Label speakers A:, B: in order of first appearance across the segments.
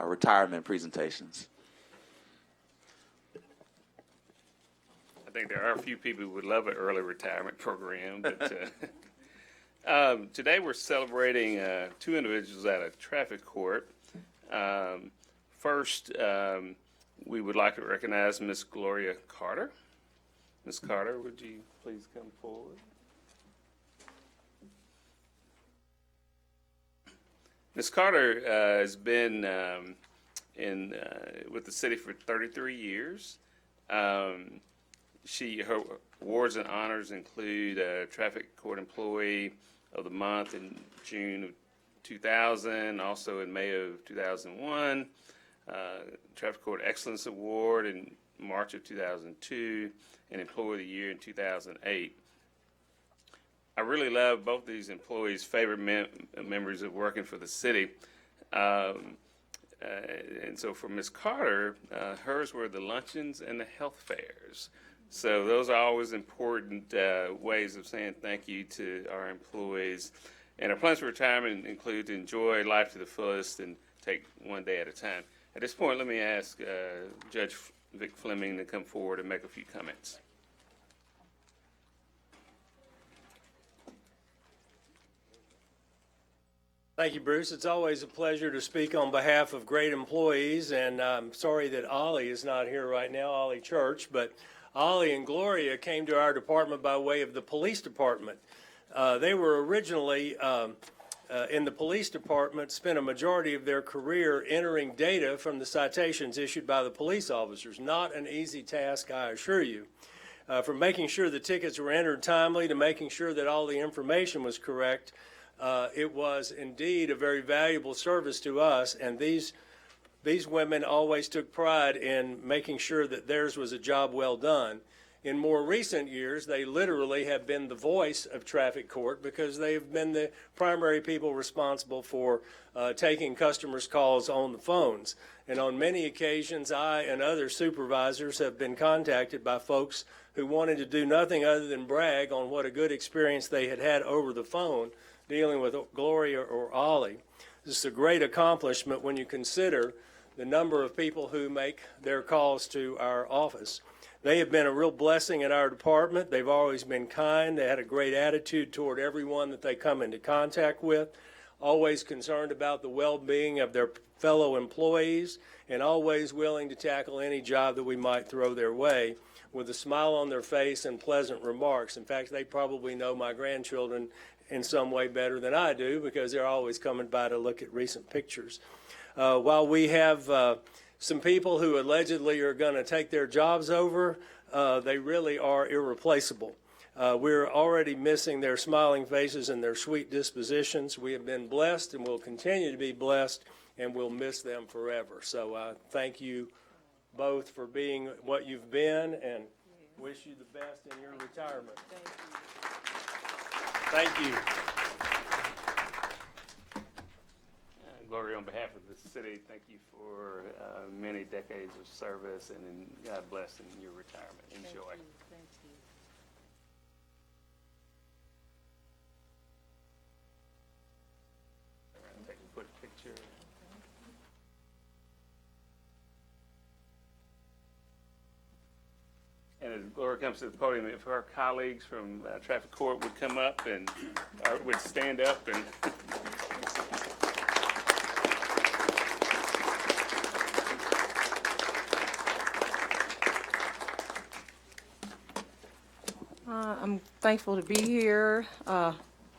A: retirement presentations.
B: I think there are a few people who would love an early retirement program, but today we're celebrating two individuals out of traffic court. First, we would like to recognize Miss Gloria Carter. Miss Carter, would you please come forward? Miss Carter has been with the city for 33 years. Her awards and honors include Traffic Court Employee of the Month in June of 2000, also in May of 2001, Traffic Court Excellence Award in March of 2002, and Employee of the Year in 2008. I really love both these employees' favorite memories of working for the city. And so for Ms. Carter, hers were the luncheons and the health fairs. So those are always important ways of saying thank you to our employees. And our plans for retirement include to enjoy life to the fullest and take one day at a time. At this point, let me ask Judge Vic Fleming to come forward and make a few comments.
C: Thank you, Bruce. It's always a pleasure to speak on behalf of great employees, and I'm sorry that Ollie is not here right now, Ollie Church, but Ollie and Gloria came to our department by way of the police department. They were originally in the police department, spent a majority of their career entering data from the citations issued by the police officers. Not an easy task, I assure you. From making sure the tickets were entered timely to making sure that all the information was correct, it was indeed a very valuable service to us, and these women always took pride in making sure that theirs was a job well done. In more recent years, they literally have been the voice of traffic court because they've been the primary people responsible for taking customers' calls on the phones. And on many occasions, I and other supervisors have been contacted by folks who wanted to do nothing other than brag on what a good experience they had had over the phone dealing with Gloria or Ollie. This is a great accomplishment when you consider the number of people who make their calls to our office. They have been a real blessing in our department. They've always been kind. They had a great attitude toward everyone that they come into contact with, always concerned about the well-being of their fellow employees, and always willing to tackle any job that we might throw their way with a smile on their face and pleasant remarks. In fact, they probably know my grandchildren in some way better than I do because they're always coming by to look at recent pictures. While we have some people who allegedly are going to take their jobs over, they really are irreplaceable. We're already missing their smiling faces and their sweet dispositions. We have been blessed and will continue to be blessed, and we'll miss them forever. So thank you both for being what you've been, and wish you the best in your retirement. Thank you.
B: Gloria, on behalf of the city, thank you for many decades of service, and God bless in your retirement. Enjoy.
D: Thank you.
B: Take a quick picture. And as Gloria comes to the podium, if our colleagues from traffic court would come up and would stand up and.
D: I'm thankful to be here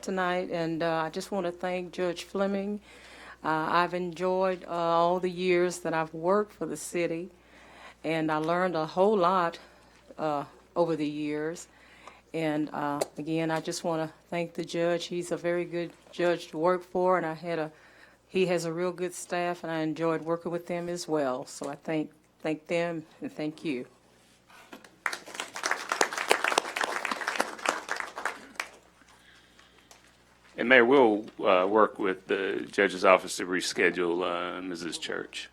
D: tonight, and I just want to thank Judge Fleming. I've enjoyed all the years that I've worked for the city, and I learned a whole lot over the years. And again, I just want to thank the judge. He's a very good judge to work for, and he has a real good staff, and I enjoyed working with them as well. So I thank them and thank you.
B: And Mayor, we'll work with the judge's office to reschedule Mrs. Church.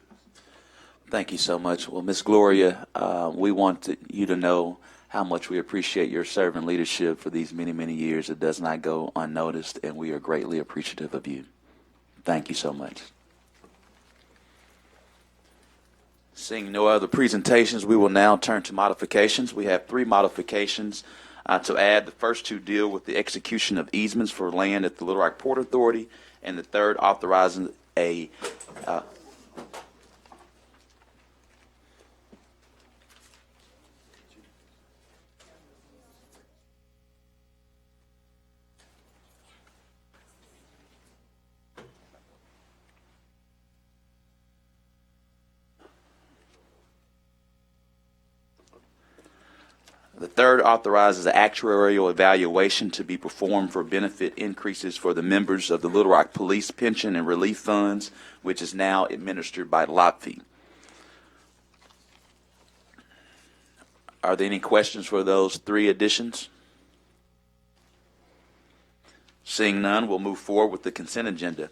A: Thank you so much. Well, Ms. Gloria, we want you to know how much we appreciate your servant leadership for these many, many years. It does not go unnoticed, and we are greatly appreciative of you. Thank you so much. Seeing no other presentations, we will now turn to modifications. We have three modifications to add. The first two deal with the execution of easements for land at the Little Rock Port Authority, and the third authorizing a The third authorizes an actuarial evaluation to be performed for benefit increases for the members of the Little Rock Police Pension and Relief Funds, which is now administered by LOPFI. Are there any questions for those three additions? Seeing none, we'll move forward with the consent agenda.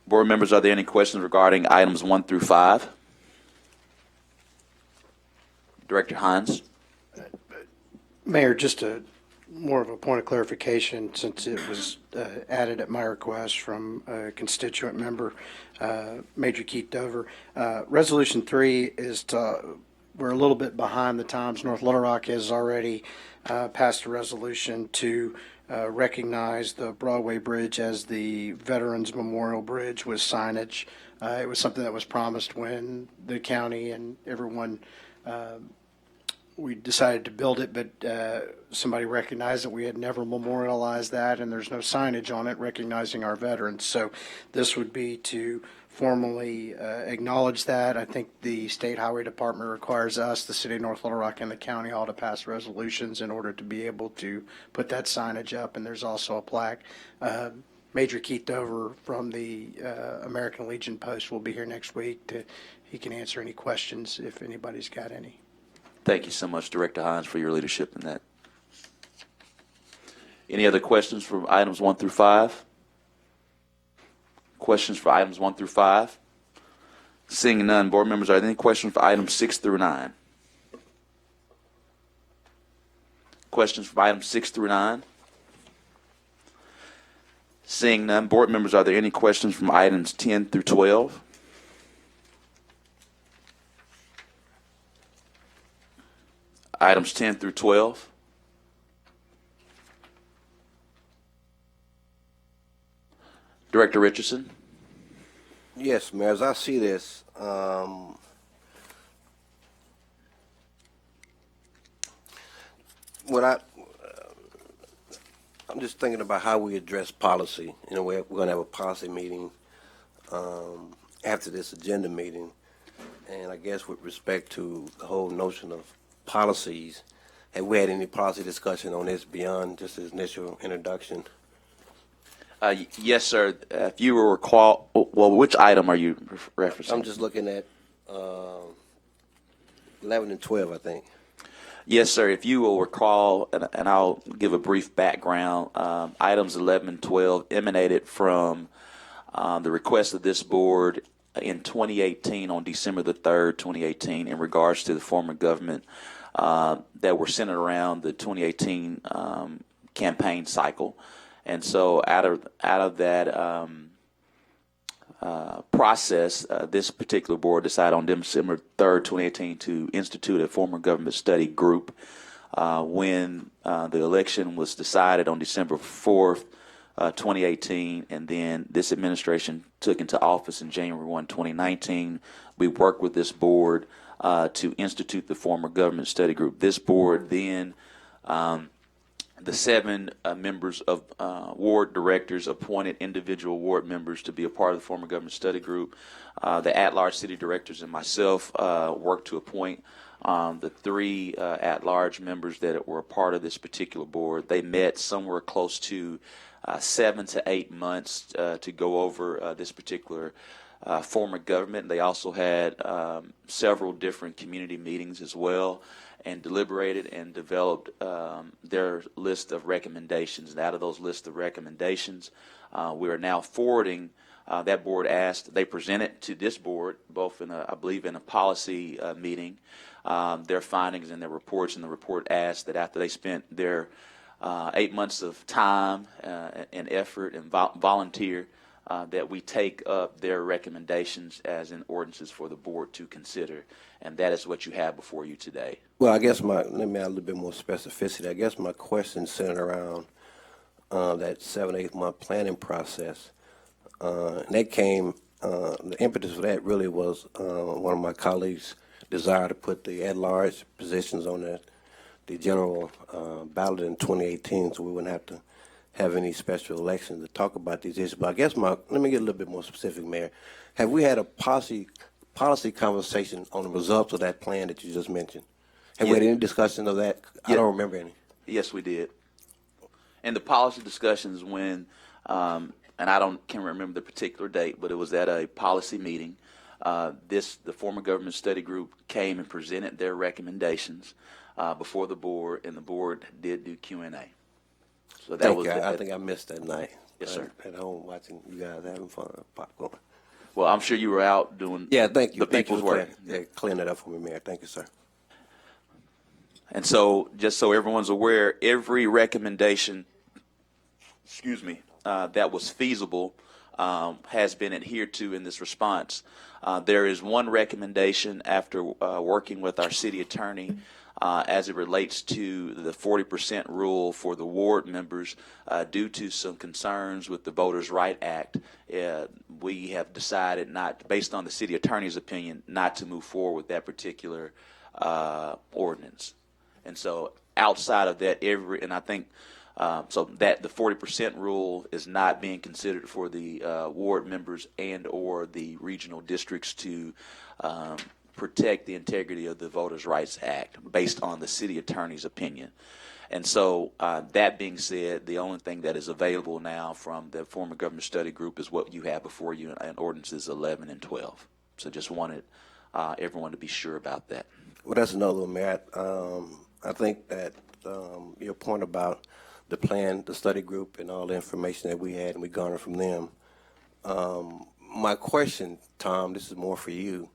A: Board members, are there any questions regarding items 1 through 5? Director Hines.
E: Mayor, just more of a point of clarification, since it was added at my request from a constituent member, Major Keith Dover. Resolution 3 is we're a little bit behind the times. North Little Rock has already passed a resolution to recognize the Broadway Bridge as the Veterans Memorial Bridge with signage. It was something that was promised when the county and everyone we decided to build it, but somebody recognized that we had never memorialized that, and there's no signage on it recognizing our veterans. So this would be to formally acknowledge that. I think the State Highway Department requires us, the City of North Little Rock, and the county all to pass resolutions in order to be able to put that signage up, and there's also a plaque. Major Keith Dover from the American Legion Post will be here next week. He can answer any questions if anybody's got any.
A: Thank you so much, Director Hines, for your leadership in that. Any other questions for items 1 through 5? Questions for items 1 through 5? Seeing none, board members, are there any questions for items 6 through 9? Questions for items 6 through 9? Seeing none, board members, are there any questions from items 10 through 12? Items 10 through 12. Director Richardson.
F: Yes, Mayor, as I see this, I'm just thinking about how we address policy. You know, we're going to have a policy meeting after this agenda meeting, and I guess with respect to the whole notion of policies, have we had any policy discussion on this beyond just his initial introduction?
A: Yes, sir. If you will recall, well, which item are you referencing?
F: I'm just looking at 11 and 12, I think.
A: Yes, sir. If you will recall, and I'll give a brief background, items 11 and 12 emanated from the request of this board in 2018, on December the 3rd, 2018, in regards to the former government that were centered around the 2018 campaign cycle. And so out of that process, this particular board decided on December 3rd, 2018 to institute a former government study group. When the election was decided on December 4th, 2018, and then this administration took into office in January 1, 2019, we worked with this board to institute the former government study group. This board then the 7 members of ward directors appointed individual ward members to be a part of the former government study group. The at-large city directors and myself worked to appoint the 3 at-large members that were a part of this particular board. They met somewhere close to 7 to 8 months to go over this particular former government. They also had several different community meetings as well, and deliberated and developed their list of recommendations. And out of those lists of recommendations, we are now forwarding. That board asked, they presented to this board, both in I believe in a policy meeting, their findings and their reports. And the report asked that after they spent their 8 months of time and effort and volunteer that we take up their recommendations as in ordinances for the board to consider, and that is what you have before you today.
F: Well, I guess let me add a little bit more specificity. I guess my question centered around that 7-8 month planning process. And that came, the impetus for that really was one of my colleagues' desire to put the at-large positions on the general ballot in 2018, so we wouldn't have to have any special elections to talk about these issues. But I guess let me get a little bit more specific, Mayor. Have we had a policy conversation on the results of that plan that you just mentioned? Have we had any discussion of that? I don't remember any.
A: Yes, we did. And the policy discussions when, and I can't remember the particular date, but it was at a policy meeting. The former government study group came and presented their recommendations before the board, and the board did do Q&A. So that was.
F: I think I missed that night.
A: Yes, sir.
F: At home watching you guys having fun, popcorn.
A: Well, I'm sure you were out doing.
F: Yeah, thank you.
A: The
F: Thank you
A: people's
F: for
A: work.
F: clearing that up for me, Mayor. Thank you, sir.
A: And so, just so everyone's aware, every recommendation, that was feasible has been adhered to in this response. There is one recommendation after working with our city attorney as it relates to the 40% rule for the ward members due to some concerns with the Voters' Right Act. We have decided not, based on the city attorney's opinion, not to move forward with that particular ordinance. And so outside of that, and I think so that the 40% rule is not being considered for the ward members and or the regional districts to protect the integrity of the Voters' Rights Act based on the city attorney's opinion. And so that being said, the only thing that is available now from the former government study group is what you have before you in ordinances 11 and 12. So just wanted everyone to be sure about that.
F: Well, that's another one, Matt. I think that your point about the plan, the study group, and all the information that we had and we garnered from them. My question, Tom, this is more for you.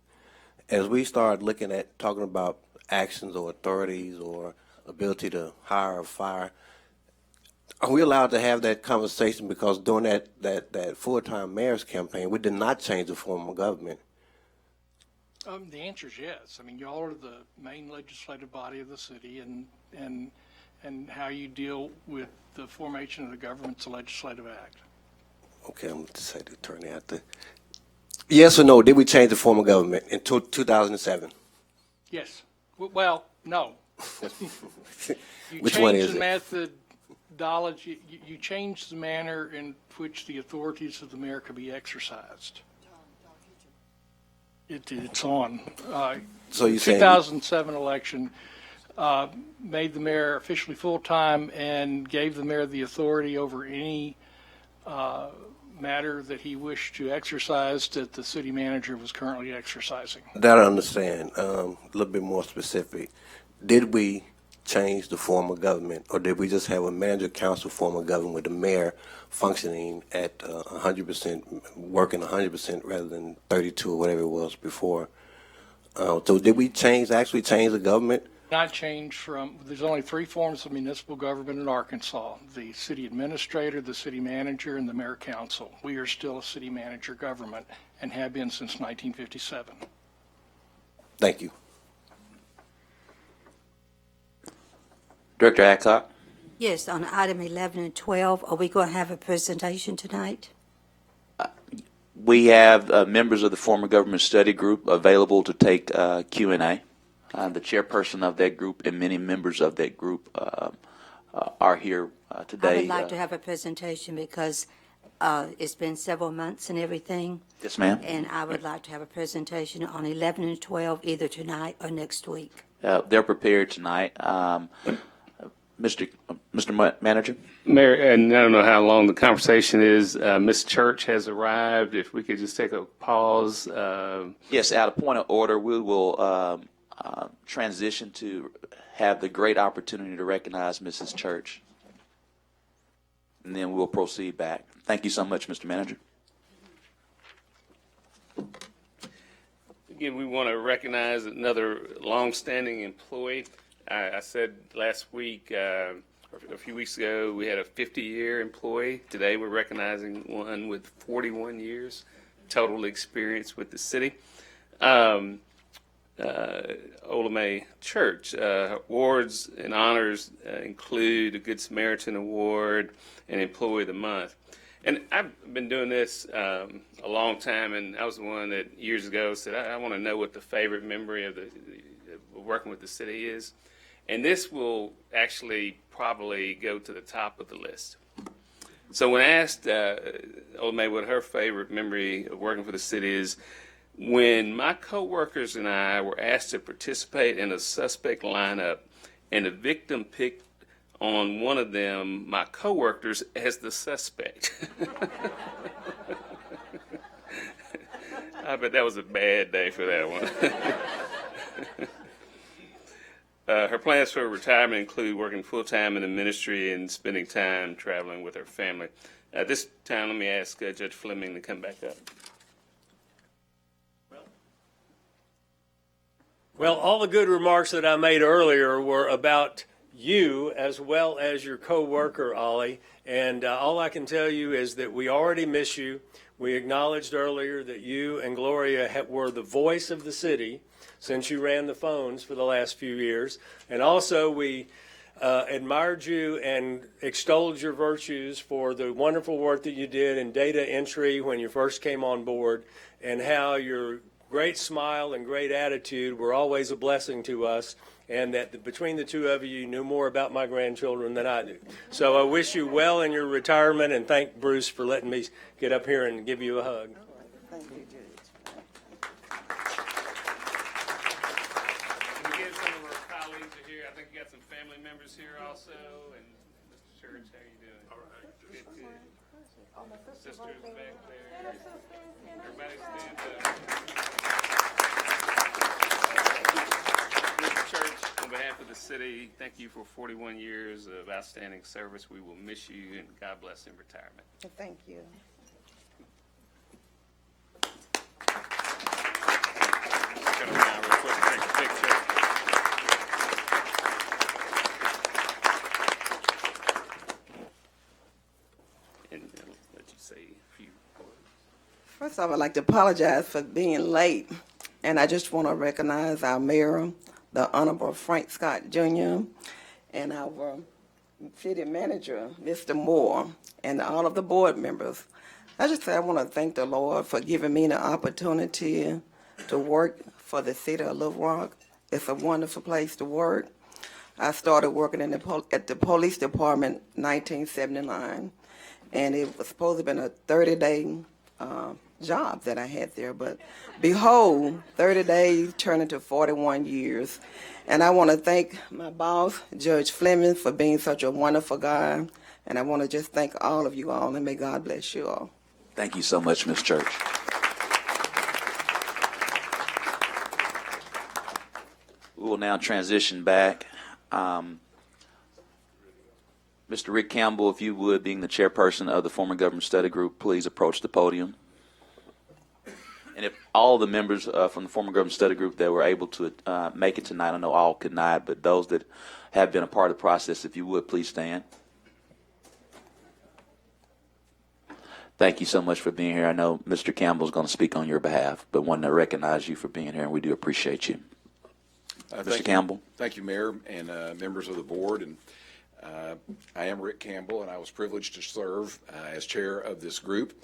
F: As we start looking at talking about actions or authorities or ability to hire or fire, are we allowed to have that conversation? Because during that full-time mayor's campaign, we did not change the form of government.
G: The answer is yes. I mean, y'all are the main legislative body of the city, and how you deal with the formation of the government's legislative act.
F: Okay, I'm going to say the attorney out there. Yes or no, did we change the form of government in 2007?
G: Yes. Well, no. You
F: Which one
G: changed
F: is
G: the
F: it?
G: methodology. You changed the manner in which the authorities of the mayor could be exercised. It's on.
F: So you saying
G: 2007 election made the mayor officially full-time and gave the mayor the authority over any matter that he wished to exercise that the city manager was currently exercising.
F: that I understand. A little bit more specific. Did we change the form of government, or did we just have a manager council form of government with the mayor functioning at 100%, working 100% rather than 32 or whatever it was before? So did we actually change the government?
G: Not change from, there's only three forms of municipal government in Arkansas: the city administrator, the city manager, and the mayor council. We are still a city manager government and have been since 1957.
F: Thank you.
A: Director Adcock?
H: Yes, on item 11 and 12, are we going to have a presentation tonight?
A: We have members of the former government study group available to take Q&A. The chairperson of that group and many members of that group are here today.
H: I would like to have a presentation because it's been several months and everything,
A: Yes, ma'am.
H: and I would like to have a presentation on 11 and 12 either tonight or next week.
A: They're prepared tonight. Mr. Manager?
B: Mayor, and I don't know how long the conversation is. Ms. Church has arrived. If we could just take a pause.
A: Yes, out of point of order, we will transition to have the great opportunity to recognize Mrs. Church. And then we'll proceed back. Thank you so much, Mr. Manager.
B: Again, we want to recognize another longstanding employee. I said last week, or a few weeks ago, we had a 50-year employee. Today, we're recognizing one with 41 years total experience with the city. Ola May Church. Awards and honors include a Good Samaritan Award and Employee of the Month. And I've been doing this a long time, and I was the one that years ago said, I want to know what the favorite memory of working with the city is. And this will actually probably go to the top of the list. So when I asked Ola May what her favorite memory of working for the city is, when my coworkers and I were asked to participate in a suspect lineup, and the victim picked on one of them, my coworkers, as the suspect. I bet that was a bad day for that one. Her plans for retirement include working full-time in the ministry and spending time traveling with her family. At this time, let me ask Judge Fleming to come back up.
C: Well, all the good remarks that I made earlier were about you as well as your co-worker, Ollie. And all I can tell you is that we already miss you. We acknowledged earlier that you and Gloria were the voice of the city since you ran the phones for the last few years. And also we admired you and extolled your virtues for the wonderful work that you did in data entry when you first came on board, and how your great smile and great attitude were always a blessing to us, and that between the two of you, you knew more about my grandchildren than I do. So I wish you well in your retirement, and thank Bruce for letting me get up here and give you a hug.
I: Thank you, Judge.
B: Again, some of our colleagues are here. I think we got some family members here also. And Mr. Church, how are you doing? All right. Good, good. Sisters back there. Everybody stand up. Mr. Church, on behalf of the city, thank you for 41 years of outstanding service. We will miss you, and God bless in retirement.
I: Thank you.
B: Come down real quick, take a picture. And I'll let you say a few words.
I: First off, I'd like to apologize for being late, and I just want to recognize our mayor, the Honorable Frank Scott Jr., and our city manager, Mr. Moore, and all of the board members. I just say I want to thank the Lord for giving me the opportunity to work for the city of Little Rock. It's a wonderful place to work. I started working at the police department in 1979, and it was supposed to have been a 30-day job that I had there, but behold, 30 days turned into 41 years. And I want to thank my boss, Judge Fleming, for being such a wonderful guy, and I want to just thank all of you all, and may God bless you all.
A: Thank you so much, Ms. Church. We will now transition back. Mr. Rick Campbell, if you would, being the chairperson of the Former Government Study Group, please approach the podium. And if all the members from the Former Government Study Group that were able to make it tonight, I know all could not, but those that have been a part of the process, if you would, please stand. Thank you so much for being here. I know Mr. Campbell is going to speak on your behalf, but wanted to recognize you for being here, and we do appreciate you. Mr. Campbell.
J: Thank you, Mayor, and members of the board. And I am Rick Campbell, and I was privileged to serve as chair of this group.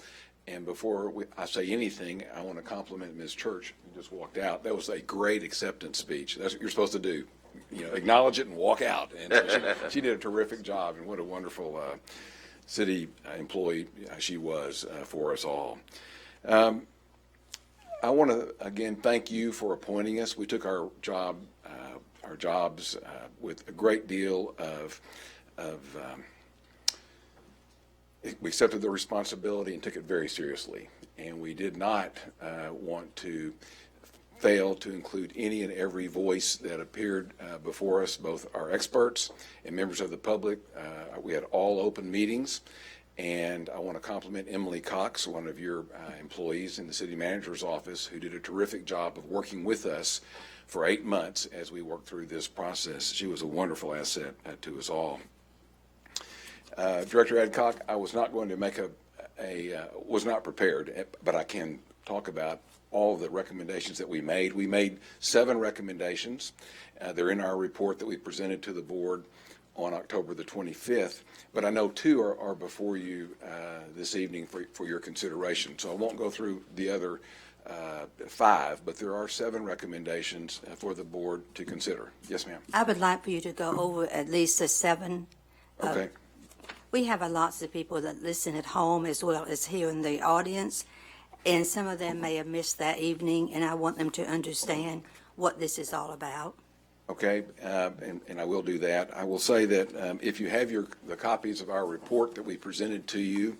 J: And before I say anything, I want to compliment Ms. Church, who just walked out. That was a great acceptance speech. That's what you're supposed to do. You know, acknowledge it and walk out. And so she did a terrific job, and what a wonderful city employee she was for us all. I want to again thank you for appointing us. We took our jobs with a great deal of we accepted the responsibility and took it very seriously. And we did not want to fail to include any and every voice that appeared before us, both our experts and members of the public. We had all open meetings. And I want to compliment Emily Cox, one of your employees in the city manager's office, who did a terrific job of working with us for 8 months as we worked through this process. She was a wonderful asset to us all. Director Adcock, I was not going to make was not prepared, but I can talk about all of the recommendations that we made. We made 7 recommendations. They're in our report that we presented to the board on October the 25th, but I know 2 are before you this evening for your consideration. So I won't go through the other 5, but there are 7 recommendations for the board to consider. Yes, ma'am.
H: I would like for you to go over at least the 7.
J: Okay.
H: We have lots of people that listen at home as well as here in the audience, and some of them may have missed that evening, and I want them to understand what this is all about.
J: Okay, and I will do that. I will say that if you have the copies of our report that we presented to you,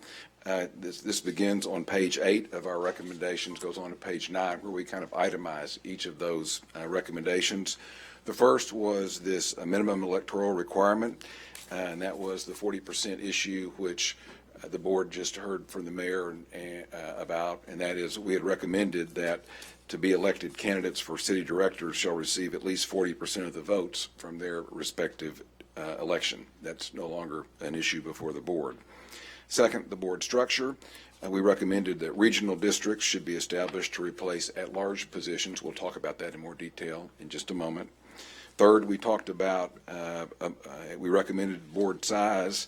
J: this begins on page 8 of our recommendations, goes on to page 9, where we kind of itemize each of those recommendations. The first was this minimum electoral requirement, and that was the 40% issue, which the board just heard from the mayor about, and that is we had recommended that to be elected candidates for city directors shall receive at least 40% of the votes from their respective election. That's no longer an issue before the board. Second, the board structure. We recommended that regional districts should be established to replace at-large positions. We'll talk about that in more detail in just a moment. Third, we talked about, we recommended board size,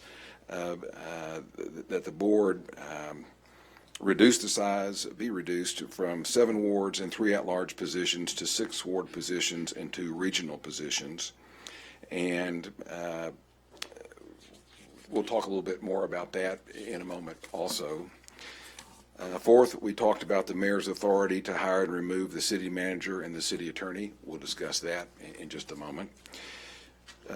J: that the board reduce the size, be reduced from 7 wards and 3 at-large positions to 6 ward positions and 2 regional positions. And we'll talk a little bit more about that in a moment also. Fourth, we talked about the mayor's authority to hire and remove the city manager and the city attorney. We'll discuss that in just a moment.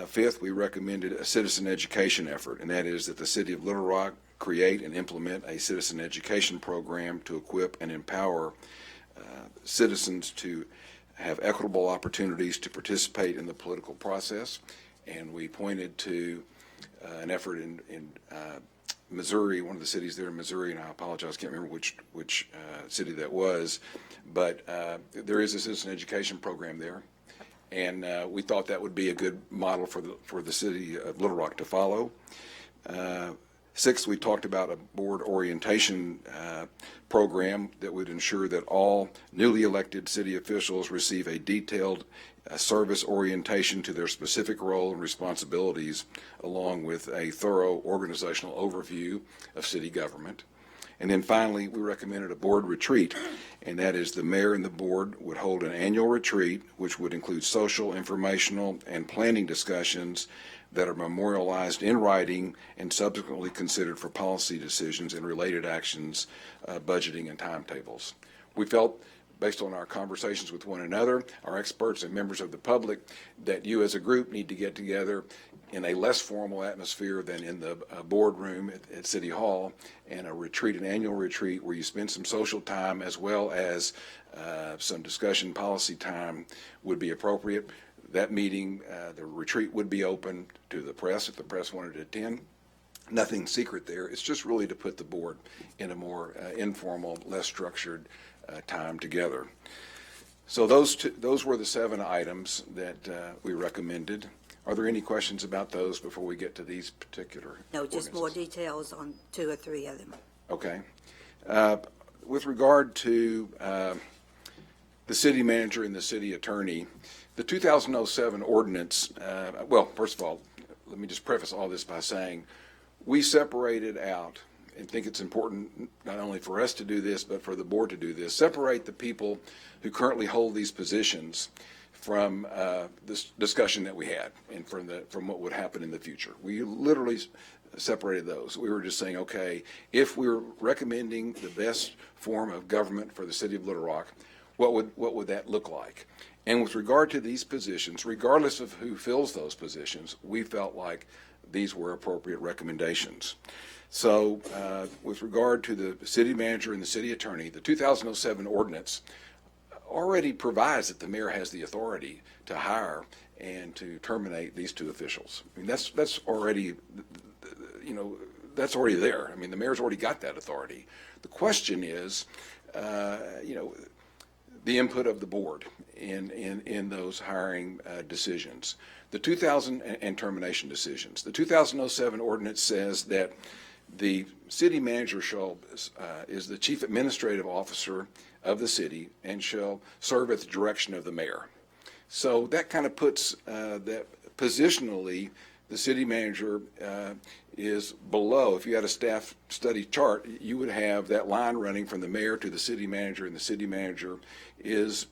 J: Fifth, we recommended a citizen education effort, and that is that the city of Little Rock create and implement a citizen education program to equip and empower citizens to have equitable opportunities to participate in the political process. And we pointed to an effort in Missouri, one of the cities there in Missouri, and I apologize, I can't remember which city that was, but there is a citizen education program there, and we thought that would be a good model for the city of Little Rock to follow. Sixth, we talked about a board orientation program that would ensure that all newly elected city officials receive a detailed service orientation to their specific role and responsibilities, along with a thorough organizational overview of city government. And then finally, we recommended a board retreat, and that is the mayor and the board would hold an annual retreat, which would include social, informational, and planning discussions that are memorialized in writing and subsequently considered for policy decisions and related actions, budgeting and timetables. We felt, based on our conversations with one another, our experts and members of the public, that you as a group need to get together in a less formal atmosphere than in the boardroom at City Hall, and a retreat, an annual retreat where you spend some social time as well as some discussion policy time would be appropriate. That meeting, the retreat would be open to the press if the press wanted to attend. Nothing secret there. It's just really to put the board in a more informal, less structured time together. So those were the 7 items that we recommended. Are there any questions about those before we get to these particular
H: No, just
J: ordinances?
H: more details on 2 or 3 of them.
J: Okay. With regard to the city manager and the city attorney, the 2007 ordinance, well, first of all, let me just preface all this by saying we separated out, and think it's important not only for us to do this, but for the board to do this, separate the people who currently hold these positions from this discussion that we had and from what would happen in the future. We literally separated those. We were just saying, okay, if we're recommending the best form of government for the city of Little Rock, what would that look like? And with regard to these positions, regardless of who fills those positions, we felt like these were appropriate recommendations. So with regard to the city manager and the city attorney, the 2007 ordinance already provides that the mayor has the authority to hire and to terminate these 2 officials. I mean, that's already, that's already there. I mean, the mayor's already got that authority. The question is, the input of the board in those hiring decisions. And termination decisions. The 2007 ordinance says that the city manager is the chief administrative officer of the city and shall serve at the direction of the mayor. So that kind of puts that positionally, the city manager is below. If you had a staff study chart, you would have that line running from the mayor to the city manager, and the city manager is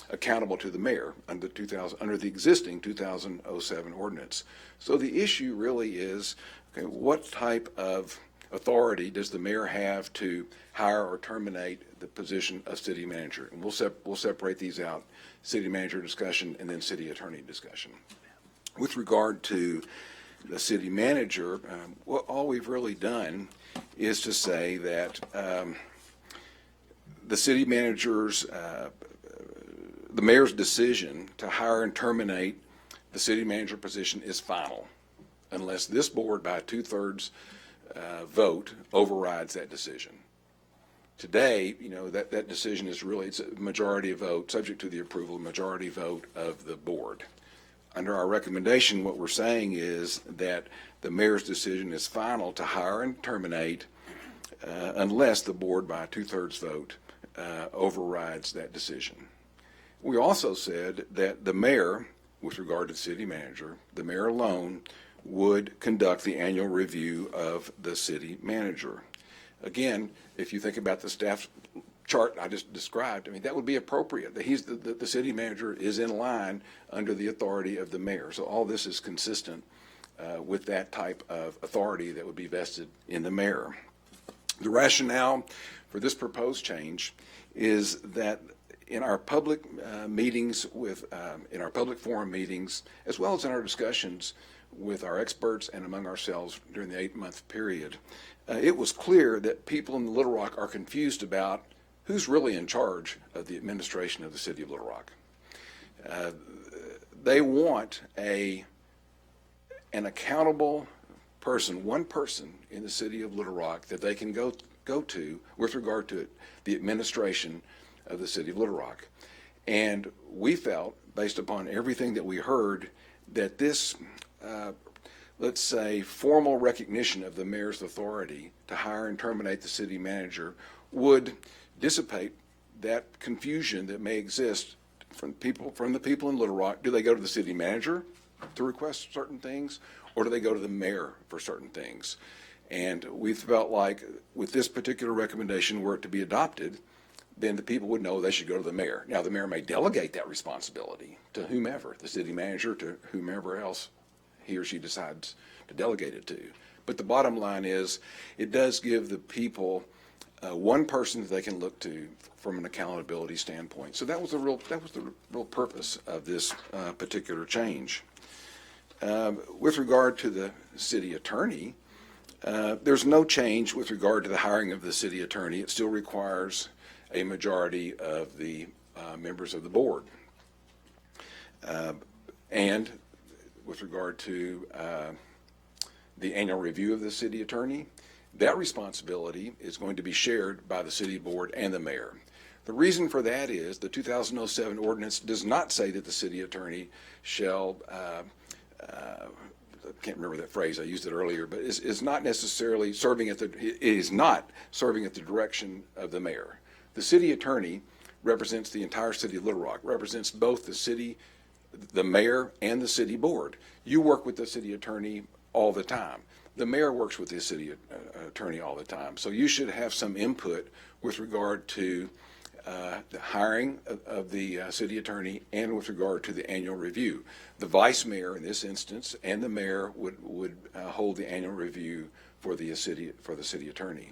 J: accountable to the mayor under the existing 2007 ordinance. So the issue really is, okay, what type of authority does the mayor have to hire or terminate the position of city manager? And we'll separate these out: city manager discussion and then city attorney discussion. With regard to the city manager, all we've really done is to say that the city manager's the mayor's decision to hire and terminate the city manager position is final, unless this board by a 2/3 vote overrides that decision. Today, that decision is really, it's a majority vote, subject to the approval, majority vote of the board. Under our recommendation, what we're saying is that the mayor's decision is final to hire and terminate unless the board by a 2/3 vote overrides that decision. We also said that the mayor, with regard to the city manager, the mayor alone would conduct the annual review of the city manager. Again, if you think about the staff chart I just described, that would be appropriate. The city manager is in line under the authority of the mayor. So all this is consistent with that type of authority that would be vested in the mayor. The rationale for this proposed change is that in our public meetings in our public forum meetings, as well as in our discussions with our experts and among ourselves during the 8-month period, it was clear that people in Little Rock are confused about who's really in charge of the administration of the city of Little Rock. They want an accountable person, one person in the city of Little Rock that they can go to with regard to the administration of the city of Little Rock. And we felt, based upon everything that we heard, that this, let's say, formal recognition of the mayor's authority to hire and terminate the city manager would dissipate that confusion that may exist from the people in Little Rock. Do they go to the city manager to request certain things, or do they go to the mayor for certain things? And we felt like with this particular recommendation, were it to be adopted, then the people would know they should go to the mayor. Now, the mayor may delegate that responsibility to whomever, the city manager, to whomever else he or she decides to delegate it to. But the bottom line is, it does give the people one person that they can look to from an accountability standpoint. So that was the real purpose of this particular change. With regard to the city attorney, there's no change with regard to the hiring of the city attorney. It still requires a majority of the members of the board. And with regard to the annual review of the city attorney, that responsibility is going to be shared by the city board and the mayor. The reason for that is the 2007 ordinance does not say that the city attorney shall, I can't remember that phrase, I used it earlier, but is not necessarily serving at the direction of the mayor. The city attorney represents the entire city of Little Rock, represents both the city, the mayor, and the city board. You work with the city attorney all the time. The mayor works with the city attorney all the time. So you should have some input with regard to the hiring of the city attorney and with regard to the annual review. The vice mayor in this instance and the mayor would hold the annual review for the city attorney.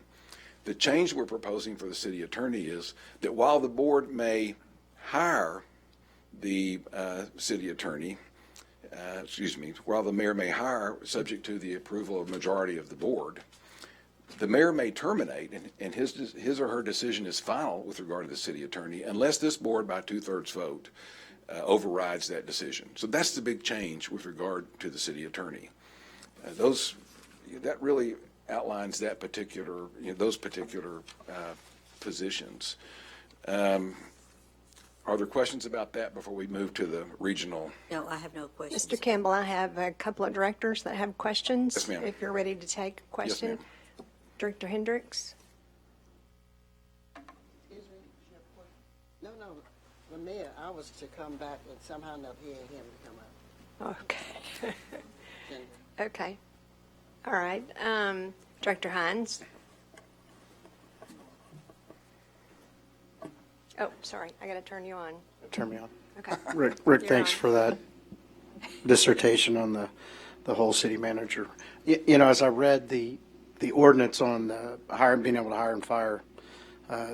J: The change we're proposing for the city attorney is that while the board may hire the city attorney, while the mayor may hire subject to the approval of majority of the board, the mayor may terminate, and his or her decision is final with regard to the city attorney unless this board by 2/3 vote overrides that decision. So that's the big change with regard to the city attorney. That really outlines that particular, those particular positions. Are there questions about that before we move to the regional?
H: No, I have no questions.
K: Mr. Campbell, I have a couple of directors that have questions.
J: Yes, ma'am.
K: If you're ready to take a question.
J: ma'am.
K: Director Hendricks?
L: No, the mayor, I was to come back and somehow not hearing him come up.
K: Okay. Okay. All right. Director Hines? Oh, sorry, I got to turn you on.
E: Turn me on.
K: Okay.
E: Rick,
K: You're
E: thanks
K: on.
E: for that dissertation on the whole city manager. As I read the ordinance on being able to hire and fire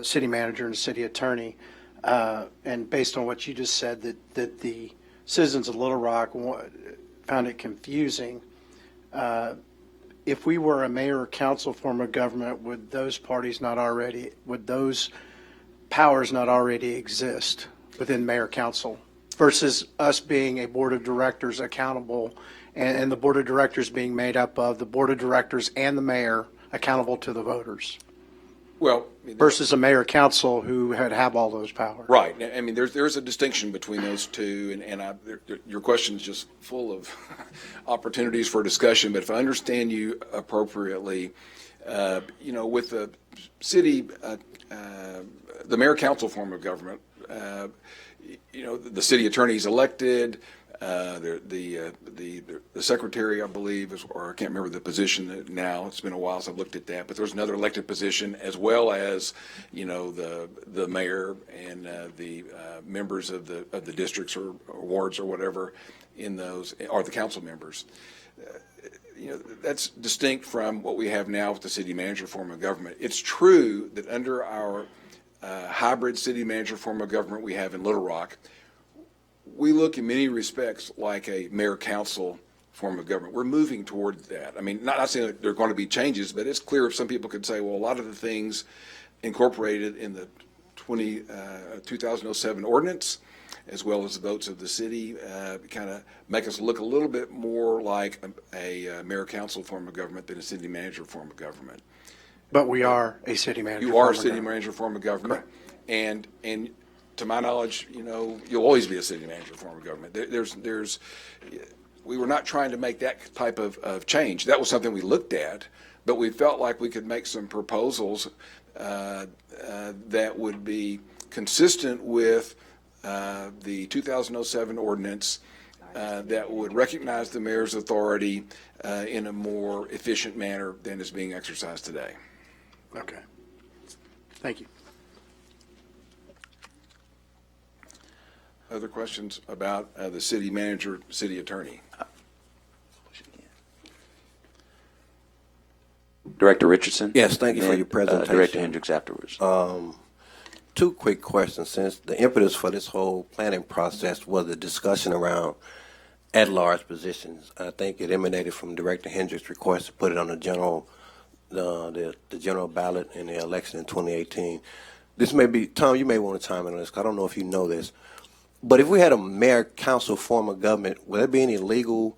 E: city manager and city attorney, and based on what you just said, that the citizens of Little Rock found it confusing. If we were a mayor or council form of government, would those powers not already exist within mayor council versus us being a board of directors accountable and the board of directors being made up of the board of directors and the mayor accountable to the voters
J: Well,
E: versus a mayor council who have all those powers?
J: right. I mean, there's a distinction between those two, and your question is just full of opportunities for discussion. But if I understand you appropriately, with the city, the mayor council form of government, the city attorney is elected. The secretary, I believe, or I can't remember the position now. It's been a while since I've looked at that. But there's another elected position, as well as the mayor and the members of the districts or wards or whatever in those, are the council members. That's distinct from what we have now with the city manager form of government. It's true that under our hybrid city manager form of government we have in Little Rock, we look in many respects like a mayor-council form of government. We're moving toward that. I mean, not saying that there are going to be changes, but it's clear if some people could say, well, a lot of the things incorporated in the 2007 ordinance, as well as the votes of the city, kind of make us look a little bit more like a mayor-council form of government than a city manager form of government.
E: But we are a city manager.
J: You are a
E: form of
J: city
E: government.
J: manager form of government, and to my knowledge, you'll always be a city manager form of government. We were not trying to make that type of change. That was something we looked at, but we felt like we could make some proposals that would be consistent with the 2007 ordinance that would recognize the mayor's authority in a more efficient manner than is being exercised today.
E: Okay. Thank you.
J: Other questions about the city manager, city attorney?
A: Director Richardson?
F: Yes, thank you for
A: and
F: your presentation.
A: Director Hendricks afterwards.
F: Two quick questions. Since the impetus for this whole planning process was a discussion around at-large positions, I think it emanated from Director Hendricks' request to put it on the general ballot in the election in 2018. This may be, Tom, you may want to chime in on this, 'cause I don't know if you know this, but if we had a mayor-council form of government, would there be any legal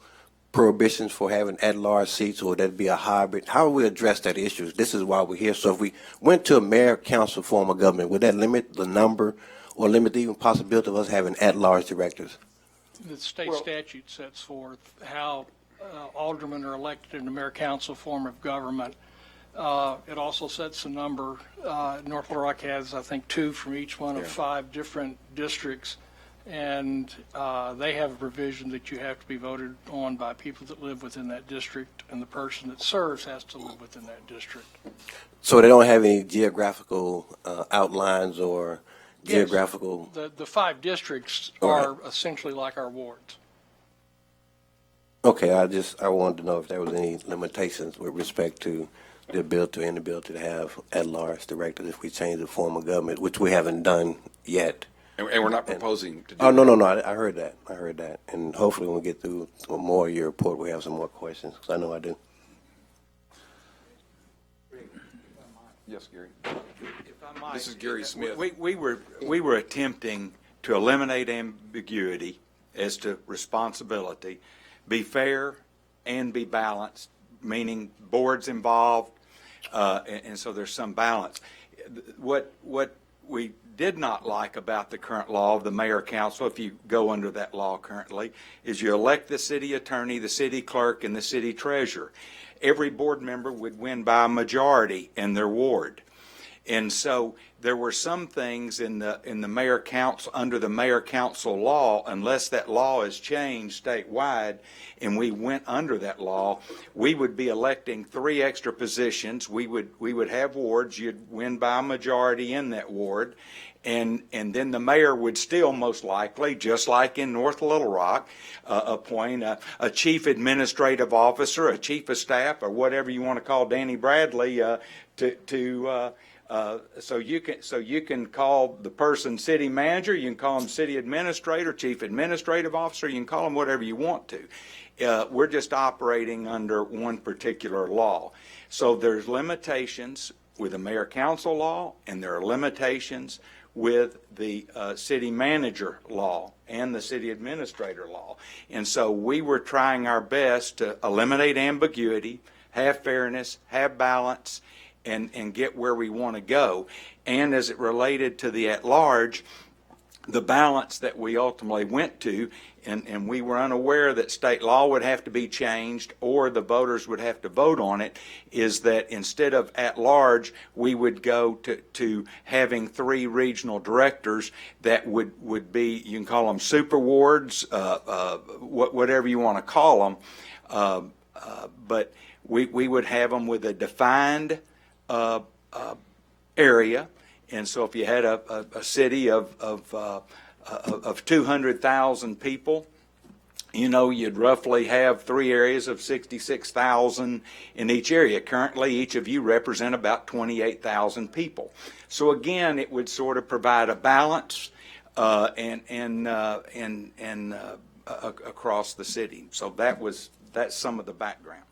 F: prohibitions for having at-large seats, or would that be a hybrid? How would we address that issue? This is why we're here. So if we went to a mayor-council form of government, would that limit the number or limit the even possibility of us having at-large directors?
G: The state statute sets forth how aldermen are elected in the mayor-council form of government. It also sets a number. North Little Rock has, I think, 2 from each one of 5 different districts. And they have a provision that you have to be voted on by people that live within that district, and the person that serves has to live within that district.
F: So they don't have any geographical outlines or geographical?
G: The 5 districts
F: All right.
G: are essentially like our wards.
F: Okay, I wanted to know if there was any limitations with respect to the ability or inability to have at-large directors if we change the form of government, which we haven't done yet.
J: And we're not proposing to do
F: Oh,
J: that.
F: no, I heard that. And hopefully when we get through more of your report, we have some more questions, because I know I do.
J: Yes, Gary.
M: If I might,
J: This is Gary Smith.
M: We were attempting to eliminate ambiguity as to responsibility, be fair and be balanced, meaning boards involved, and so there's some balance. What we did not like about the current law of the mayor council, if you go under that law currently, is you elect the city attorney, the city clerk, and the city treasurer. Every board member would win by a majority in their ward. And so there were some things in the mayor council, under the mayor council law, unless that law is changed statewide and we went under that law, we would be electing 3 extra positions. We would have wards. You'd win by a majority in that ward. And then the mayor would still most likely, just like in North Little Rock, appoint a chief administrative officer, a chief of staff, or whatever you want to call Danny Bradley so you can call the person city manager, you can call them city administrator, chief administrative officer, you can call them whatever you want to. We're just operating under one particular law. So there's limitations with the mayor council law, and there are limitations with the city manager law and the city administrator law. And so we were trying our best to eliminate ambiguity, have fairness, have balance, and get where we want to go. And as it related to the at-large, the balance that we ultimately went to, and we were unaware that state law would have to be changed or the voters would have to vote on it, is that instead of at-large, we would go to having 3 regional directors that would be, you can call them super wards, whatever you want to call them, but we would have them with a defined area. And so if you had a city of 200,000 people, you'd roughly have 3 areas of 66,000 in each area. Currently, each of you represent about 28,000 people. So again, it would sort of provide a balance across the city. So that's some of the background.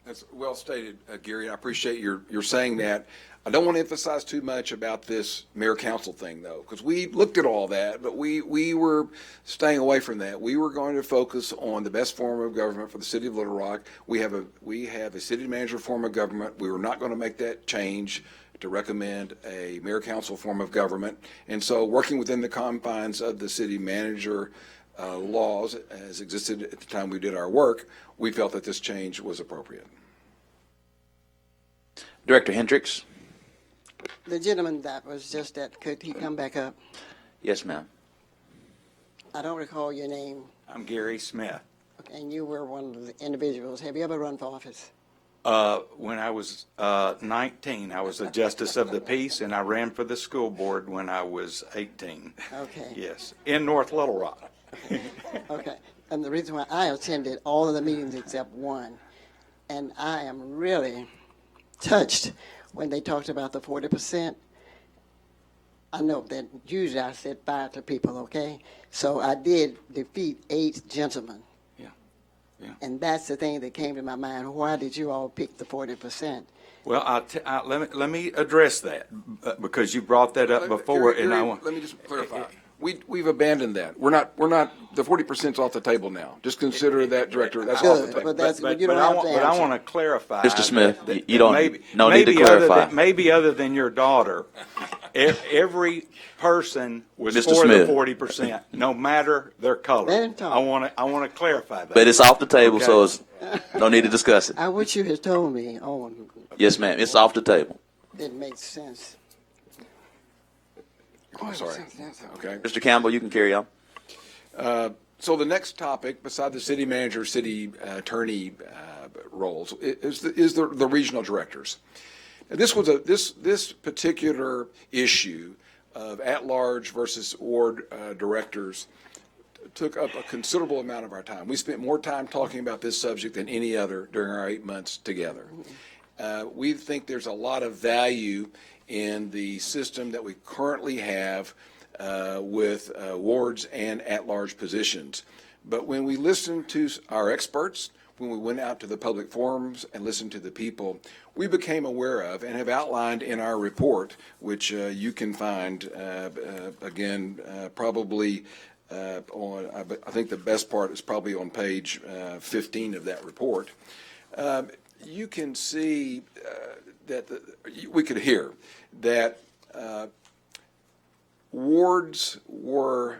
J: That's well stated, Gary. I appreciate your saying that. I don't want to emphasize too much about this mayor council thing, though, because we looked at all that, but we were staying away from that. We were going to focus on the best form of government for the city of Little Rock. We have a city manager form of government. We were not going to make that change to recommend a mayor council form of government. And so working within the confines of the city manager laws as existed at the time we did our work, we felt that this change was appropriate.
A: Director Hendricks?
L: The gentleman that was just at, could he come back up?
A: Yes, ma'am.
L: I don't recall your name,
M: I'm Gary Smith.
L: and you were one of the individuals. Have you ever run for office?
M: When I was 19, I was a justice of the peace, and I ran for the school board when I was 18.
L: Okay.
M: Yes, in North Little Rock.
L: Okay. And the reason why I attended all of the meetings except one, and I am really touched when they talked about the 40%. I know that usually I said 5 to people, okay? So I did defeat 8 gentlemen.
M: Yeah, yeah.
L: And that's the thing that came to my mind. Why did you all pick the 40%?
M: Well, let me address that because you brought that up before,
J: Gary,
M: and I want.
J: let me just clarify. We've abandoned that. We're not, the 40%'s off the table now. Just consider that, Director, that's off the
L: Good,
J: table.
L: but that's,
M: But
L: you don't have to
M: I
L: answer.
M: want to clarify.
A: Mr. Smith,
M: that
A: you don't-
M: maybe-
A: no need to
M: maybe other
A: clarify.
M: than- Maybe other than your daughter, every person was
A: Mr.
M: for the
A: Smith.
M: 40%, no matter their color.
L: Let him talk.
M: I want to clarify that.
A: But it's off the table,
M: Okay.
A: so it's no need to discuss it.
L: I wish you had told me. Oh,
A: Yes, ma'am. It's off the table.
L: it makes sense.
J: I'm sorry. Okay.
A: Mr. Campbell, you can carry on.
J: So the next topic, beside the city manager, city attorney roles, is the regional directors. And this particular issue of at-large versus ward directors took up a considerable amount of our time. We spent more time talking about this subject than any other during our 8 months together. We think there's a lot of value in the system that we currently have with wards and at-large positions. But when we listened to our experts, when we went out to the public forums and listened to the people, we became aware of and have outlined in our report, which you can find, again, probably on, I think the best part is probably on page 15 of that report. You can see that we could hear that wards were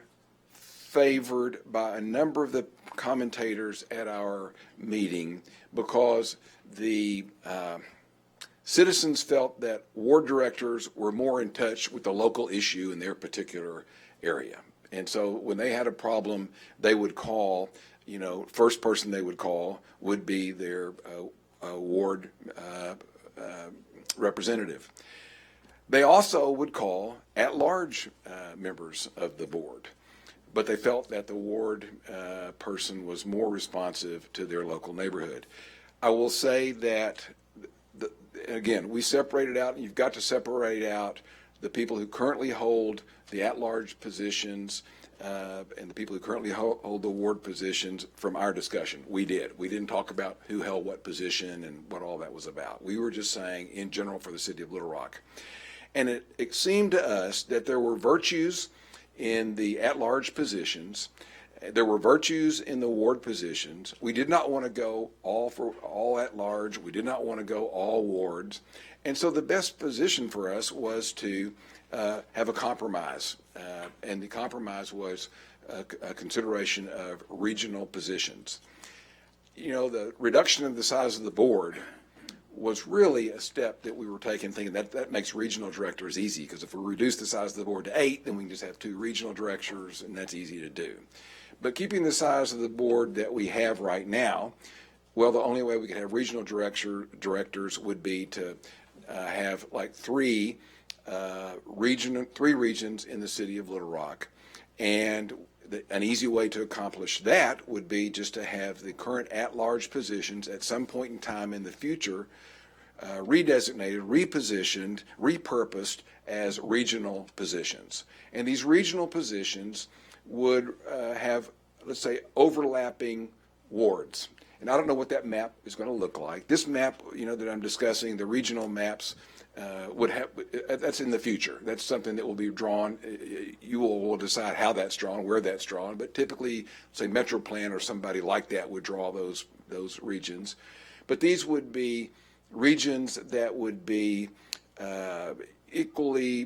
J: favored by a number of the commentators at our meeting because the citizens felt that ward directors were more in touch with the local issue in their particular area. And so when they had a problem, they would call, first person they would call would be their ward representative. They also would call at-large members of the board, but they felt that the ward person was more responsive to their local neighborhood. I will say that, again, we separated out, and you've got to separate out the people who currently hold the at-large positions and the people who currently hold the ward positions from our discussion. We did. We didn't talk about who held what position and what all that was about. We were just saying in general for the city of Little Rock. And it seemed to us that there were virtues in the at-large positions. There were virtues in the ward positions. We did not want to go all at large. We did not want to go all wards. And so the best position for us was to have a compromise. And the compromise was a consideration of regional positions. The reduction of the size of the board was really a step that we were taking, thinking that makes regional directors easy, because if we reduce the size of the board to 8, then we can just have 2 regional directors, and that's easy to do. But keeping the size of the board that we have right now, well, the only way we could have regional directors would be to have like 3 regions in the city of Little Rock. And an easy way to accomplish that would be just to have the current at-large positions at some point in time in the future redesignated, repositioned, repurposed as regional positions. And these regional positions would have, let's say, overlapping wards. And I don't know what that map is going to look like. This map, that I'm discussing, the regional maps, would have, that's in the future. That's something that will be drawn. You will decide how that's drawn, where that's drawn, but typically, say, MetroPlan or somebody like that would draw those regions. But these would be regions that would be equally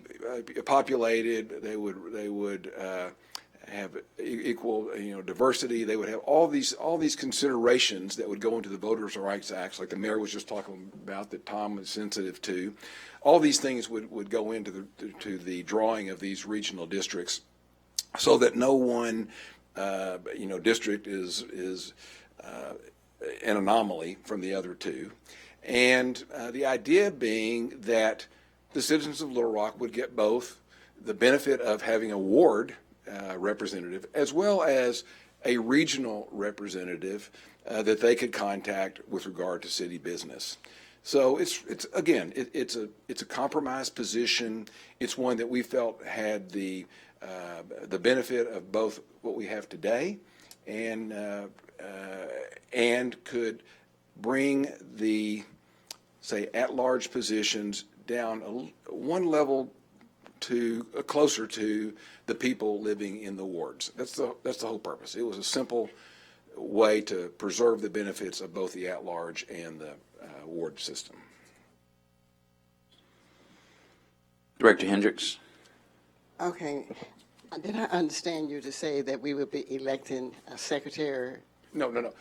J: populated. They would have equal, diversity. They would have all these considerations that would go into the Voters' Rights Act, like the mayor was just talking about, that Tom is sensitive to. All these things would go into the drawing of these regional districts, so that no one, district is an anomaly from the other 2. And the idea being that the citizens of Little Rock would get both the benefit of having a ward representative, as well as a regional representative that they could contact with regard to city business. So it's a compromise position. It's one that we felt had the benefit of both what we have today and could bring the, say, at-large positions down one level to closer to the people living in the wards. That's the whole purpose. It was a simple way to preserve the benefits of both the at-large and the ward system.
A: Director Hendricks.
L: Okay. Did I understand you to say that we would be electing a secretary?
J: No.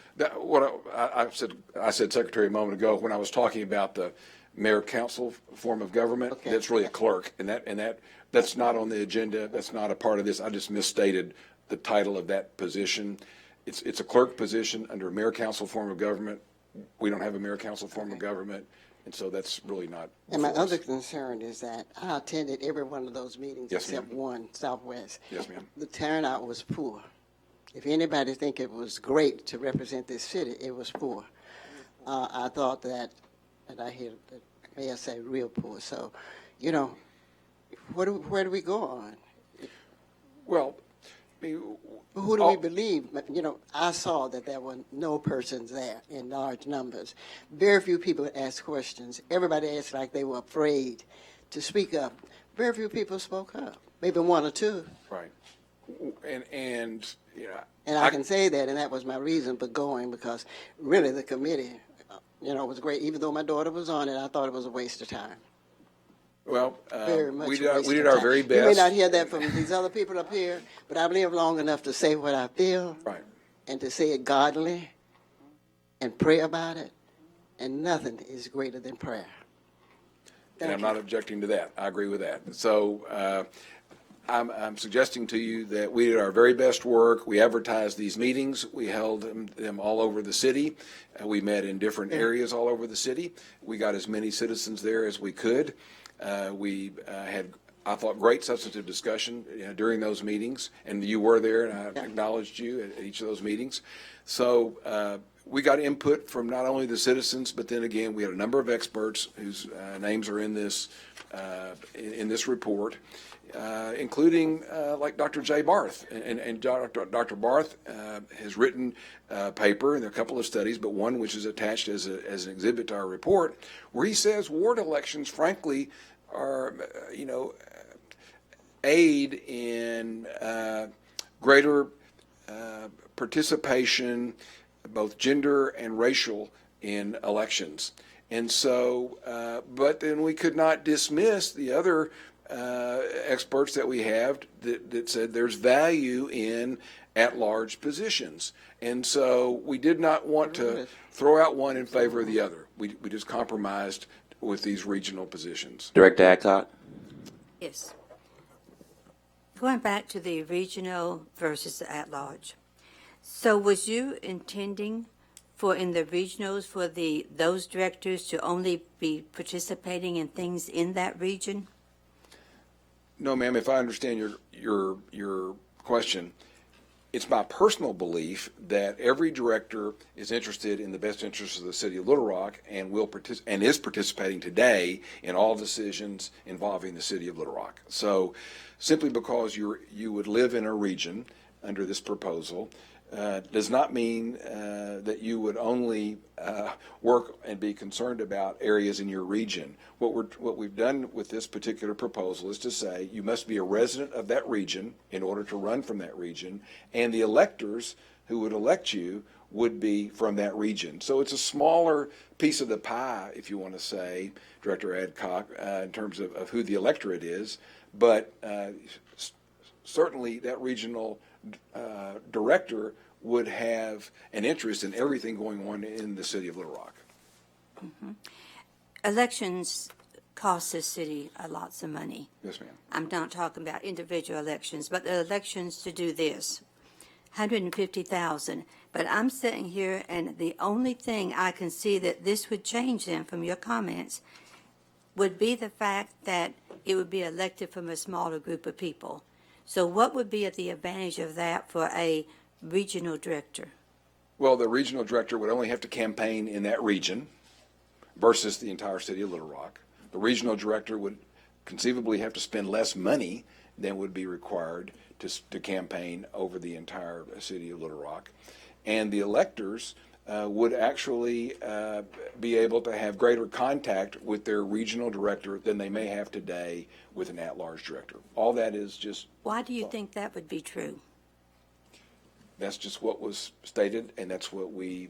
J: I said secretary a moment ago when I was talking about the mayor-council form of government.
L: Okay.
J: That's really a clerk, and that's not on the agenda. That's not a part of this. I just misstated the title of that position. It's a clerk position under a mayor-council form of government. We don't have a mayor-council form of government, and so that's really not.
L: And my other concern is that I attended every one of those meetings except one, Southwest.
J: Yes, ma'am.
L: The turnout was poor. If anybody think it was great to represent this city, it was poor. I thought that, and I hear the mayor say real poor. So, where do we go on?
J: Well,
L: Who do we believe? I saw that there were no persons there in large numbers. Very few people asked questions. Everybody asked like they were afraid to speak up. Very few people spoke up. Maybe 1 or 2.
J: Right. And
L: I can say that, and that was my reason for going, because really the committee, was great. Even though my daughter was on it, I thought it was a waste of time.
J: Well,
L: Very much.
J: we
L: a waste
J: did
L: of
J: our
L: time.
J: very
L: You may
J: best.
L: not hear that from these other people up here, but I've lived long enough to say what I feel
J: Right.
L: and to say it godly and pray about it. And nothing is greater than prayer.
J: And I'm not objecting to that. I agree with that. So I'm suggesting to you that we did our very best work. We advertised these meetings. We held them all over the city. We met in different areas all over the city. We got as many citizens there as we could. We had, I thought, great substantive discussion during those meetings, and you were there, and I acknowledged you at each of those meetings. So we got input from not only the citizens, but then again, we had a number of experts whose names are in this report, including like Dr. Jay Barth. And Dr. Barth has written a paper and a couple of studies, but one which is attached as an exhibit to our report, where he says ward elections, frankly, are, aid in greater participation, both gender and racial, in elections. And so, but then we could not dismiss the other experts that we have that said there's value in at-large positions. And so we did not want to throw out one in favor of the other. We just compromised with these regional positions.
A: Director Adcock?
H: Yes. Going back to the regional versus the at-large. So was you intending for in the regionals for those directors to only be participating in things in that region?
J: No, ma'am, if I understand your question, it's my personal belief that every director is interested in the best interests of the city of Little Rock and is participating today in all decisions involving the city of Little Rock. So simply because you would live in a region under this proposal does not mean that you would only work and be concerned about areas in your region. What we've done with this particular proposal is to say you must be a resident of that region in order to run from that region, and the electors who would elect you would be from that region. So it's a smaller piece of the pie, if you want to say, Director Adcock, in terms of who the electorate is, but certainly that regional director would have an interest in everything going on in the city of Little Rock.
H: Mm-hmm. Elections cost the city lots of money.
J: Yes, ma'am.
H: I'm not talking about individual elections, but the elections to do this, $150,000. But I'm sitting here, and the only thing I can see that this would change then from your comments would be the fact that it would be elected from a smaller group of people. So what would be the advantage of that for a regional director?
J: Well, the regional director would only have to campaign in that region versus the entire city of Little Rock. The regional director would conceivably have to spend less money than would be required to campaign over the entire city of Little Rock. And the electors would actually be able to have greater contact with their regional director than they may have today with an at-large director. All that is just...
H: Why do you think that would be true?
J: That's just what was stated, and that's what we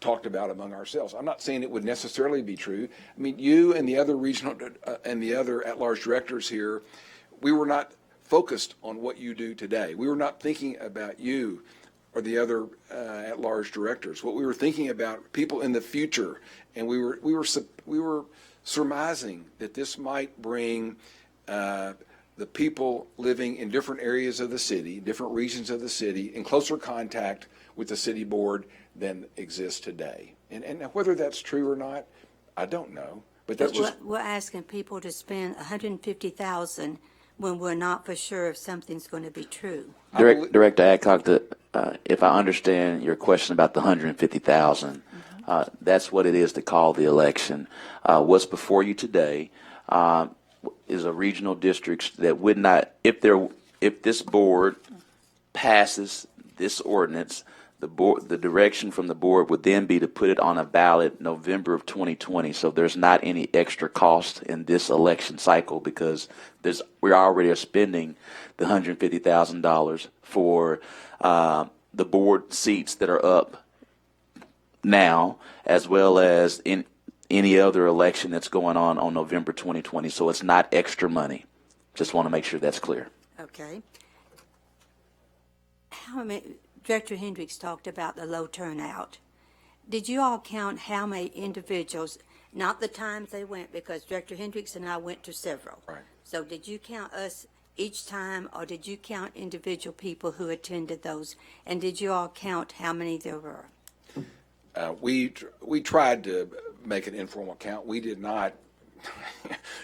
J: talked about among ourselves. I'm not saying it would necessarily be true. I mean, you and the other regional and the other at-large directors here, we were not focused on what you do today. We were not thinking about you or the other at-large directors. What we were thinking about people in the future, and we were surmising that this might bring the people living in different areas of the city, different regions of the city, in closer contact with the city board than exists today. And whether that's true or not, I don't know. But that's just...
H: We're asking people to spend $150,000 when we're not for sure if something's going to be true.
A: Director Adcock, if I understand your question about the $150,000, that's what it is to call the election. What's before you today is a regional districts that would not, if this board passes this ordinance, the direction from the board would then be to put it on a ballot November of 2020. So there's not any extra cost in this election cycle because we already are spending the $150,000 for the board seats that are up now, as well as any other election that's going on November 2020. So it's not extra money. Just want to make sure that's clear.
H: Okay. Director Hendricks talked about the low turnout. Did you all count how many individuals, not the times they went, because Director Hendricks and I went to several.
J: Right.
H: So did you count us each time, or did you count individual people who attended those? And did you all count how many there were?
J: We tried to make an informal count. We did not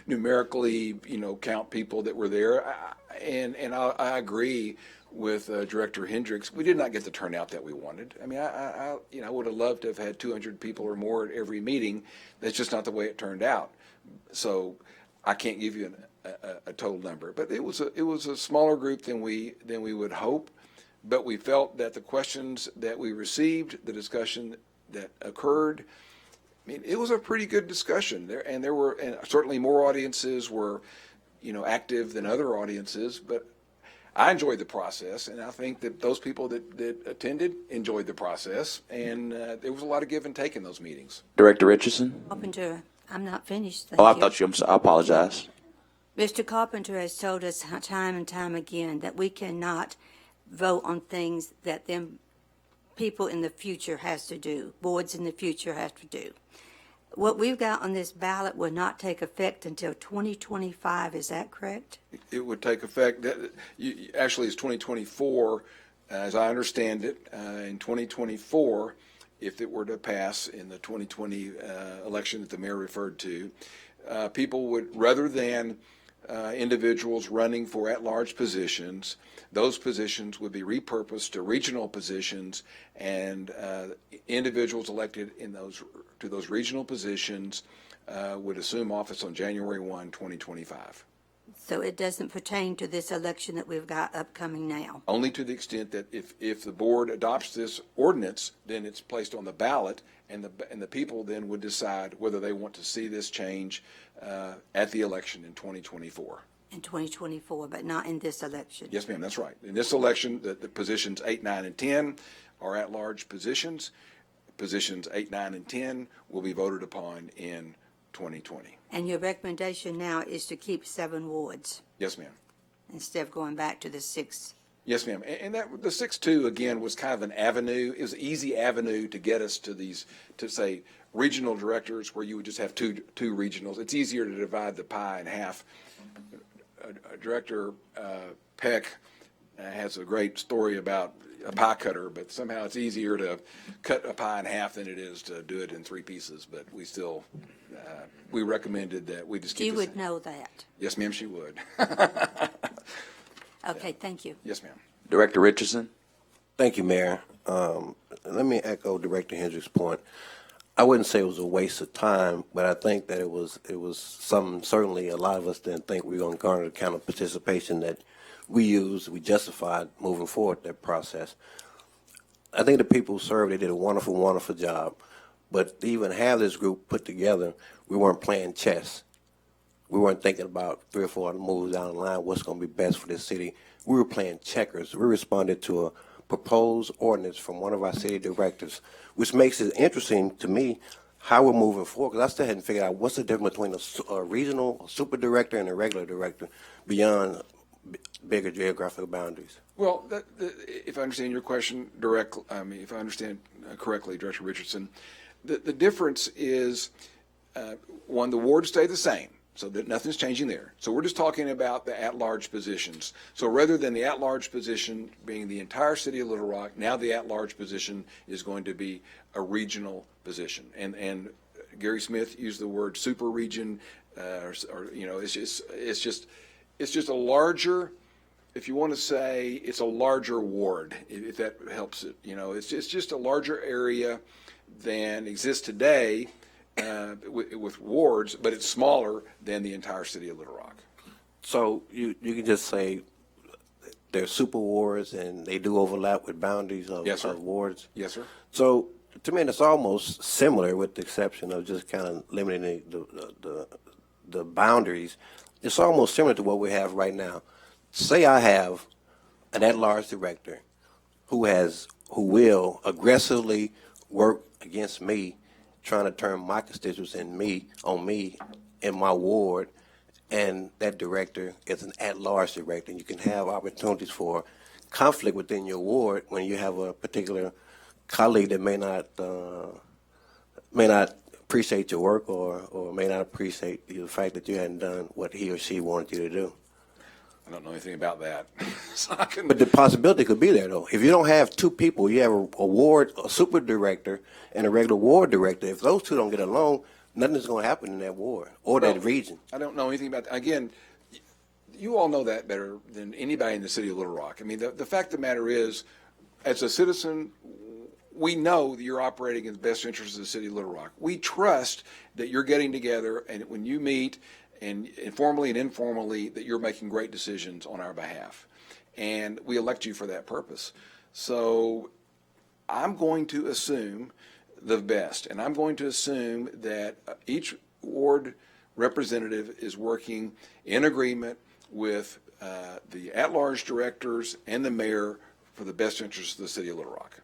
J: numerically, count people that were there. And I agree with Director Hendricks. We did not get the turnout that we wanted. I mean, I would have loved to have had 200 people or more at every meeting. That's just not the way it turned out. So I can't give you a total number, but it was a smaller group than we would hope. But we felt that the questions that we received, the discussion that occurred, I mean, it was a pretty good discussion there, and certainly more audiences were, active than other audiences. But I enjoyed the process, and I think that those people that attended enjoyed the process, and there was a lot of give and take in those meetings.
A: Director Richardson?
H: Carpenter, I'm not finished.
A: Oh, I
H: Thank
A: thought you. I apologize.
H: Mr. Carpenter has told us time and time again that we cannot vote on things that them people in the future has to do, boards in the future have to do. What we've got on this ballot will not take effect until 2025, is that correct?
J: It would take effect, actually it's 2024, as I understand it. In 2024, if it were to pass in the 2020 election that the mayor referred to, people would, rather than individuals running for at-large positions, those positions would be repurposed to regional positions, and individuals elected to those regional positions would assume office on January 1, 2025.
H: So it doesn't pertain to this election that we've got upcoming now?
J: Only to the extent that if the board adopts this ordinance, then it's placed on the ballot, and the people then would decide whether they want to see this change at the election in 2024.
H: In 2024, but not in this election?
J: Yes, ma'am, that's right. In this election, the positions 8, 9, and 10 are at-large positions. Positions 8, 9, and 10 will be voted upon in 2020.
H: And your recommendation now is to keep 7 wards
J: Yes, ma'am.
H: instead of going back to the 6?
J: Yes, ma'am. And that the 6-2 again was kind of an avenue. It was an easy avenue to get us to these, to say, regional directors where you would just have two regionals. It's easier to divide the pie in half. Director Peck has a great story about a pie cutter, but somehow it's easier to cut a pie in half than it is to do it in 3 pieces. But we still, we recommended that we just keep
H: She would know that.
J: Yes, ma'am, she would.
H: Okay, thank you.
J: Yes, ma'am.
A: Director Richardson?
F: Thank you, Mayor. Let me echo Director Hendricks' point. I wouldn't say it was a waste of time, but I think that it was something certainly a lot of us didn't think we were going to garner the kind of participation that we justified moving forward that process. I think the people who served, they did a wonderful, wonderful job. But to even have this group put together, we weren't playing chess. We weren't thinking about 3 or 4 moves down the line, what's going to be best for this city. We were playing checkers. We responded to a proposed ordinance from one of our city directors, which makes it interesting to me how we're moving forward, because I still hadn't figured out what's the difference between a regional super director and a regular director beyond bigger geographical boundaries.
J: Well, if I understand your question if I understand correctly, Director Richardson, the difference is, one, the wards stay the same, so that nothing's changing there. So we're just talking about the at-large positions. So rather than the at-large position being the entire city of Little Rock, now the at-large position is going to be a regional position. And Gary Smith used the word super region, it's just a larger, if you want to say, it's a larger ward, if that helps it. It's just a larger area than exists today with wards, but it's smaller than the entire city of Little Rock.
F: So you can just say they're super wards and they do overlap with boundaries of,
J: Yes, sir.
F: of wards?
J: Yes, sir.
F: So to me, it's almost similar with the exception of just kind of limiting the boundaries. It's almost similar to what we have right now. Say I have an at-large director who will aggressively work against me trying to turn my constituents on me in my ward, and that director is an at-large director, and you can have opportunities for conflict within your ward when you have a particular colleague that may not appreciate your work or may not appreciate the fact that you hadn't done what he or she wanted you to do.
J: I don't know anything about that. So I can,
F: But the possibility could be there, though. If you don't have two people, you have a super director and a regular ward director. If those two don't get along, nothing's going to happen in that ward or that region.
J: I don't know anything about that. Again, you all know that better than anybody in the city of Little Rock. I mean, the fact of the matter is, as a citizen, we know that you're operating in the best interest of the city of Little Rock. We trust that you're getting together, and when you meet, and informally and informally, that you're making great decisions on our behalf. And we elect you for that purpose. So I'm going to assume the best, and I'm going to assume that each ward representative is working in agreement with the at-large directors and the mayor for the best interest of the city of Little Rock.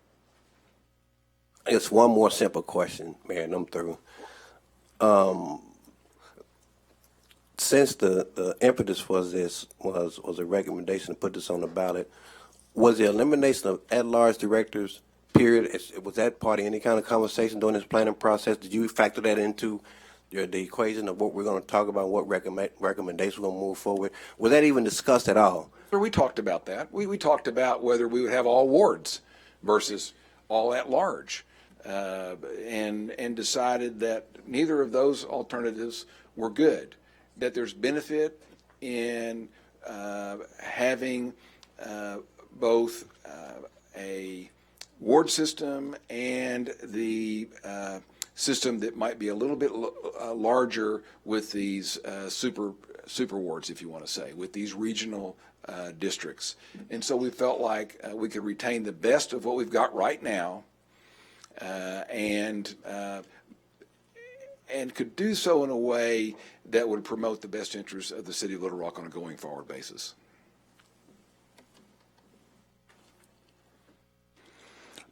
F: It's one more simple question, Mayor, and I'm through. Since the impetus for this was a recommendation to put this on the ballot, was the elimination of at-large directors, period, was that part of any kind of conversation during this planning process? Did you factor that into the equation of what we're going to talk about, what recommendations we're going to move forward? Was that even discussed at all?
J: Sure, we talked about that. We talked about whether we would have all wards versus all at-large, and decided that neither of those alternatives were good, that there's benefit in having both a ward system and the system that might be a little bit larger with these super wards, if you want to say, with these regional districts. And so we felt like we could retain the best of what we've got right now, and could do so in a way that would promote the best interests of the city of Little Rock on a going forward basis.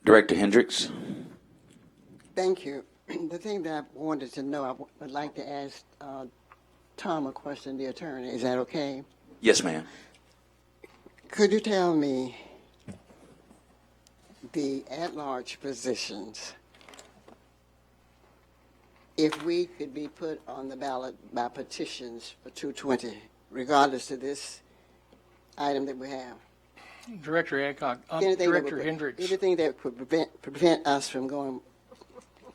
A: Director Hendricks.
L: Thank you. The thing that I wanted to know, I would like to ask Tom a question, the attorney. Is that okay?
A: Yes, ma'am.
L: Could you tell me the at-large positions, if we could be put on the ballot by petitions for 220, regardless of this item that we have?
G: Director Hancock,
L: Anything that
G: Director
L: would-
G: Hendricks.
L: Anything that could prevent us from going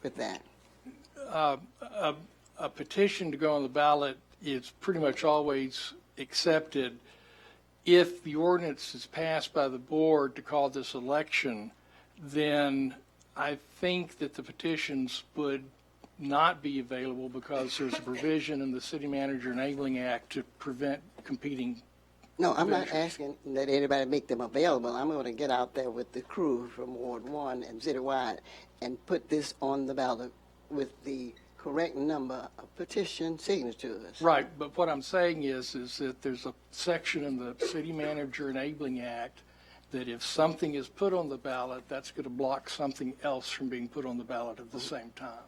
L: with that?
G: A petition to go on the ballot is pretty much always accepted if the ordinance is passed by the board to call this election. Then I think that the petitions would not be available because there's a provision in the City Manager Enabling Act to prevent competing.
L: No, I'm not asking that anybody make them available. I'm going to get out there with the crew from Ward 1 and citywide and put this on the ballot with the correct number of petition signatures.
G: Right, but what I'm saying is that there's a section in the City Manager Enabling Act that if something is put on the ballot, that's going to block something else from being put on the ballot at the same time.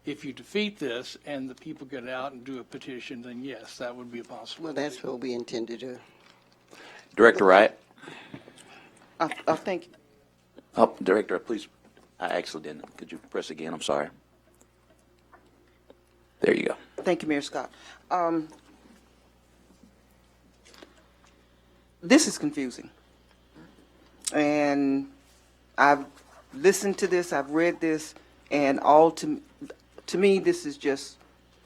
G: If you defeat this and the people get out and do a petition, then yes, that would be a possibility.
L: Well, that's what we intend to do.
A: Director Wright.
I: I think,
A: Oh, Director, please. I actually didn't. Could you press again? I'm sorry. There you go.
I: thank you, Mayor Scott. This is confusing. And I've listened to this, I've read this, and all to me, this is just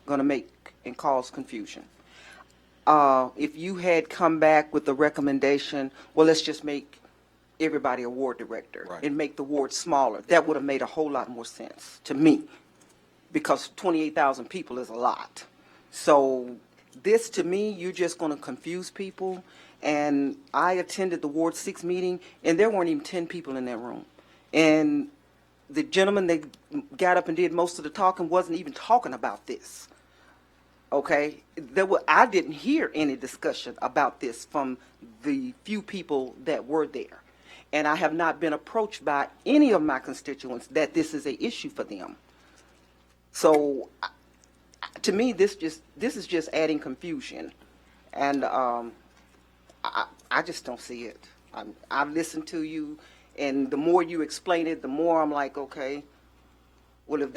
I: going to make and cause confusion. If you had come back with the recommendation, well, let's just make everybody a ward director
J: Right.
I: and make the ward smaller, that would have made a whole lot more sense to me, because 28,000 people is a lot. So this, to me, you're just going to confuse people. And I attended the Ward 6 meeting, and there weren't even 10 people in that room. And the gentleman that got up and did most of the talking wasn't even talking about this. Okay? I didn't hear any discussion about this from the few people that were there. And I have not been approached by any of my constituents that this is an issue for them. So to me, this is just adding confusion, and I just don't see it. I've listened to you, and the more you explain it, the more I'm like, okay, well,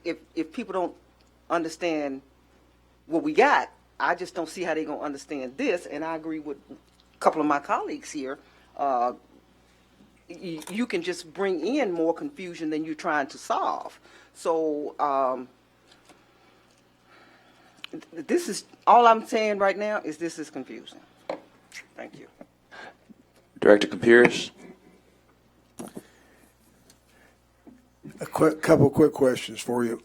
I: if people don't understand what we got, I just don't see how they're gonna understand this. And I agree with a couple of my colleagues here. You can just bring in more confusion than you're trying to solve. So this is all I'm saying right now is this is confusing. Thank you.
A: Director Computers.
N: Couple quick questions for you.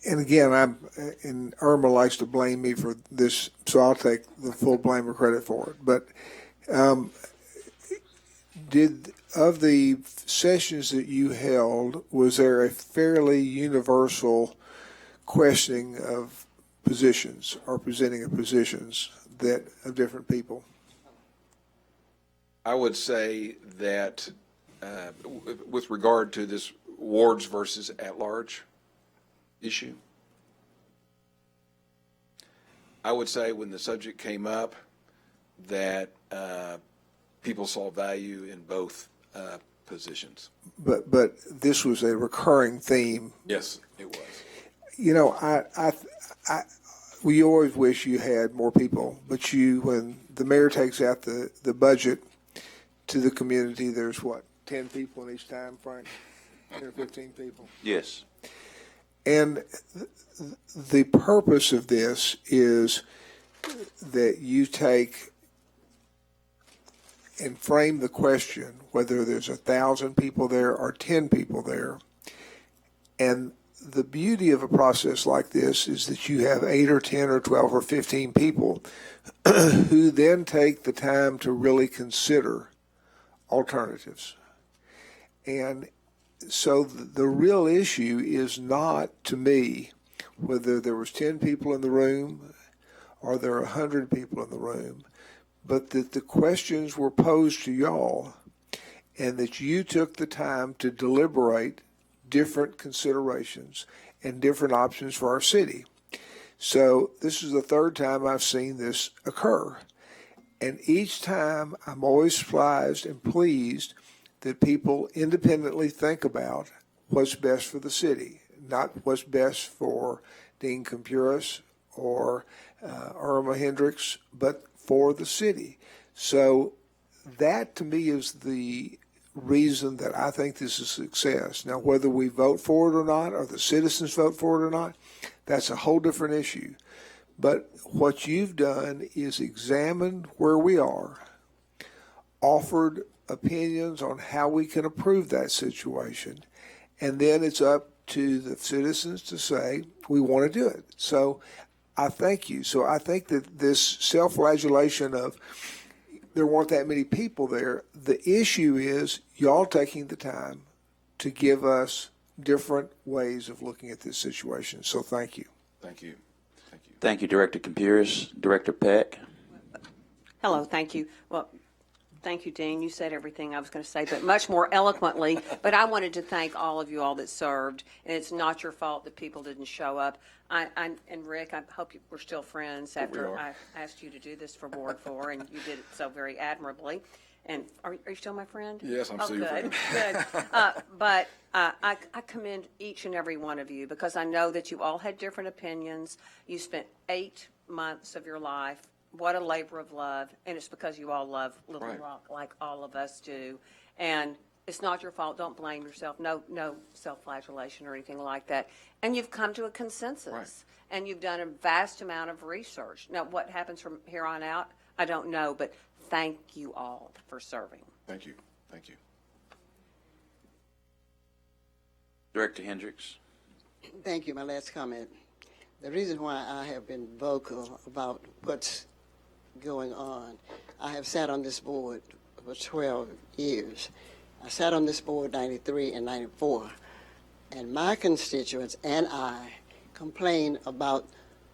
N: And again, and Irma likes to blame me for this, so I'll take the full blame or credit for it. But of the sessions that you held, was there a fairly universal questioning of positions or presenting of positions of different people?
J: I would say that with regard to this wards versus at-large issue, I would say when the subject came up that people saw value in both positions.
N: But this was a recurring theme.
J: Yes, it was.
N: You know, we always wish you had more people, but when the mayor takes out the budget to the community, there's 10 people in each time, Frank? 10 or 15 people?
A: Yes.
N: And the purpose of this is that you take and frame the question, whether there's 1,000 people there or 10 people there. And the beauty of a process like this is that you have 8 or 10 or 12 or 15 people who then take the time to really consider alternatives. And so the real issue is not, to me, whether there was 10 people in the room or there are 100 people in the room, but that the questions were posed to y'all and that you took the time to deliberate different considerations and different options for our city. So this is the third time I've seen this occur. And each time I'm always surprised and pleased that people independently think about what's best for the city, not what's best for Dean Compuris or Irma Hendricks, but for the city. So that to me is the reason that I think this is a success. Now, whether we vote for it or not, or the citizens vote for it or not, that's a whole different issue. But what you've done is examined where we are, offered opinions on how we can improve that situation, and then it's up to the citizens to say, we want to do it. So I thank you. So I think that this self-flagellation of there weren't that many people there, the issue is y'all taking the time to give us different ways of looking at this situation. So thank you.
J: Thank you. Thank you.
A: Thank you, Director Computers. Director Peck.
O: Hello, thank you. Well, thank you, Dean. You said everything I was going to say, but much more eloquently. But I wanted to thank all of you all that served, and it's not your fault that people didn't show up. And Rick, I hope we're still friends after I asked you to do this for Ward 4, and you did it so very admirably. And are you still my friend?
J: Yes, I'm still your friend.
O: Good. But I commend each and every one of you because I know that you all had different opinions. You spent 8 months of your life. What a labor of love. And it's because you all love Little Rock like all of us do. And it's not your fault. Don't blame yourself. No self-flagellation or anything like that. And you've come to a consensus. And you've done a vast amount of research. Now, what happens from here on out, I don't know. But thank you all for serving.
J: Thank you. Thank you.
A: Director Hendricks.
L: Thank you. My last comment. The reason why I have been vocal about what's going on, I have sat on this board for 12 years. I sat on this board 93 and 94, and my constituents and I complain about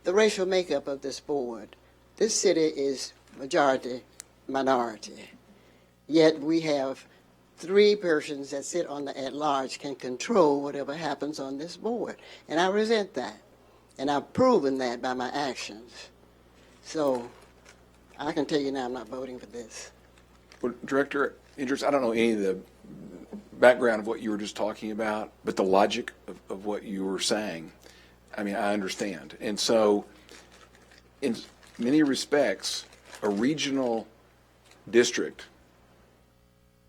L: the racial makeup of this board. This city is majority minority, yet we have 3 persons that sit on the at-large can control whatever happens on this board. And I resent that. And I've proven that by my actions. So I can tell you now I'm not voting for this.
J: Well, Director Hendricks, I don't know any of the background of what you were just talking about, but the logic of what you were saying, I mean, I understand. And so, in many respects, a regional district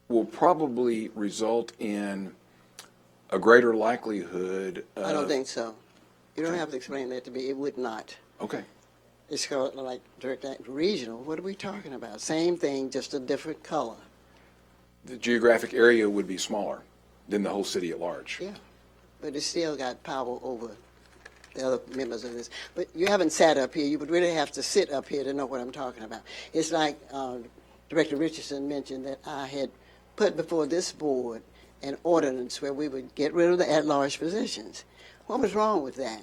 J: will probably result in a greater likelihood of...
L: I don't think so. You don't have to explain that to me. It would not.
J: Okay.
L: It's called like direct regional. What are we talking about? Same thing, just a different color.
J: The geographic area would be smaller than the whole city at large.
L: Yeah, but it's still got power over the other members of this. But you haven't sat up here. You would really have to sit up here to know what I'm talking about. It's like Director Richardson mentioned that I had put before this board an ordinance where we would get rid of the at-large positions. What was wrong with that?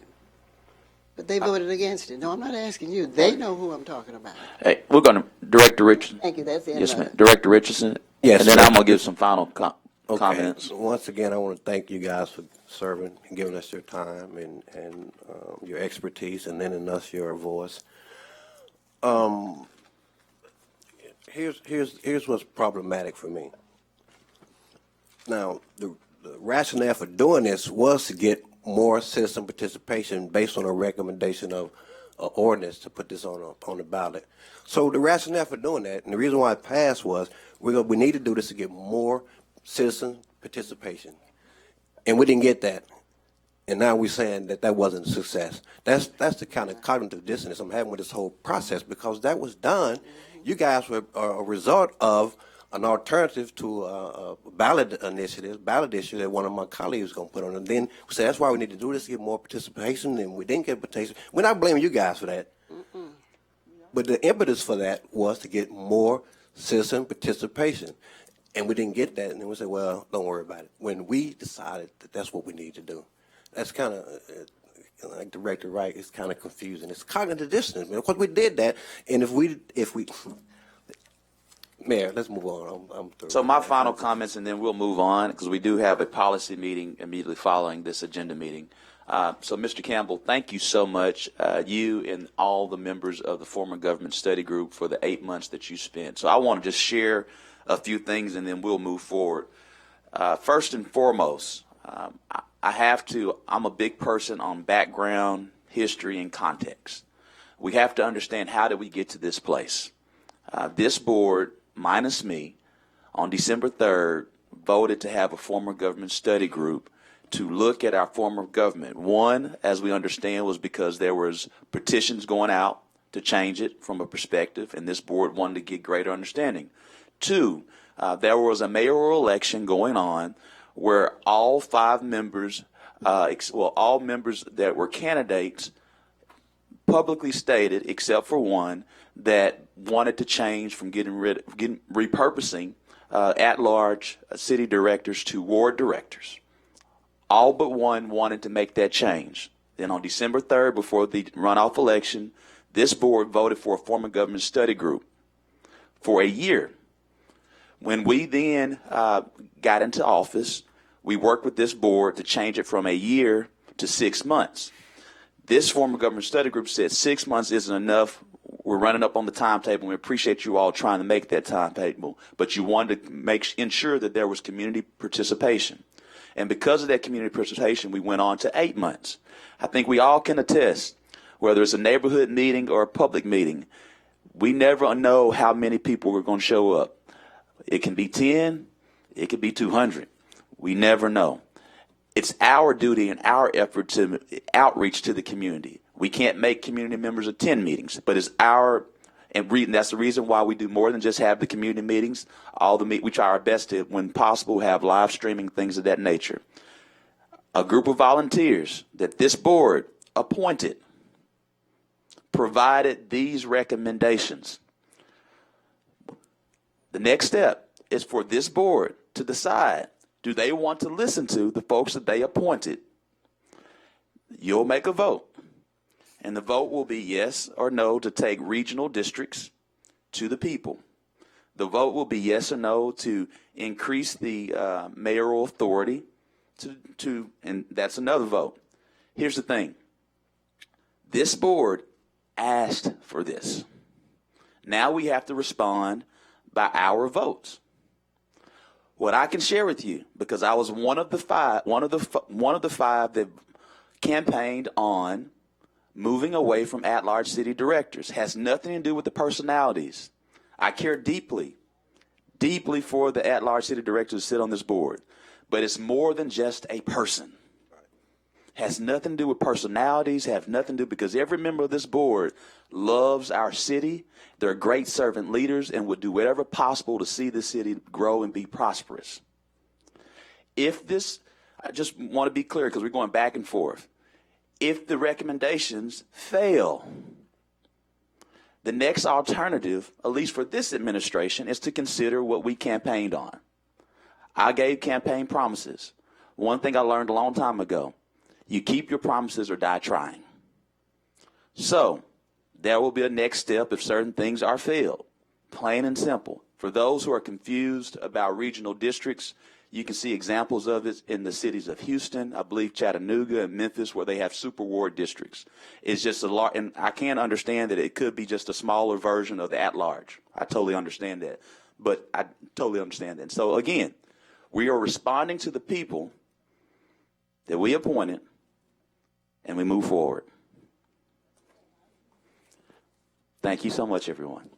L: But they voted against it. No, I'm not asking you. They know who I'm talking about.
A: Hey, we're going to, Director Richardson.
L: Thank you. That's the end
A: Yes,
L: of
A: ma'am.
L: it.
A: Director Richardson.
F: Yes,
A: And then
F: sir.
A: I'm going to give some final
F: Okay.
A: comments.
F: Once again, I want to thank you guys for serving and giving us your time and your expertise and lending us your voice. Here's what's problematic for me. Now, the rationale for doing this was to get more citizen participation based on a recommendation of an ordinance to put this on the ballot. So the rationale for doing that, and the reason why it passed was we need to do this to get more citizen participation. And we didn't get that. And now we're saying that wasn't a success. That's the kind of cognitive dissonance I'm having with this whole process, because that was done. You guys were a result of an alternative to a ballot issue that one of my colleagues was going to put on. And then we said, that's why we need to do this to get more participation, and we didn't get participation. We're not blaming you guys for that. But the impetus for that was to get more citizen participation. And we didn't get that, and then we said, well, don't worry about it. When we decided that that's what we need to do. That's kind of, like Director Wright, it's kind of confusing. It's cognitive dissonance, man. Of course, we did that, and if we Mayor, let's move on. I'm through.
A: So my final comments, and then we'll move on, because we do have a policy meeting immediately following this agenda meeting. So, Mr. Campbell, thank you so much, you and all the members of the former government study group, for the 8 months that you spent. So I want to just share a few things, and then we'll move forward. First and foremost, I'm a big person on background, history, and context. We have to understand, how did we get to this place? This board, minus me, on December 3rd, voted to have a former government study group to look at our former government. One, as we understand, was because there was petitions going out to change it from a perspective, and this board wanted to get greater understanding. Two, there was a mayoral election going on where all 5 members, all members that were candidates publicly stated, except for one, that wanted to change from repurposing at-large city directors to ward directors. All but one wanted to make that change. Then on December 3rd, before the runoff election, this board voted for a former government study group for a year. When we then got into office, we worked with this board to change it from a year to 6 months. This former government study group said 6 months isn't enough. We're running up on the timetable. We appreciate you all trying to make that timetable, but you wanted to ensure that there was community participation. And because of that community participation, we went on to 8 months. I think we all can attest, whether it's a neighborhood meeting or a public meeting, we never know how many people are going to show up. It can be 10, it could be 200. We never know. It's our duty and our effort to outreach to the community. We can't make community members attend meetings, but it's our, and that's the reason why we do more than just have the community meetings. We try our best to, when possible, have live streaming, things of that nature. A group of volunteers that this board appointed provided these recommendations. The next step is for this board to decide, do they want to listen to the folks that they appointed? You'll make a vote. And the vote will be yes or no to take regional districts to the people. The vote will be yes or no to increase the mayoral authority and that's another vote. Here's the thing. This board asked for this. Now we have to respond by our votes. What I can share with you, because I was one of the five that campaigned on moving away from at-large city directors, has nothing to do with the personalities. I care deeply for the at-large city directors who sit on this board, but it's more than just a person. Has nothing to do with personalities, have nothing to do, because every member of this board loves our city. They're great servant leaders and would do whatever possible to see the city grow and be prosperous. I just want to be clear because we're going back and forth. If the recommendations fail, the next alternative, at least for this administration, is to consider what we campaigned on. I gave campaign promises. One thing I learned a long time ago, you keep your promises or die trying. So there will be a next step if certain things are failed, plain and simple. For those who are confused about regional districts, you can see examples of it in the cities of Houston, I believe Chattanooga and Memphis, where they have super ward districts. It's just a lot, and I can understand that it could be just a smaller version of the at-large. I totally understand that, but I totally understand that. So again, we are responding to the people that we appointed, and we move forward. Thank you so much, everyone.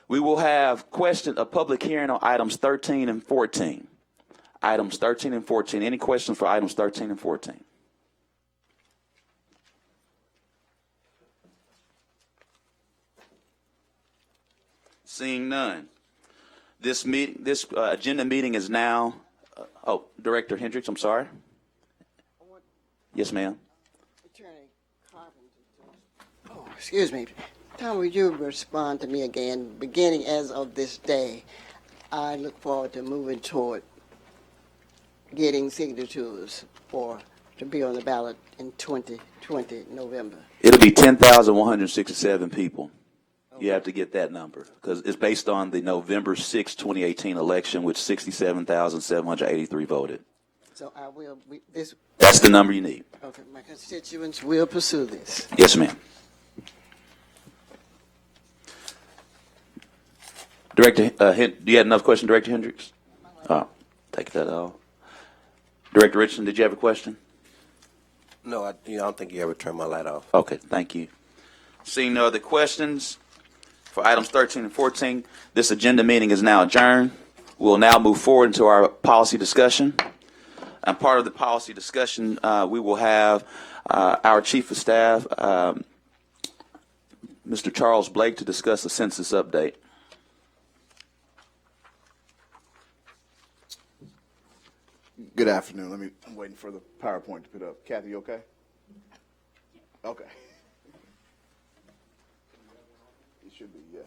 A: We will have a public hearing on items 13 and 14. Items 13 and 14. Any questions for items 13 and 14? Seeing none. This agenda meeting is now, Director Hendricks, I'm sorry. Yes, ma'am.
L: Attorney Carpenter. Oh, excuse me. Tom, would you respond to me again? Beginning as of this day, I look forward to moving toward getting signatures to be on the ballot in 2020, November.
A: It'll be 10,167 people. You have to get that number because it's based on the November 6, 2018 election, which 67,783 voted.
L: So I will.
A: That's the number you need.
L: Okay, my constituents will pursue this.
A: Yes, ma'am. Director, do you have enough questions, Director Hendricks? Take that off. Director Richardson, did you have a question?
F: No, I don't think you ever turned my light off.
A: Okay, thank you. Seeing no other questions for items 13 and 14, this agenda meeting is now adjourned. We'll now move forward into our policy discussion. And part of the policy discussion, we will have our Chief of Staff, Mr. Charles Blake, to discuss the census update.
P: Good afternoon. I'm waiting for the PowerPoint to put up. Kathy, you okay? Okay. It should be, yeah.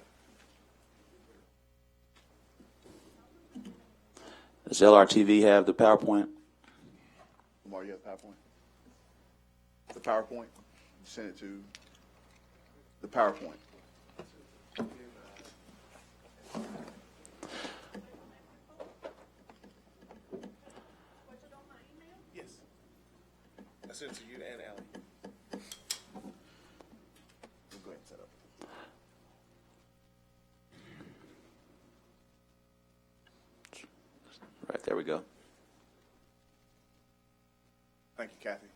A: Does LRTV have the PowerPoint?
P: Lamar, you have PowerPoint? The PowerPoint? Send it to the PowerPoint.
Q: I sent it to you and Allie.
P: We'll go ahead and set up.
A: Right, there we go.
P: Thank you, Kathy.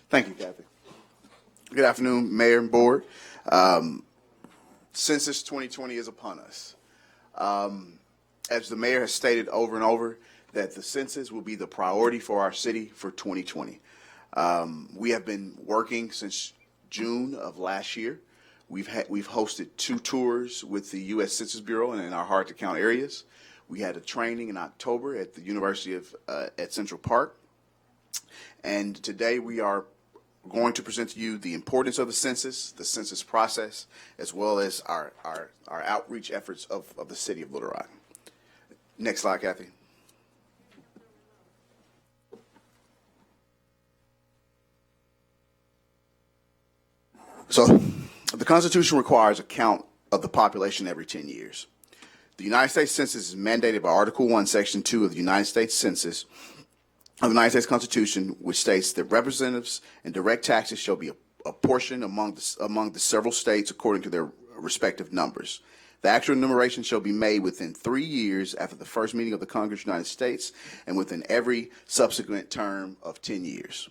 P: Thank you, Kathy. Good afternoon, Mayor and Board. Census 2020 is upon us. As the Mayor has stated over and over, that the census will be the priority for our city for 2020. We have been working since June of last year. We've hosted 2 tours with the U.S. Census Bureau and in our hard-to-count areas. We had a training in October at the University of at Central Park. And today we are We're going to present to you the importance of the census process, as well as our outreach efforts of the city of Little Rock. Next slide, Kathy. So the Constitution requires a count of the population every 10 years. The United States Census is mandated by Article 1, Section 2 of the United States Census of the United States Constitution, which states that representatives and direct taxes shall be apportioned among the several states according to their respective numbers. The actual enumeration shall be made within 3 years after the first meeting of the Congress of the United States and within every subsequent term of 10 years.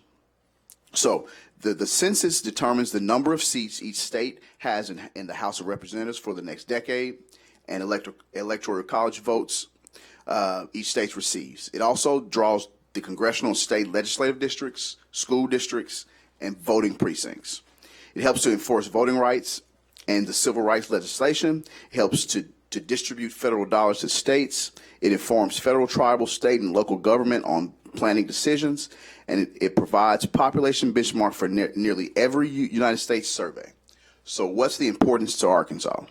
P: So the census determines the number of seats each state has in the House of Representatives for the next decade, and electoral college votes each state receives. It also draws the congressional and state legislative districts, school districts, and voting precincts. It helps to enforce voting rights and the civil rights legislation. It helps to distribute federal dollars to states. It informs federal, tribal, state, and local government on planning decisions, and it provides population benchmark for nearly every United States survey. So what's the importance to Arkansas?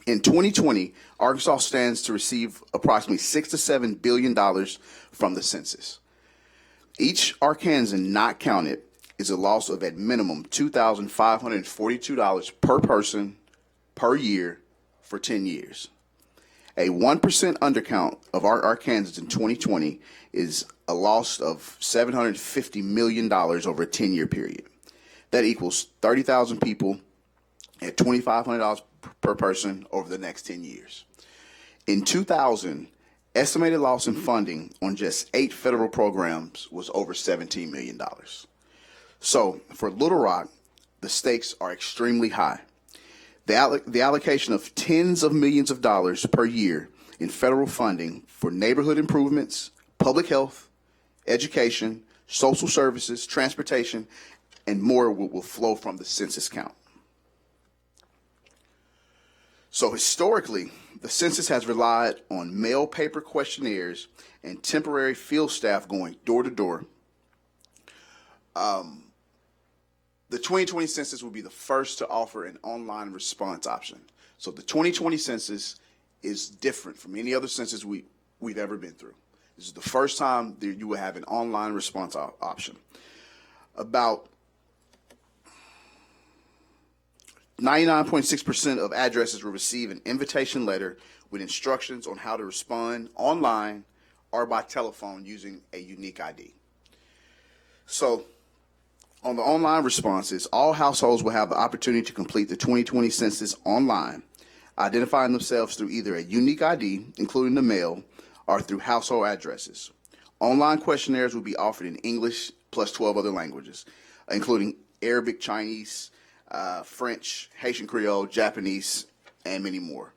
P: In 2020, Arkansas stands to receive approximately $6 to $7 billion from the census. Each Arkansan not counted is a loss of at minimum $2,542 per person per year for 10 years. A 1% undercount of our Arkansans in 2020 is a loss of $750 million over a 10-year period. That equals 30,000 people at $2,500 per person over the next 10 years. In 2000, estimated loss in funding on just 8 federal programs was over $17 million. So for Little Rock, the stakes are extremely high. The allocation of tens of millions of dollars per year in federal funding for neighborhood improvements, public health, education, social services, transportation, and more will flow from the census count. So historically, the census has relied on mail paper questionnaires and temporary field staff going door to door. The 2020 census will be the first to offer an online response option. So the 2020 census is different from any other census we've ever been through. This is the first time that you will have an online response option. About 99.6% of addresses will receive an invitation letter with instructions on how to respond online or by telephone using a unique ID. So on the online responses, all households will have the opportunity to complete the 2020 census online, identifying themselves through either a unique ID, including the mail, or through household addresses. Online questionnaires will be offered in English plus 12 other languages, including Arabic, Chinese, French, Haitian Creole, Japanese, and many more.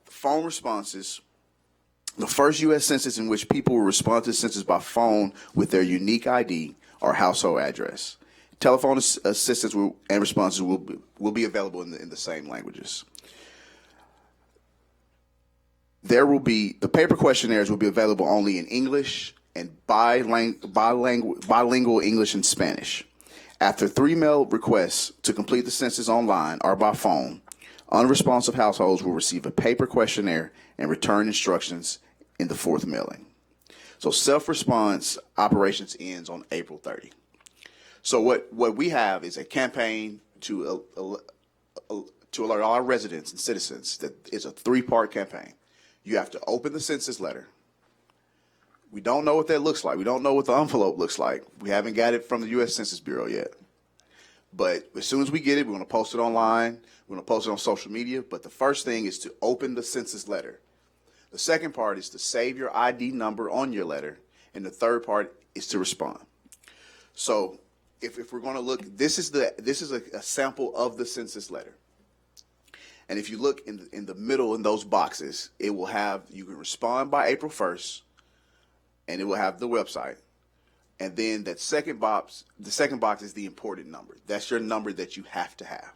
P: Phone responses, the first U.S. census in which people will respond to the census by phone with their unique ID or household address. Telephone assistance and responses will be available in the same languages. The paper questionnaires will be available only in English and bilingual English and Spanish. After 3 mail requests to complete the census online or by phone, unresponsive households will receive a paper questionnaire and return instructions in the 4th mailing. So self-response operations ends on April 30. So what we have is a campaign to alert all our residents and citizens that it's a 3-part campaign. You have to open the census letter. We don't know what that looks like. We don't know what the envelope looks like. We haven't got it from the U.S. Census Bureau yet. But as soon as we get it, we're going to post it online. We're going to post it on social media. But the first thing is to open the census letter. The second part is to save your ID number on your letter. And the third part is to respond. So if we're going to look, this is a sample of the census letter. And if you look in the middle in those boxes, it will have, you can respond by April 1st, and it will have the website. And then that second box, is the important number. That's your number that you have to have.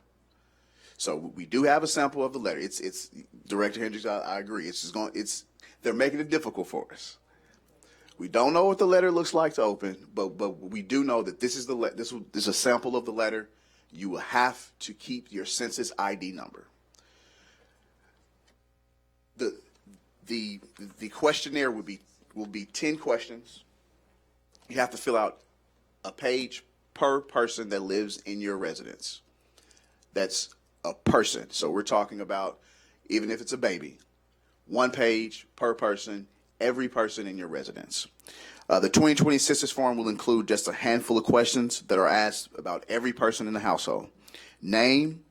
P: So we do have a sample of the letter. It's Director Hendricks, I agree. They're making it difficult for us. We don't know what the letter looks like to open, but we do know that this is this is a sample of the letter. You will have to keep your census ID number. The questionnaire will be 10 questions. You have to fill out a page per person that lives in your residence. That's a person. So we're talking about, even if it's a baby, 1 page per person, every person in your residence. The 2020 census form will include just a handful of questions that are asked about every person in the household. Name,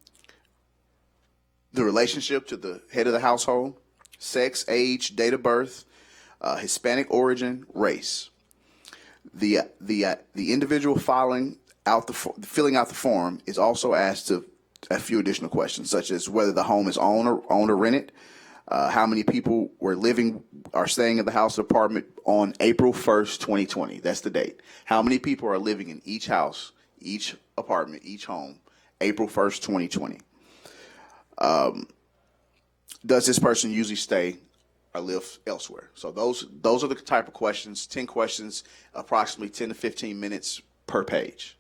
P: the relationship to the head of the household, sex, age, date of birth, Hispanic origin, race. The individual filling out the form is also asked a few additional questions, such as whether the home is owned or rented, how many people are staying in the house or apartment on April 1st, 2020. That's the date. How many people are living in each house, each apartment, each home, April 1st, 2020. Does this person usually stay or live elsewhere? So those are the type of questions, 10 questions, approximately 10 to 15 minutes per page.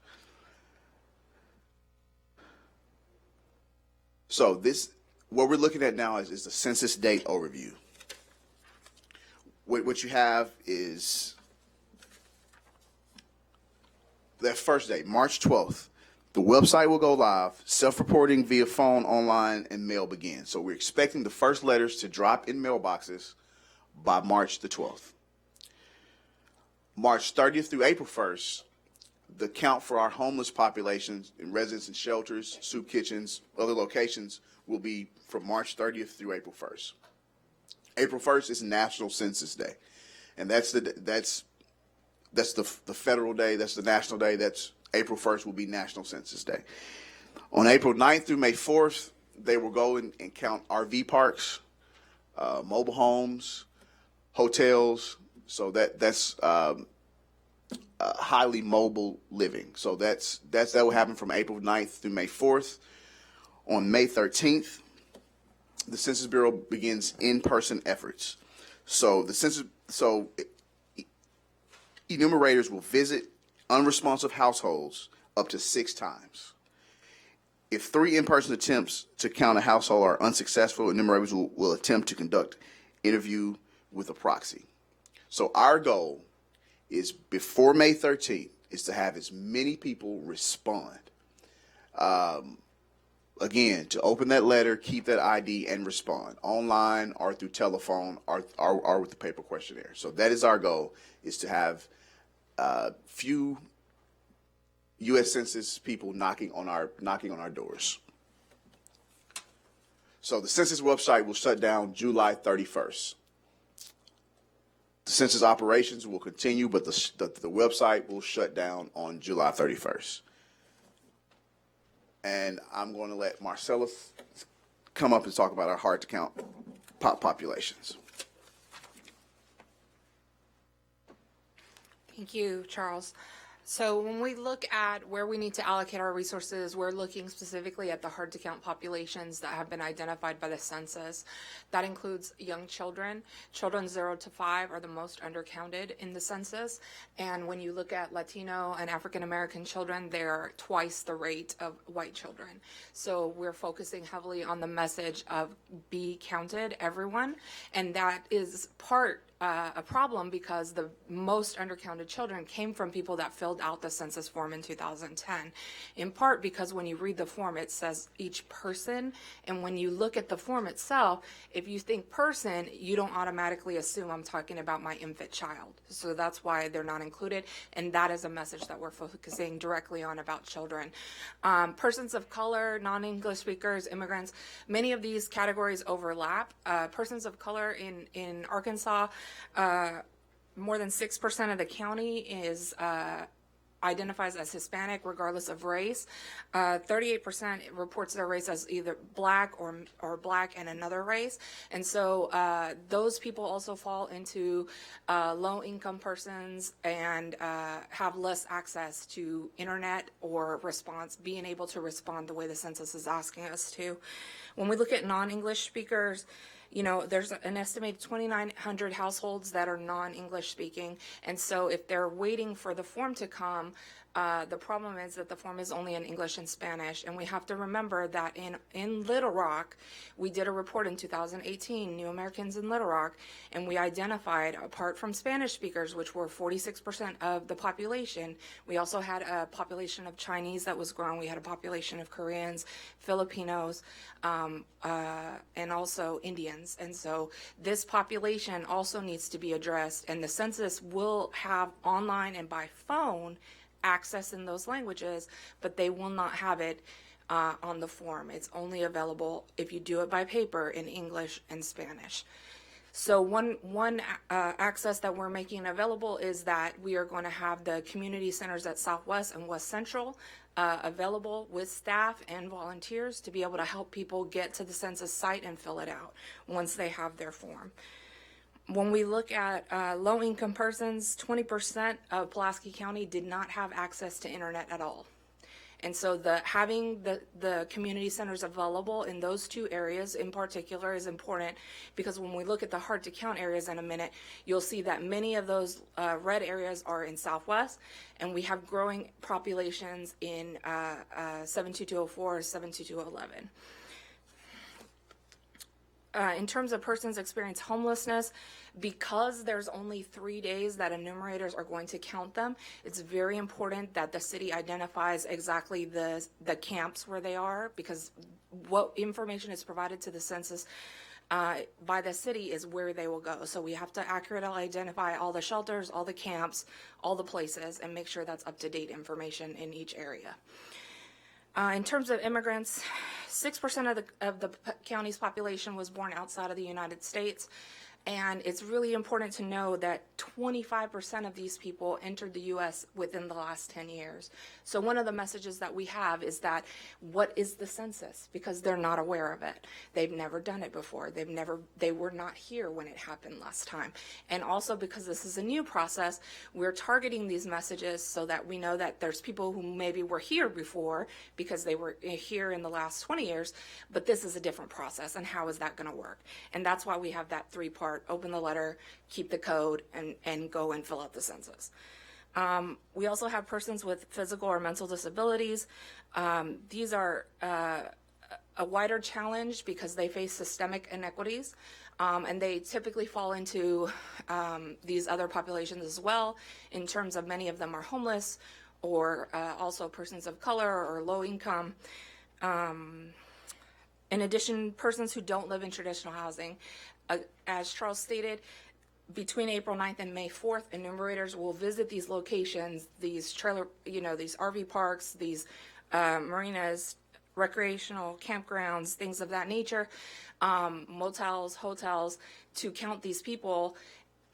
P: So what we're looking at now is the census date overview. What you have is that first date, March 12th. The website will go live, self-reporting via phone, online, and mail begins. So we're expecting the first letters to drop in mailboxes by March the 12th. March 30th through April 1st, the count for our homeless population in residents and shelters, soup kitchens, other locations will be from March 30th through April 1st. April 1st is National Census Day, and that's the federal day. That's the national day. That's April 1st will be National Census Day. On April 9th through May 4th, they will go and count RV parks, mobile homes, hotels. So that's highly mobile living. So that will happen from April 9th through May 4th. On May 13th, the Census Bureau begins in-person efforts. So enumerators will visit unresponsive households up to 6 times. If 3 in-person attempts to count a household are unsuccessful, enumerators will attempt to conduct interview with a proxy. So our goal is before May 13th is to have as many people respond. Again, to open that letter, keep that ID, and respond online or through telephone or with the paper questionnaire. So that is our goal, is to have few U.S. Census people knocking on our doors. So the census website will shut down July 31st. The census operations will continue, but the website will shut down on July 31st. And I'm going to let Marcellus come up and talk about our hard to count populations.
R: Thank you, Charles. So when we look at where we need to allocate our resources, we're looking specifically at the hard to count populations that have been identified by the census. That includes young children. Children 0 to 5 are the most undercounted in the census. And when you look at Latino and African American children, they're twice the rate of white children. So we're focusing heavily on the message of be counted, everyone. And that is a problem because the most undercounted children came from people that filled out the census form in 2010, in part because when you read the form, it says each person, and when you look at the form itself, if you think person, you don't automatically assume I'm talking about my infant child. So that's why they're not included, and that is a message that we're focusing directly on about children. Persons of color, non-English speakers, immigrants, many of these categories overlap. Persons of color in Arkansas, more than 6% of the county is identifies as Hispanic regardless of race. 38% reports their race as either black or black and another race. And so those people also fall into low-income persons and have less access to internet or being able to respond the way the census is asking us to. When we look at non-English speakers, there's an estimated 2,900 households that are non-English speaking. And so if they're waiting for the form to come, the problem is that the form is only in English and Spanish. And we have to remember that in Little Rock, we did a report in 2018, New Americans in Little Rock, and we identified, apart from Spanish speakers, which were 46% of the population, we also had a population of Chinese that was growing. We had a population of Koreans, Filipinos, and also Indians. And so this population also needs to be addressed, and the census will have online and by phone access in those languages, but they will not have it on the form. It's only available if you do it by paper in English and Spanish. So one access that we're making available is that we are going to have the community centers at Southwest and West Central available with staff and volunteers to be able to help people get to the census site and fill it out once they have their form. When we look at low-income persons, 20% of Pulaski County did not have access to internet at all. And so having the community centers available in those two areas in particular is important, because when we look at the hard-to-count areas in a minute, you'll see that many of those red areas are in Southwest, and we have growing populations in 72204, 72211. In terms of persons experience homelessness, because there's only 3 days that enumerators are going to count them, it's very important that the city identifies exactly the camps where they are, because what information is provided to the census by the city is where they will go. So we have to accurately identify all the shelters, all the camps, all the places, and make sure that's up-to-date information in each area. In terms of immigrants, 6% of the county's population was born outside of the United States. And it's really important to know that 25% of these people entered the U.S. within the last 10 years. So one of the messages that we have is that, what is the census? Because they're not aware of it. They've never done it before. They were not here when it happened last time. And also because this is a new process, we're targeting these messages so that we know that there's people who maybe were here before because they were here in the last 20 years, but this is a different process, and how is that going to work? And that's why we have that three-part: open the letter, keep the code, and go and fill out the census. We also have persons with physical or mental disabilities. These are a wider challenge because they face systemic inequities, and they typically fall into these other populations as well, in terms of many of them are homeless, or also persons of color or low income. In addition, persons who don't live in traditional housing. As Charles stated, between April 9th and May 4th, enumerators will visit these locations, these these RV parks, these marinas, recreational campgrounds, things of that nature, motels, hotels, to count these people.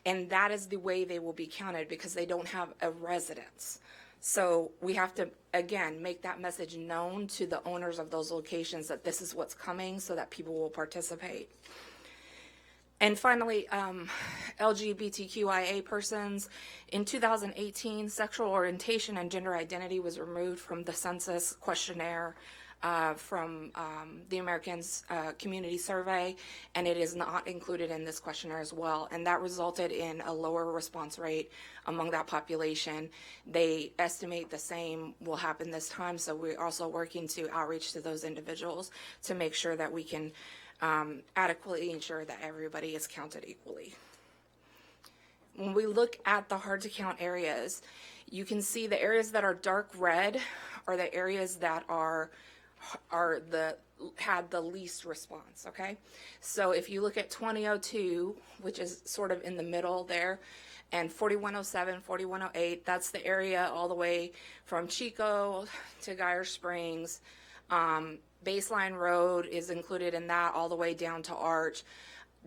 R: And that is the way they will be counted, because they don't have a residence. So we have to, again, make that message known to the owners of those locations that this is what's coming, so that people will participate. And finally, LGBTQIA persons. In 2018, sexual orientation and gender identity was removed from the census questionnaire from the Americans Community Survey, and it is not included in this questionnaire as well. And that resulted in a lower response rate among that population. They estimate the same will happen this time, so we're also working to outreach to those individuals to make sure that we can adequately ensure that everybody is counted equally. When we look at the hard-to-count areas, you can see the areas that are dark red are the areas that had the least response, okay? So if you look at 2002, which is sort of in the middle there, and 4107, 4108, that's the area all the way from Chico to Geyer Springs. Baseline Road is included in that, all the way down to Arch.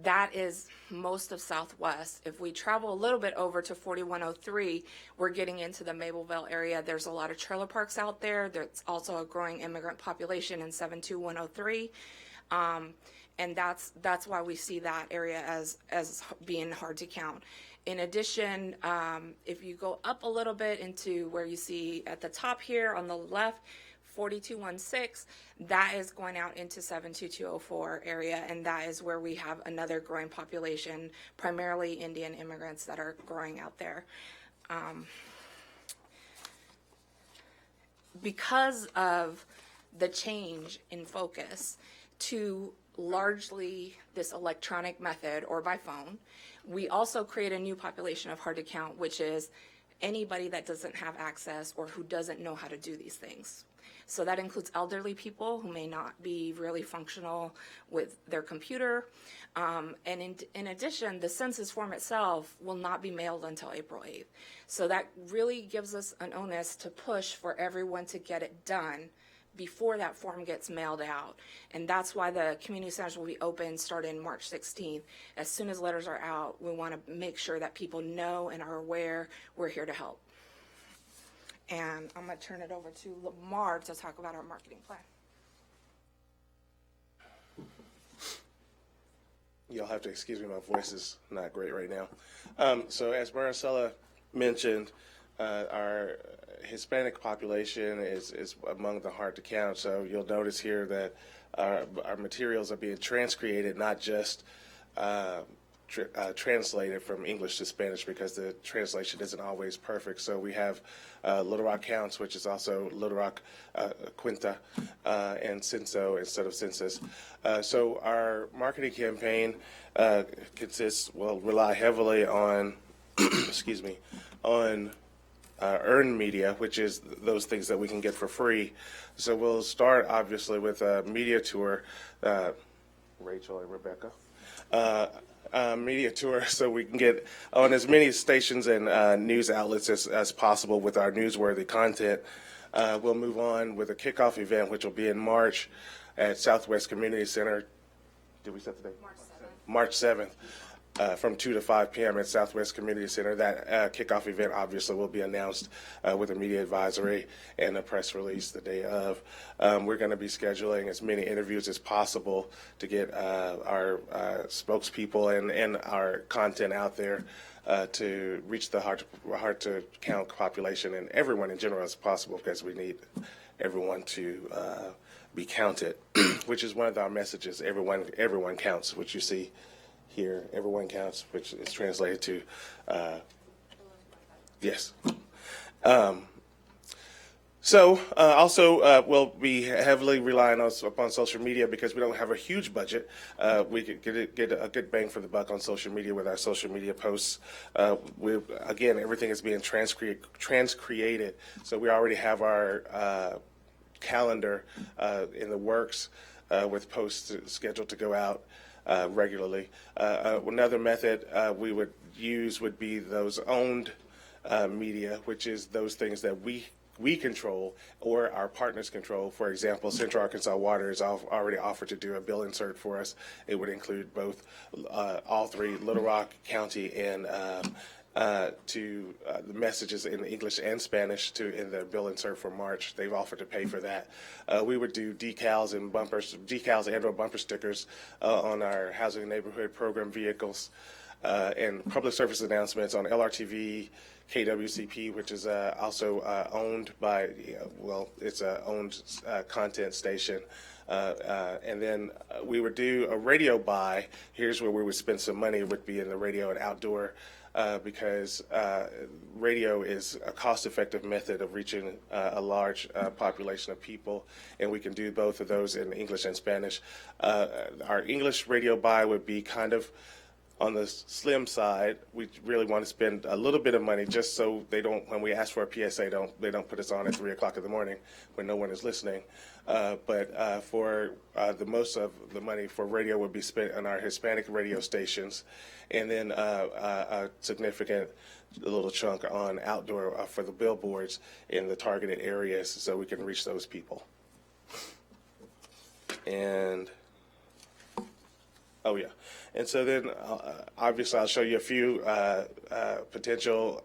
R: That is most of Southwest. If we travel a little bit over to 4103, we're getting into the Mableville area. There's a lot of trailer parks out there. There's also a growing immigrant population in 72103. And that's why we see that area as being hard to count. In addition, if you go up a little bit into where you see at the top here on the left, 4216, that is going out into 72204 area, and that is where we have another growing population, primarily Indian immigrants that are growing out there. Because of the change in focus to largely this electronic method or by phone, we also create a new population of hard to count, which is anybody that doesn't have access or who doesn't know how to do these things. So that includes elderly people who may not be really functional with their computer. And in addition, the census form itself will not be mailed until April 8th. So that really gives us an onus to push for everyone to get it done before that form gets mailed out. And that's why the community centers will be open starting March 16th. As soon as letters are out, we want to make sure that people know and are aware we're here to help. And I'm going to turn it over to Lamar to talk about our marketing plan.
S: You'll have to excuse me, my voice is not great right now. So as Maricela mentioned, our Hispanic population is among the hard to count. So you'll notice here that our materials are being transcreated, not just translated from English to Spanish, because the translation isn't always perfect. So we have Little Rock Counts, which is also Little Rock Cuenta, and Censo instead of census. So our marketing campaign will rely heavily on, excuse me, on earned media, which is those things that we can get for free. So we'll start obviously with a media tour, Rachel and Rebecca. Media tour so we can get on as many stations and news outlets as possible with our newsworthy content. We'll move on with a kickoff event, which will be in March at Southwest Community Center. Did we set the date? March 7th. From 2 to 5 p.m. at Southwest Community Center. That kickoff event obviously will be announced with a media advisory and a press release the day of. We're going to be scheduling as many interviews as possible to get our spokespeople and our content out there to reach the hard to count population and everyone in general as possible, because we need everyone to be counted, which is one of our messages. Everyone counts, which you see here. Everyone counts, which is translated to yes. Also, we'll be heavily relying upon social media because we don't have a huge budget. We could get a good bang for the buck on social media with our social media posts. Again, everything is being transcreated, so we already have our calendar in the works with posts scheduled to go out regularly. Another method we would use would be those owned media, which is those things that we control or our partners control. For example, Central Arkansas Water has already offered to do a bill insert for us. It would include both all three, Little Rock County and to the messages in English and Spanish in the bill insert for March. They've offered to pay for that. We would do decals and or bumper stickers on our housing and neighborhood program vehicles, and public service announcements on LRTV, KWCP, which is also owned by, it's a owned content station. And then we would do a radio buy. Here's where we would spend some money, would be in the radio and outdoor, because radio is a cost-effective method of reaching a large population of people, and we can do both of those in English and Spanish. Our English radio buy would be kind of on the slim side. We really want to spend a little bit of money just so they don't, when we ask for a PSA, they don't put us on at 3 o'clock in the morning when no one is listening. But for the most of the money for radio would be spent on our Hispanic radio stations, and then a significant little chunk on outdoor for the billboards in the targeted areas so we can reach those people. And and so then obviously I'll show you a few potential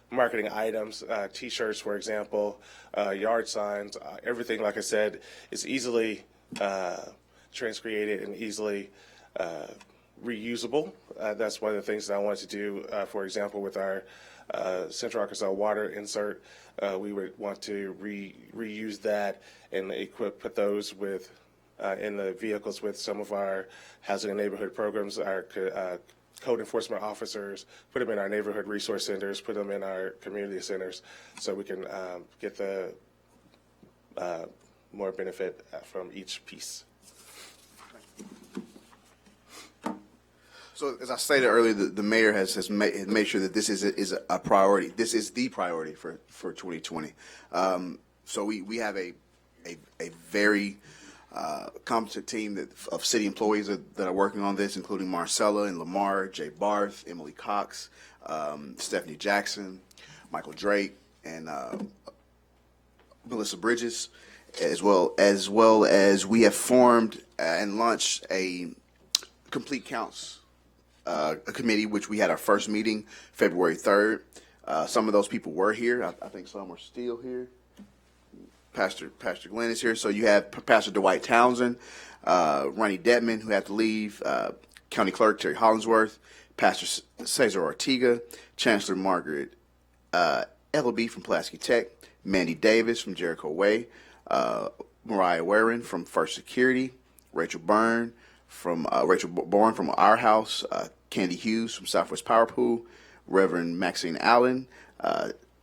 S: marketing items, T-shirts, for example, yard signs, everything, like I said, is easily transcreated and easily reusable. That's one of the things that I wanted to do, for example, with our Central Arkansas water insert. We would want to reuse that and put those with in the vehicles with some of our housing and neighborhood programs, our code enforcement officers, put them in our neighborhood resource centers, put them in our community centers, so we can get the more benefit from each piece.
P: So as I stated earlier, the mayor has made sure that this is a priority. This is the priority for 2020. So we have a very competent team of city employees that are working on this, including Marcella and Lamar, Jay Barth, Emily Cox, Stephanie Jackson, Michael Drake, and Melissa Bridges, as well as we have formed and launched a Complete Counts a committee, which we had our first meeting February 3rd. Some of those people were here. I think some are still here. Pastor Glenn is here. So you have Pastor Dwight Townsend, Ronnie Detman, who had to leave, County Clerk Terry Hollingsworth, Pastor Cesar Ortega, Chancellor Margaret Ellaby from Pulaski Tech, Mandy Davis from Jericho Way, Mariah Warren from First Security, Rachel Bourne from Our House, Candy Hughes from Southwest Power Pool, Reverend Maxine Allen,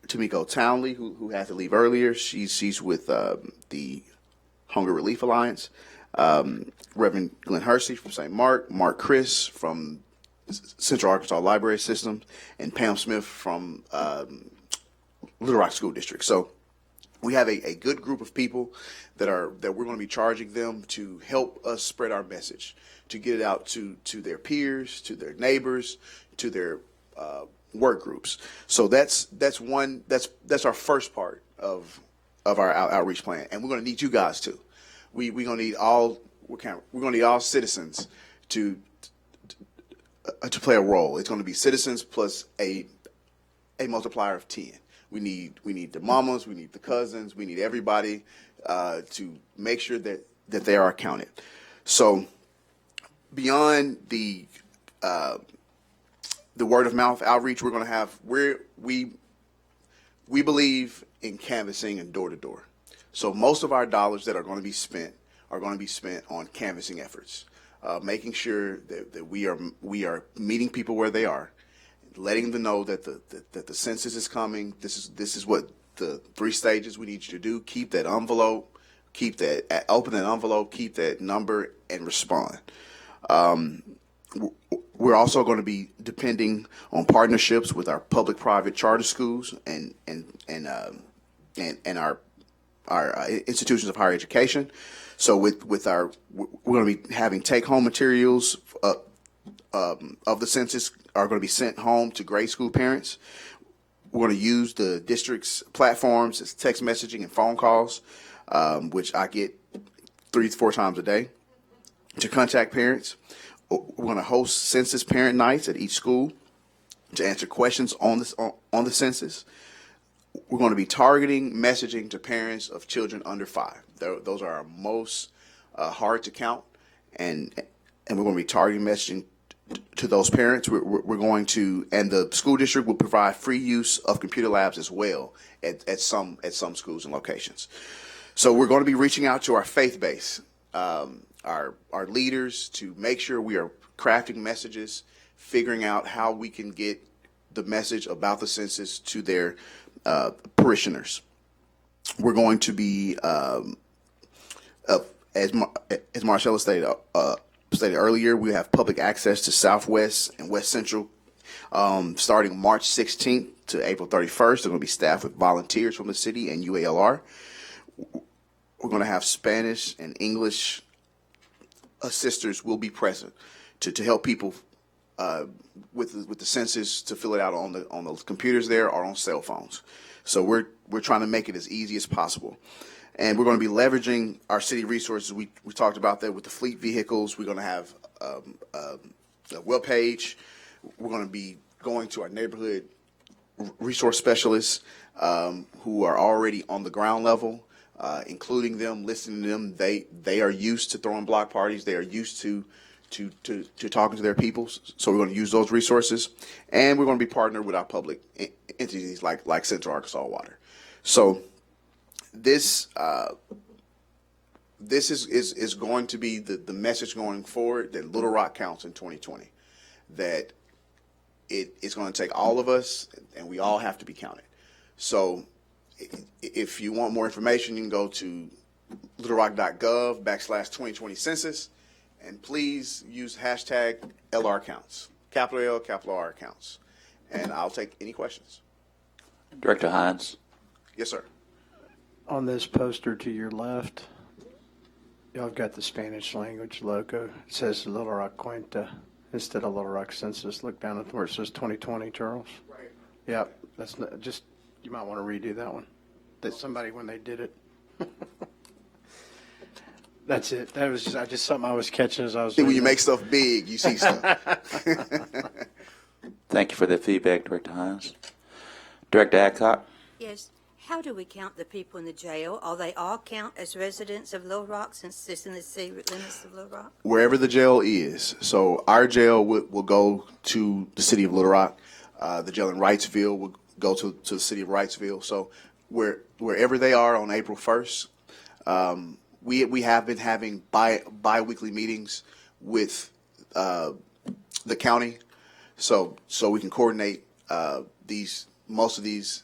P: Tamiko Townley, who had to leave earlier. She's with the Hunger Relief Alliance, Reverend Glenn Hersey from St. Mark Chris from Central Arkansas Library System, and Pam Smith from Little Rock School District. So we have a good group of people that we're going to be charging them to help us spread our message, to get it out to their peers, to their neighbors, to their work groups. So that's our first part of our outreach plan, and we're going to need you guys too. We're going to need all citizens to play a role. It's going to be citizens plus a multiplier of 10. We need the mamas, we need the cousins, we need everybody to make sure that they are counted. So beyond the word of mouth outreach, we're going to have we believe in canvassing and door to door. So most of our dollars that are going to be spent on canvassing efforts, making sure that we are meeting people where they are, letting them know that the census is coming. This is what the 3 stages we need you to do. Keep that envelope, open that envelope, keep that number, and respond. We're also going to be depending on partnerships with our public-private charter schools and our institutions of higher education. So we're going to be having take-home materials of the census are going to be sent home to grade school parents. We're going to use the district's platforms as text messaging and phone calls, which I get 3 to 4 times a day, to contact parents. We're going to host census parent nights at each school to answer questions on the census. We're going to be targeting messaging to parents of children under 5. Those are our most hard to count, and we're going to be targeting messaging to those parents. We're going to, and the school district will provide free use of computer labs as well at some schools and locations. So we're going to be reaching out to our faith base, our leaders, to make sure we are crafting messages, figuring out how we can get the message about the census to their parishioners. We're going to be, as Marcella stated earlier, we have public access to Southwest and West Central starting March 16th to April 31st. They're going to be staffed with volunteers from the city and UALR. We're going to have Spanish and English assisters will be present to help people with the census, to fill it out on the computers there or on cell phones. So we're trying to make it as easy as possible. And we're going to be leveraging our city resources. We talked about that with the fleet vehicles. We're going to have a web page. We're going to be going to our neighborhood resource specialists who are already on the ground level, including them, listening to them. They are used to throwing block parties. They are used to to talking to their peoples. So we're going to use those resources, and we're going to be partnered with our public entities like Central Arkansas Water. So this is going to be the message going forward, that Little Rock counts in 2020, that it's going to take all of us, and we all have to be counted. So if you want more information, you can go to littlerock.gov/2020 census, and please use hashtag LR counts, capital L, capital R counts, and I'll take any questions.
A: Director Hines.
P: Yes, sir.
E: On this poster to your left, y'all have got the Spanish language logo. It says Little Rock Cuenta instead of Little Rock Census. Look down at where it says 2020, Charles.
P: Right.
E: Yep. That's not, just, you might want to redo that one. That somebody, when they did it. That's it. That was just something I was catching as I was.
P: See, when you make stuff big, you see stuff.
A: Thank you for that feedback, Director Hines. Director Adcock.
H: Yes. How do we count the people in the jail? Are they all count as residents of Little Rock since it's in the city limits of Little Rock?
P: Wherever the jail is. So our jail will go to the city of Little Rock. The jail in Wrightsville will go to the city of Wrightsville. So wherever they are on April 1st, we have been having bi-weekly meetings with the county, so we can coordinate most of these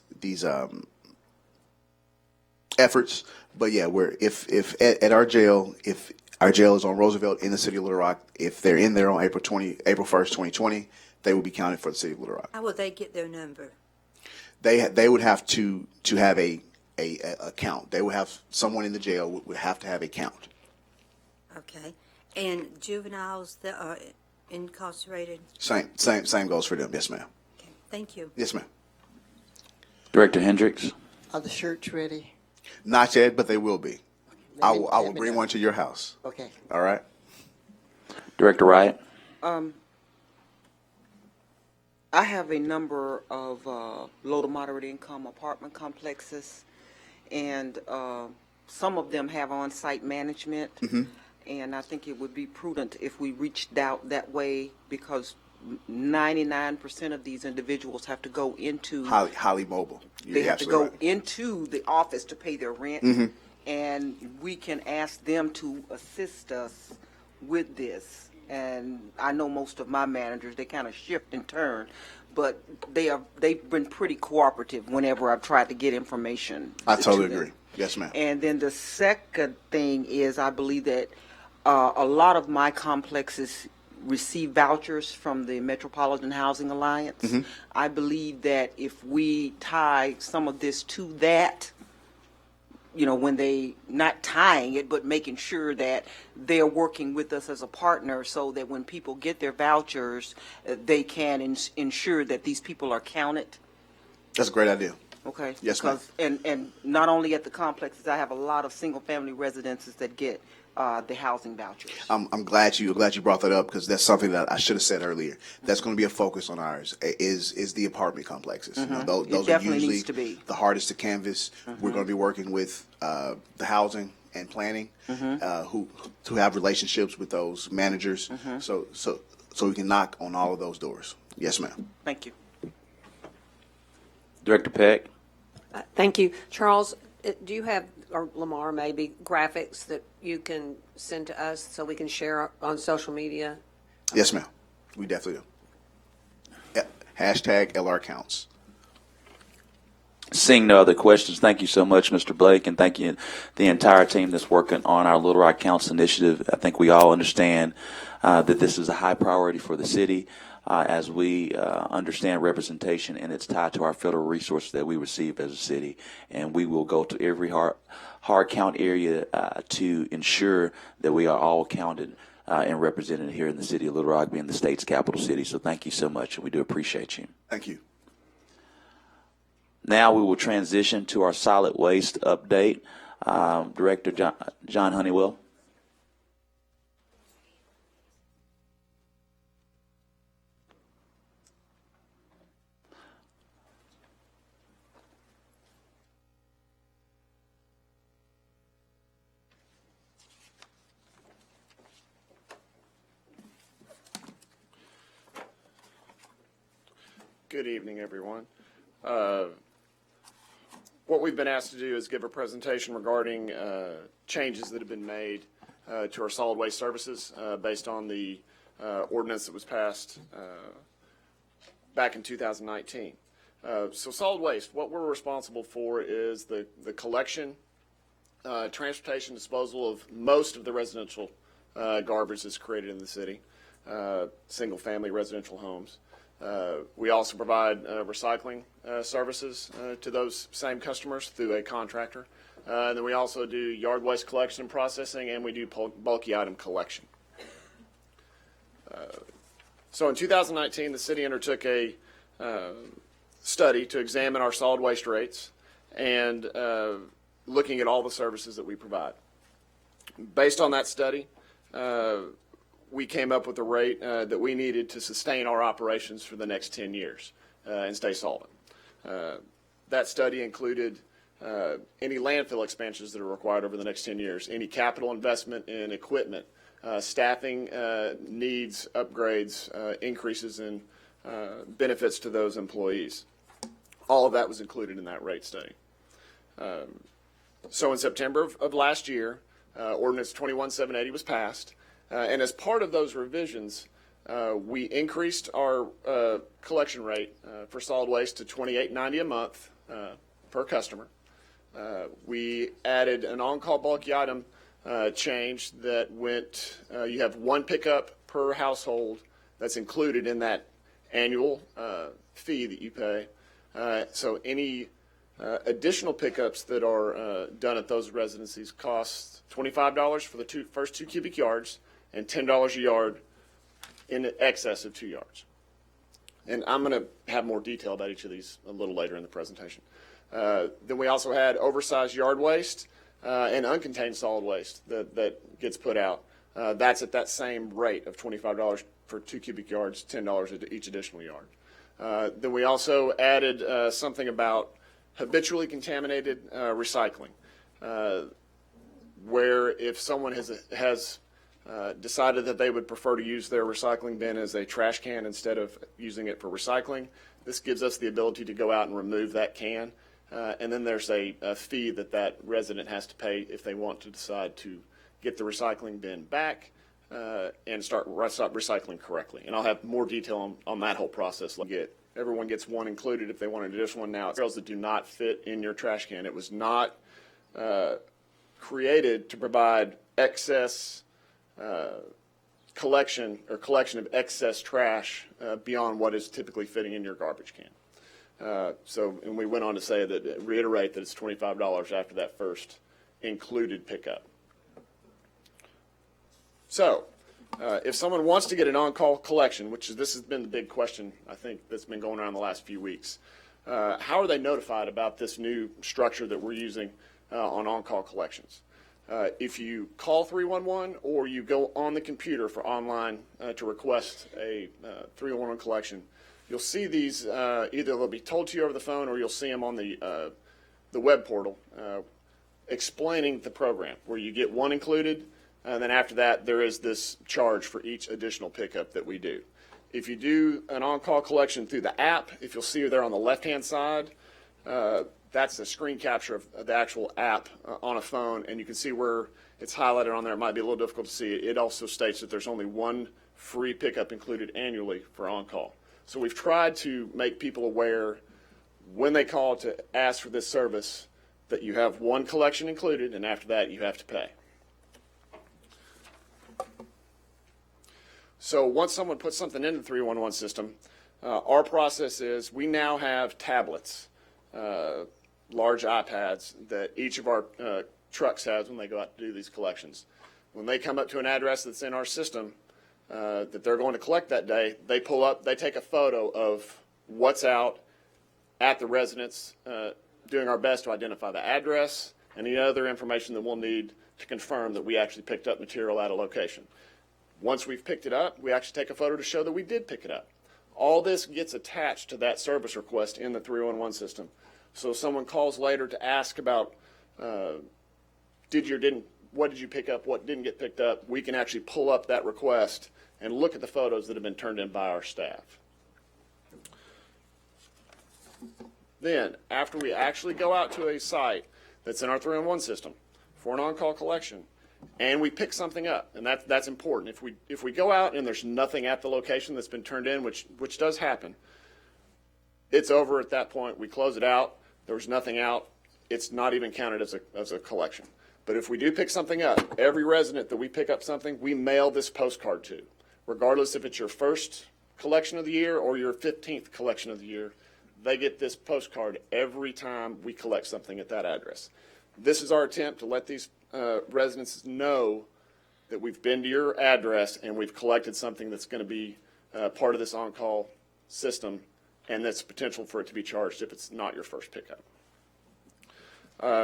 P: efforts. But yeah, if at our jail, if our jail is on Roosevelt in the city of Little Rock, if they're in there on April 1st, 2020, they will be counted for the city of Little Rock.
H: How will they get their number?
P: They would have to have a count. They would have someone in the jail would have to have a count.
H: Okay. And juveniles that are incarcerated?
P: Same goes for them. Yes, ma'am.
H: Okay. Thank you.
P: Yes, ma'am.
A: Director Hendricks.
L: Are the shirts ready?
P: Not yet, but they will be. I will
L: Let me
P: bring
L: know.
P: one to your house.
L: Okay.
P: All right.
A: Director Wright.
T: I have a number of low to moderate income apartment complexes, and some of them have on-site management.
P: Mm-hmm.
T: And I think it would be prudent if we reached out that way, because 99% of these individuals have to go into
P: Highly mobile.
T: they
P: You're
T: have to go
P: absolutely right.
T: into the office to pay their rent,
P: Mhm.
T: and we can ask them to assist us with this. And I know most of my managers, they kind of shift and turn, but they've been pretty cooperative whenever I've tried to get information.
P: I
T: to
P: totally
T: them.
P: agree. Yes, ma'am.
T: And then the second thing is, I believe that a lot of my complexes receive vouchers from the Metropolitan Housing Alliance.
P: Mhm.
T: I believe that if we tie some of this to that, when they, not tying it, but making sure that they're working with us as a partner, so that when people get their vouchers, they can ensure that these people are counted.
P: That's a great idea.
T: Okay.
P: Yes, ma'am.
T: Because, and not only at the complexes, I have a lot of single-family residences that get the housing vouchers.
P: I'm glad you brought that up, because that's something that I should have said earlier. That's going to be a focus on ours is the apartment complexes.
T: Mhm.
P: Those
T: It
P: are
T: definitely
P: usually
T: needs to be.
P: the hardest to canvass. We're going to be working with the housing and planning, who have relationships with those managers, so we can knock on all of those doors. Yes, ma'am.
T: Thank you.
A: Director Peck.
O: Thank you. Charles, do you have, or Lamar maybe, graphics that you can send to us so we can share on social media?
P: Yes, ma'am. We definitely do. Hashtag LR counts.
A: Seeing no other questions, thank you so much, Mr. Blake, and thank you the entire team that's working on our Little Rock Counts initiative. I think we all understand that this is a high priority for the city, as we understand representation, and it's tied to our federal resources that we receive as a city. And we will go to every hard count area to ensure that we are all counted and represented here in the city of Little Rock, being the state's capital city. So thank you so much, and we do appreciate you.
P: Thank you.
A: Now we will transition to our solid waste update. Director John Honeywell.
U: Good evening, everyone. What we've been asked to do is give a presentation regarding changes that have been made to our solid waste services based on the ordinance that was passed back in 2019. So solid waste, what we're responsible for is the collection, transportation, disposal of most of the residential garbage that's created in the city, single-family residential homes. We also provide recycling services to those same customers through a contractor. And then we also do yard waste collection and processing, and we do bulky item collection. So in 2019, the city undertook a study to examine our solid waste rates and looking at all the services that we provide. Based on that study, we came up with a rate that we needed to sustain our operations for the next 10 years and stay solvent. That study included any landfill expansions that are required over the next 10 years, any capital investment in equipment, staffing needs, upgrades, increases in benefits to those employees. All of that was included in that rate study. So in September of last year, Ordinance 21780 was passed. And as part of those revisions, we increased our collection rate for solid waste to $28.90 a month per customer. We added an on-call bulky item change that went, you have one pickup per household that's included in that annual fee that you pay. So any additional pickups that are done at those residencies cost $25 for the first 2 cubic yards and $10 a yard in excess of 2 yards. And I'm going to have more detail about each of these a little later in the presentation. Then we also had oversized yard waste and uncontained solid waste that gets put out. That's at that same rate of $25 for 2 cubic yards, $10 at each additional yard. Then we also added something about habitually contaminated recycling, where if someone has decided that they would prefer to use their recycling bin as a trash can instead of using it for recycling, this gives us the ability to go out and remove that can. And then there's a fee that resident has to pay if they want to decide to get the recycling bin back and start recycling correctly. And I'll have more detail on that whole process. Everyone gets one included if they want an additional one now. It's materials that do not fit in your trash can. It was not created to provide excess collection of excess trash beyond what is typically fitting in your garbage can. And we went on to say that, reiterate that it's $25 after that first included pickup. So, if someone wants to get an on-call collection, this has been the big question, I think, that's been going around the last few weeks, how are they notified about this new structure that we're using on on-call collections? If you call 311 or you go on the computer for online to request a 311 collection, you'll see these, either they'll be told to you over the phone or you'll see them on the web portal explaining the program, where you get one included, and then after that there is this charge for each additional pickup that we do. If you do an on-call collection through the app, if you'll see there on the left-hand side, that's a screen capture of the actual app on a phone, and you can see where it's highlighted on there. It might be a little difficult to see. It also states that there's only one free pickup included annually for on-call. So we've tried to make people aware when they call to ask for this service that you have one collection included, and after that you have to pay. So once someone puts something into the 311 system, our process is we now have tablets, large iPads that each of our trucks has when they go out to do these collections. When they come up to an address that's in our system that they're going to collect that day, they pull up, they take a photo of what's out at the residence, doing our best to identify the address and any other information that we'll need to confirm that we actually picked up material at a location. Once we've picked it up, we actually take a photo to show that we did pick it up. All this gets attached to that service request in the 311 system. So if someone calls later to ask about what did you pick up, what didn't get picked up, we can actually pull up that request and look at the photos that have been turned in by our staff. Then, after we actually go out to a site that's in our 3-on-1 system for an on-call collection, and we pick something up, and that's important. If we go out and there's nothing at the location that's been turned in, which does happen, it's over at that point. We close it out. There was nothing out. It's not even counted as a collection. But if we do pick something up, every resident that we pick up something, we mail this postcard to, regardless if it's your first collection of the year or your 15th collection of the year. They get this postcard every time we collect something at that address. This is our attempt to let these residents know that we've been to your address and we've collected something that's going to be part of this on-call system, and that's potential for it to be charged if it's not your first pickup.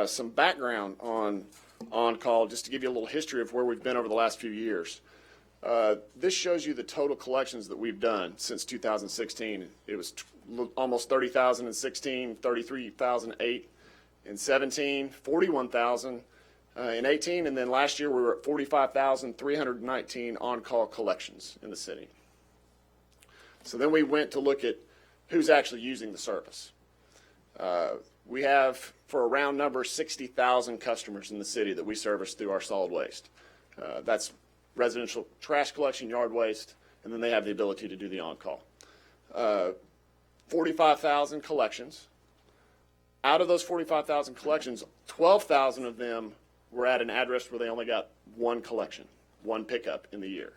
U: Some background on on-call, just to give you a little history of where we've been over the last few years. This shows you the total collections that we've done since 2016. It was almost 30,000 in 16, 33,008 in 17, 41,000 in 18, and then last year we were at 45,319 on-call collections in the city. So then we went to look at who's actually using the service. We have, for a round number, 60,000 customers in the city that we service through our solid waste. That's residential trash collection, yard waste, and then they have the ability to do the on-call. 45,000 collections. Out of those 45,000 collections, 12,000 of them were at an address where they only got one collection, one pickup in the year.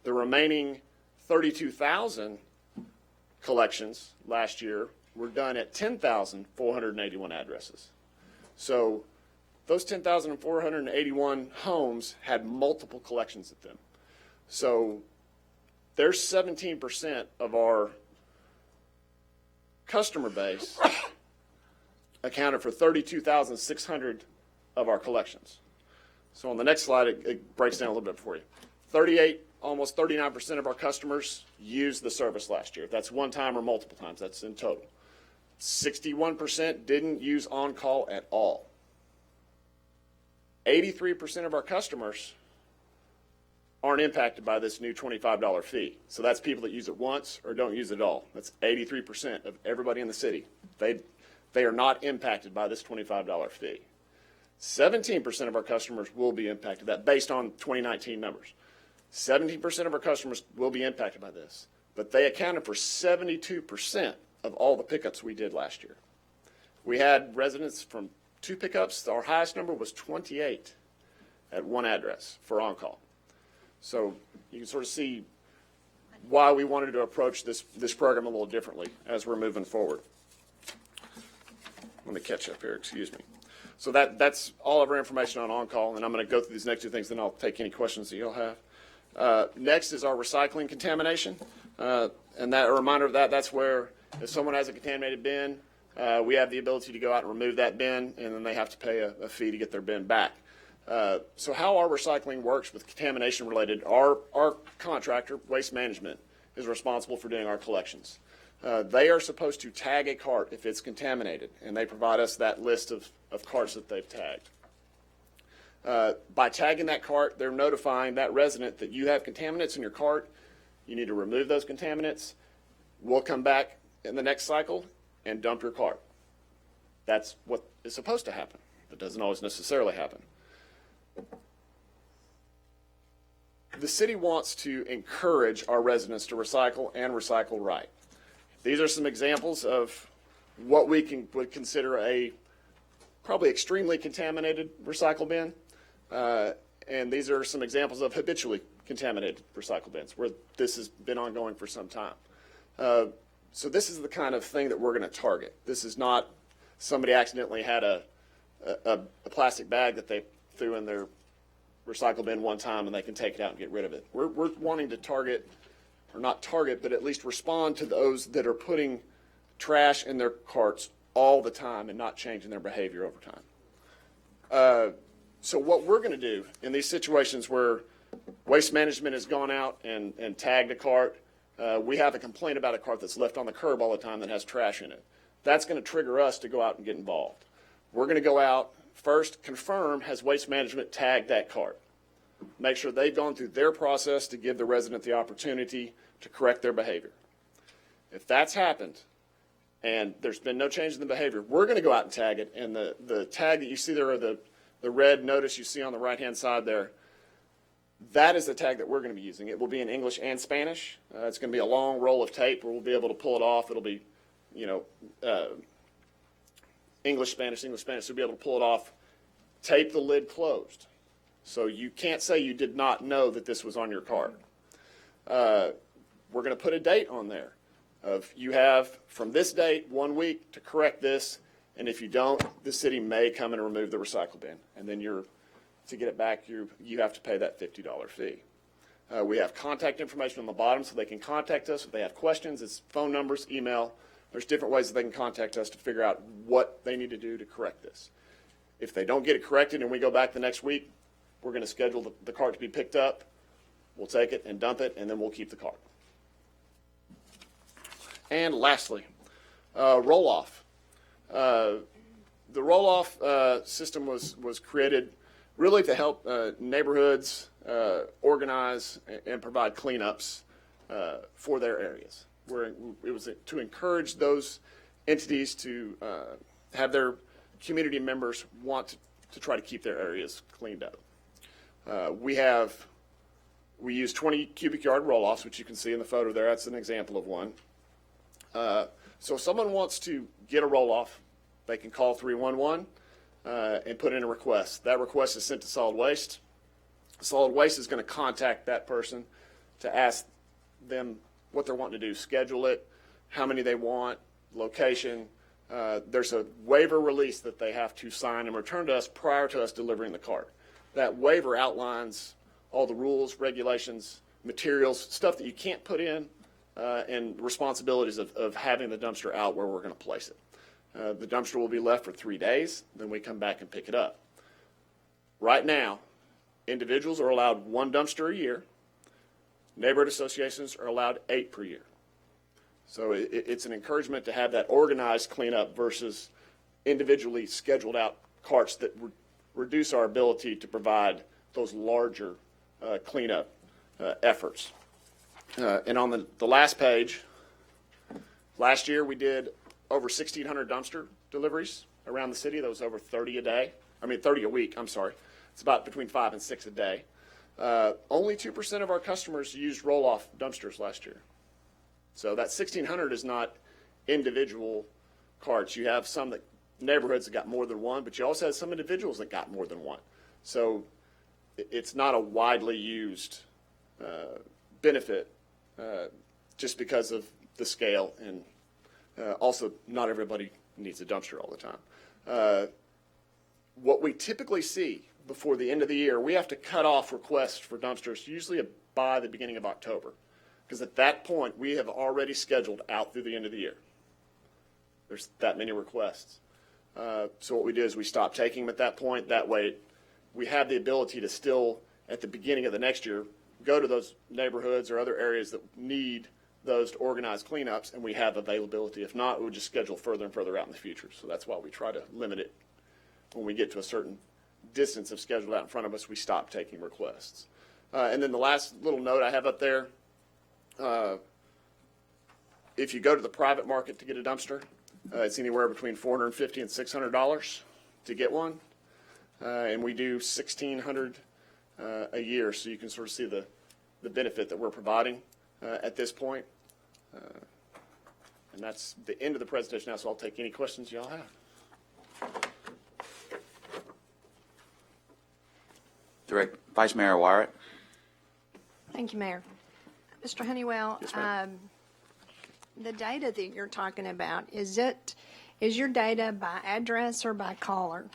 U: The remaining 32,000 collections last year were done at 10,481 addresses. So those 10,481 homes had multiple collections at them. So there's 17% of our customer base accounted for 32,600 of our collections. So on the next slide, it breaks down a little bit for you. Almost 39% of our customers used the service last year. That's one time or multiple times. That's in total. 61% didn't use on-call at all. 83% of our customers aren't impacted by this new $25 fee. So that's people that use it once or don't use it at all. That's 83% of everybody in the city. They are not impacted by this $25 fee. 17% of our customers will be impacted, that based on 2019 numbers. 17% of our customers will be impacted by this, but they accounted for 72% of all the pickups we did last year. We had residents from 2 pickups. Our highest number was 28 at one address for on-call. So you can sort of see why we wanted to approach this program a little differently as we're moving forward. Let me catch up here, excuse me. So that's all of our information on-call, and I'm going to go through these next 2 things, then I'll take any questions that you'll have. Next is our recycling contamination, and a reminder of that's where if someone has a contaminated bin, we have the ability to go out and remove that bin, and then they have to pay a fee to get their bin back. So how our recycling works with contamination related, our contractor, Waste Management, is responsible for doing our collections. They are supposed to tag a cart if it's contaminated, and they provide us that list of carts that they've tagged. By tagging that cart, they're notifying that resident that you have contaminants in your cart. You need to remove those contaminants. We'll come back in the next cycle and dump your cart. That's what is supposed to happen. That doesn't always necessarily happen. The city wants to encourage our residents to recycle and recycle right. These are some examples of what we would consider a probably extremely contaminated recycle bin. And these are some examples of habitually contaminated recycle bins where this has been ongoing for some time. So this is the kind of thing that we're going to target. This is not somebody accidentally had a plastic bag that they threw in their recycle bin one time and they can take it out and get rid of it. We're wanting to target, or not target, but at least respond to those that are putting trash in their carts all the time and not changing their behavior over time. So what we're going to do in these situations where Waste Management has gone out and tagged a cart, we have a complaint about a cart that's left on the curb all the time that has trash in it. That's going to trigger us to go out and get involved. We're going to go out, first confirm, has Waste Management tagged that cart? Make sure they've gone through their process to give the resident the opportunity to correct their behavior. If that's happened, and there's been no change in the behavior, we're going to go out and tag it. And the tag that you see there, or the red notice you see on the right-hand side there, that is the tag that we're going to be using. It will be in English and Spanish. It's going to be a long roll of tape where we'll be able to pull it off. It'll be, English, Spanish, English, Spanish. So we'll be able to pull it off, tape the lid closed. So you can't say you did not know that this was on your card. We're going to put a date on there of you have from this date 1 week to correct this, and if you don't, the city may come and remove the recycle bin, and then to get it back, you have to pay that $50 fee. We have contact information on the bottom so they can contact us if they have questions. It's phone numbers, email. There's different ways that they can contact us to figure out what they need to do to correct this. If they don't get it corrected and we go back the next week, we're going to schedule the cart to be picked up. We'll take it and dump it, and then we'll keep the cart. And lastly, roll-off. The roll-off system was created really to help neighborhoods organize and provide cleanups for their areas. It was to encourage those entities to have their community members want to try to keep their areas cleaned up. We use 20 cubic yard roll-offs, which you can see in the photo there. That's an example of one. So if someone wants to get a roll-off, they can call 311 and put in a request. That request is sent to solid waste. Solid waste is going to contact that person to ask them what they're wanting to do, schedule it, how many they want, location. There's a waiver release that they have to sign and return to us prior to us delivering the cart. That waiver outlines all the rules, regulations, materials, stuff that you can't put in, and responsibilities of having the dumpster out where we're going to place it. The dumpster will be left for 3 days, then we come back and pick it up. Right now, individuals are allowed 1 dumpster a year. Neighborhood associations are allowed 8 per year. So it's an encouragement to have that organized cleanup versus individually scheduled out carts that reduce our ability to provide those larger cleanup efforts. And on the last page, last year we did over 1,600 dumpster deliveries around the city. That was over 30 a week, I'm sorry. It's about between 5 and 6 a day. Only 2% of our customers used roll-off dumpsters last year. So that 1,600 is not individual carts. You have some neighborhoods that got more than one, but you also have some individuals that got more than one. So it's not a widely used benefit just because of the scale, and also not everybody needs a dumpster all the time. What we typically see before the end of the year, we have to cut off requests for dumpsters usually by the beginning of October, because at that point we have already scheduled out through the end of the year. There's that many requests. So what we do is we stop taking them at that point. That way we have the ability to still, at the beginning of the next year, go to those neighborhoods or other areas that need those to organize cleanups, and we have availability. If not, we would just schedule further and further out in the future. So that's why we try to limit it. When we get to a certain distance of scheduled out in front of us, we stop taking requests. And then the last little note I have up there, if you go to the private market to get a dumpster, it's anywhere between $450 and $600 to get one. And we do $1,600 a year, so you can sort of see the benefit that we're providing at this point. And that's the end of the presentation now, so I'll take any questions y'all have.
A: Direct Vice Mayor Wyatt.
K: Thank you, Mayor. Mr. Honeywell,
A: Yes, ma'am.
K: the data that you're talking about, is your data by address or by caller?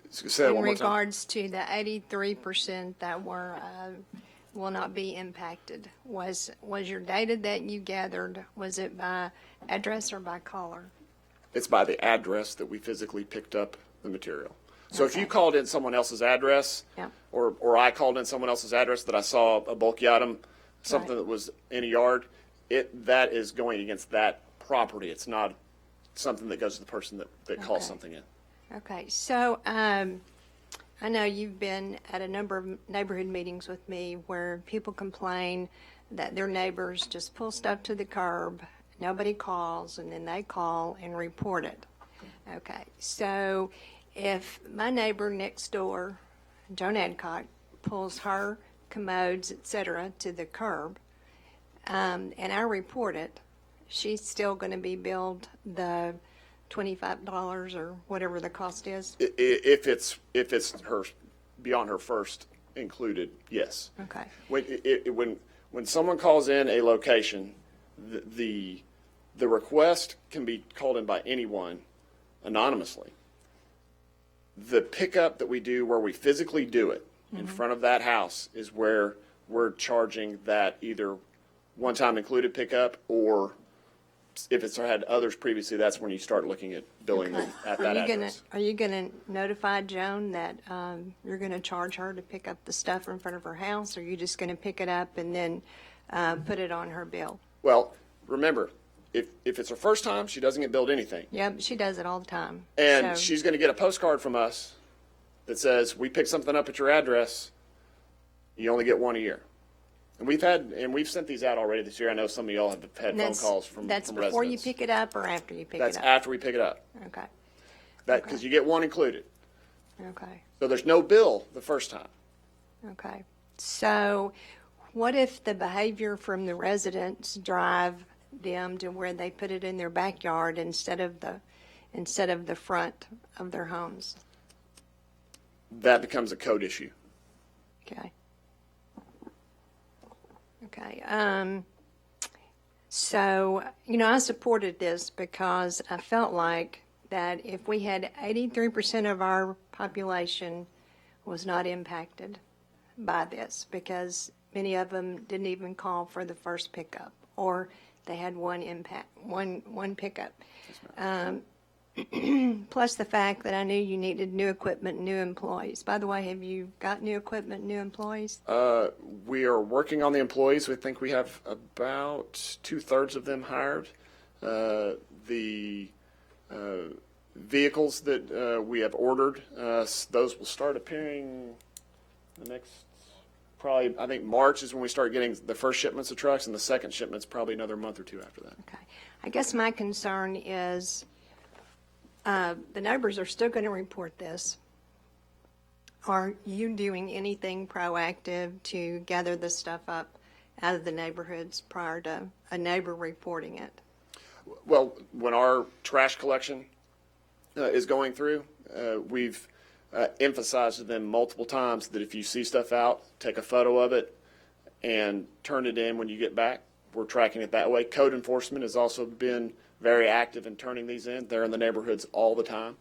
U: Say that
K: In
U: one more time.
K: regards to the 83% that will not be impacted, was your data that you gathered, was it by address or by caller?
U: It's by the address that we physically picked up the material. So if you called in someone else's address,
K: Yeah.
U: or I called in someone else's address that I saw a bulky item, something that was in a yard, that is going against that property. It's not something that goes to the person that calls something in.
K: Okay, so I know you've been at a number of neighborhood meetings with me where people complain that their neighbors just pull stuff to the curb nobody calls, and then they call and report it. Okay, so if my neighbor next door, Joan Adcock, pulls her commodes, et cetera, to the curb, and I report it, she's still going to be billed the $25 or whatever the cost is?
U: If it's her, beyond her first included, yes.
K: Okay.
U: When someone calls in a location, the request can be called in by anyone anonymously. The pickup that we do where we physically do it in front of that house is where we're charging that either one-time included pickup, or if it's had others previously, that's when you start looking at billing them at that address.
K: Are you gonna notify Joan that you're gonna charge her to pick up the stuff in front of her house, or are you just gonna pick it up and then put it on her bill?
U: Well, remember, if it's her first time, she doesn't get billed anything.
K: Yeah, but she does it all the time.
U: And
K: So-
U: she's going to get a postcard from us that says, we picked something up at your address. You only get one a year. And we've sent these out already this year. I know some of y'all have had
K: And
U: phone calls from
K: That's
U: residents.
K: before you pick it up or after you pick
U: That's
K: it up?
U: after we pick it up.
K: Okay,
U: Because you get one included.
K: okay,
U: So there's no bill the first time.
K: okay. So what if the behavior from the residents drive them to where they put it in their backyard instead of the front of their homes?
U: That becomes a code issue.
K: Okay. Okay, so, I supported this because I felt like that if we had 83% of our population was not impacted by this, because many of them didn't even call for the first pickup, or they had one pickup. Plus the fact that I knew you needed new equipment, new employees. By the way, have you got new equipment, new employees?
U: We are working on the employees. We think we have about 2/3 of them hired. The vehicles that we have ordered, those will start appearing the next, probably, I think March is when we start getting the first shipments of trucks, and the second shipment's probably another month or two after that.
K: Okay. I guess my concern is the neighbors are still going to report this. Are you doing anything proactive to gather this stuff up out of the neighborhoods prior to a neighbor reporting it?
U: Well, when our trash collection is going through, we've emphasized to them multiple times that if you see stuff out, take a photo of it and turn it in when you get back. We're tracking it that way. Code enforcement has also been very active in turning these in. They're in the neighborhoods all the time.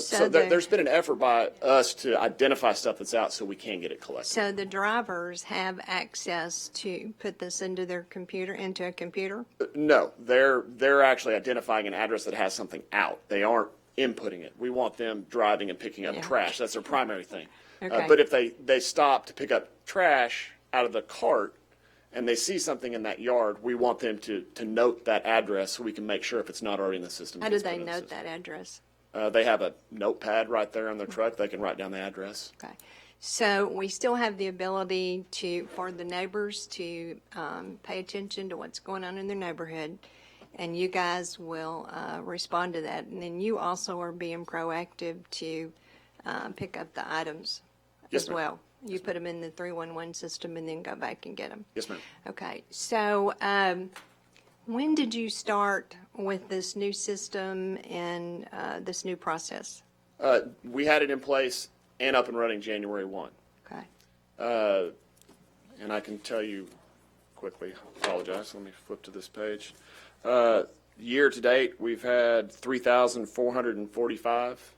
U: So there's been an effort by us to identify stuff that's out so we can get it collected.
K: So the drivers have access to put this into a computer?
U: No, they're actually identifying an address that has something out. They aren't inputting it. We want them driving and picking up trash. That's their primary thing.
K: Okay.
U: But if they stop to pick up trash out of the cart and they see something in that yard, we want them to note that address so we can make sure if it's not already in the system.
K: How do they note that address?
U: They have a notepad right there on their truck. They can write down the address.
K: Okay. So we still have the ability for the neighbors to pay attention to what's going on in their neighborhood, and you guys will respond to that. And then you also are being proactive to pick up the items
U: Yes,
K: as
U: ma'am.
K: well. You put them in the 311 system and then go back and get them.
U: Yes, ma'am.
K: Okay. So when did you start with this new system and this new process?
U: We had it in place and up and running January 1.
K: Okay.
U: And I can tell you quickly, apologize, let me flip to this page. Year to date, we've had 3,445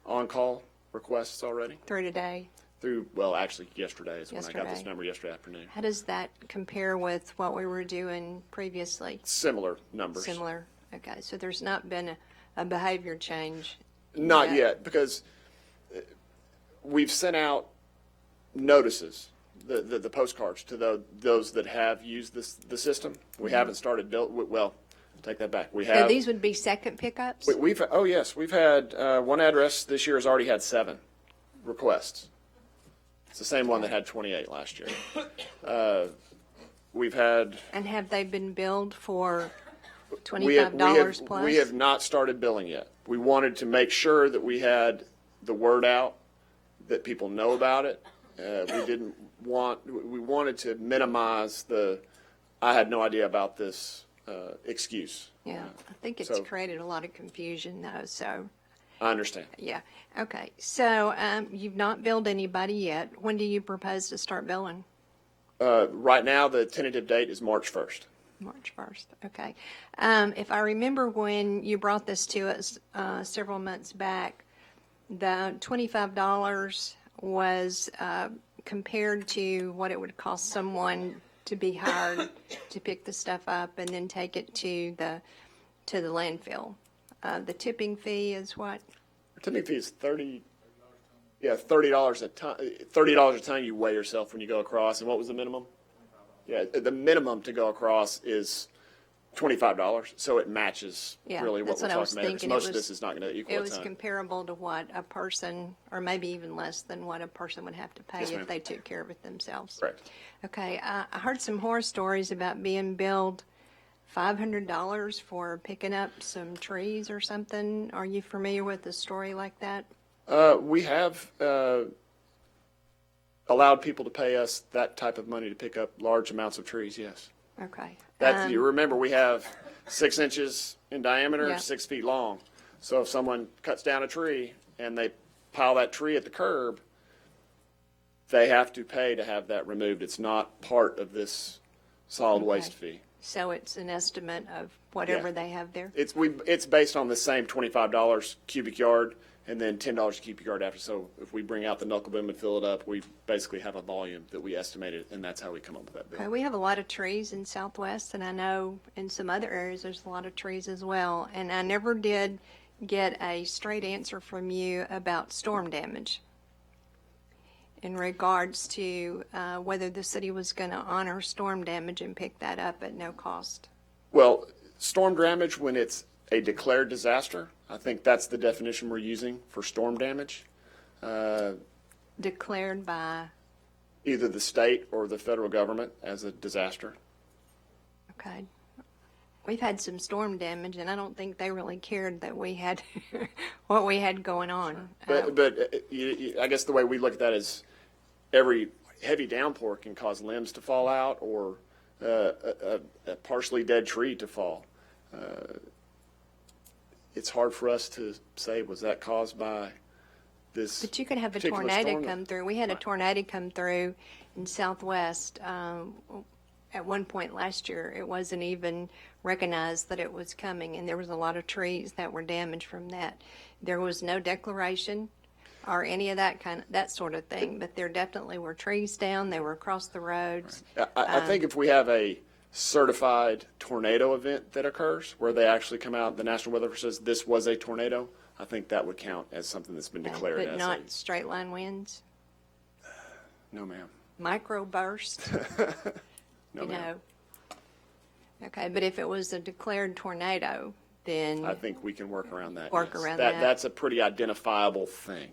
U: on-call requests already.
K: Through today.
U: Actually, yesterday is when I got this
K: Yesterday.
U: number yesterday afternoon.
K: How does that compare with what we were doing previously?
U: Similar numbers.
K: Similar. Okay, so there's not been a behavior change.
U: Not yet, because we've sent out notices, the postcards to those that have used the system. We haven't started take that back. We
K: So
U: have.
K: these would be second pickups?
U: We've had one address this year has already had 7 requests. It's the same one that had 28 last year. We've had.
K: And have they been billed for $25 plus?
U: We have not started billing yet. We wanted to make sure that we had the word out, that people know about it. We wanted to minimize I had no idea about this excuse.
K: Yeah, I think it's
U: So-
K: created a lot of confusion though, so,
U: I understand.
K: yeah. Okay, so you've not billed anybody yet. When do you propose to start billing?
U: Right now, the tentative date is March 1st.
K: March 1st, okay. If I remember when you brought this to us several months back, the $25 was compared to what it would cost someone to be hired to pick the stuff up and then take it to the landfill. The tipping fee is what?
U: Tipping fee is $30 a ton. $30 a ton you weigh yourself when you go across. And what was the minimum? Yeah, the minimum to go across is $25, so it matches
K: Yeah,
U: really what
K: that's
U: we're
K: what I was
U: talking about. Because
K: thinking.
U: most of this is not going to equal
K: It
U: a
K: was
U: ton.
K: comparable to what a person, or maybe even less than what a person would have to pay
U: Yes,
K: if
U: ma'am.
K: they took care of it themselves.
U: Correct.
K: Okay, I heard some horror stories about being billed $500 for picking up some trees or something. Are you familiar with a story like that?
U: We have allowed people to pay us that type of money to pick up large amounts of trees, yes.
K: Okay.
U: You remember, we have 6 inches in diameter,
K: Yeah.
U: 6 feet long. So if someone cuts down a tree and they pile that tree at the curb, they have to pay to have that removed. It's not part of this solid waste fee.
K: So it's an estimate of whatever
U: Yeah.
K: they have there?
U: It's based on the same $25 cubic yard and then $10 cubic yard after. So if we bring out the knuckle boom and fill it up, we basically have a volume that we estimated, and that's how we come up with that bill.
K: Okay, we have a lot of trees in Southwest, and I know in some other areas there's a lot of trees as well. And I never did get a straight answer from you about storm damage in regards to whether the city was going to honor storm damage and pick that up at no cost.
U: Well, storm damage, when it's a declared disaster, I think that's the definition we're using for storm damage.
K: Declared by,
U: Either the state or the federal government as a disaster.
K: okay. We've had some storm damage, and I don't think they really cared that we had what we had going on.
U: I guess the way we look at that is every heavy downpour can cause limbs to fall out or a partially dead tree to fall. It's hard for us to say, was that caused by this?
K: But you could have a
U: particular
K: tornado
U: storm?
K: come through. We had a tornado come through in Southwest at one point last year. It wasn't even recognized that it was coming, and there was a lot of trees that were damaged from that. There was no declaration or any of that sort of thing, but there definitely were trees down. They were across the roads.
U: I think if we have a certified tornado event that occurs, where they actually come out, the National Weather Service says this was a tornado, I think that would count as something that's been declared
K: But
U: as
K: not straight line winds,
U: no, ma'am.
K: micro bursts,
U: No,
K: you
U: ma'am.
K: know. Okay, but if it was a declared tornado, then
U: I think we can work around that.
K: Work
U: yes.
K: around that.
U: That's a pretty identifiable thing.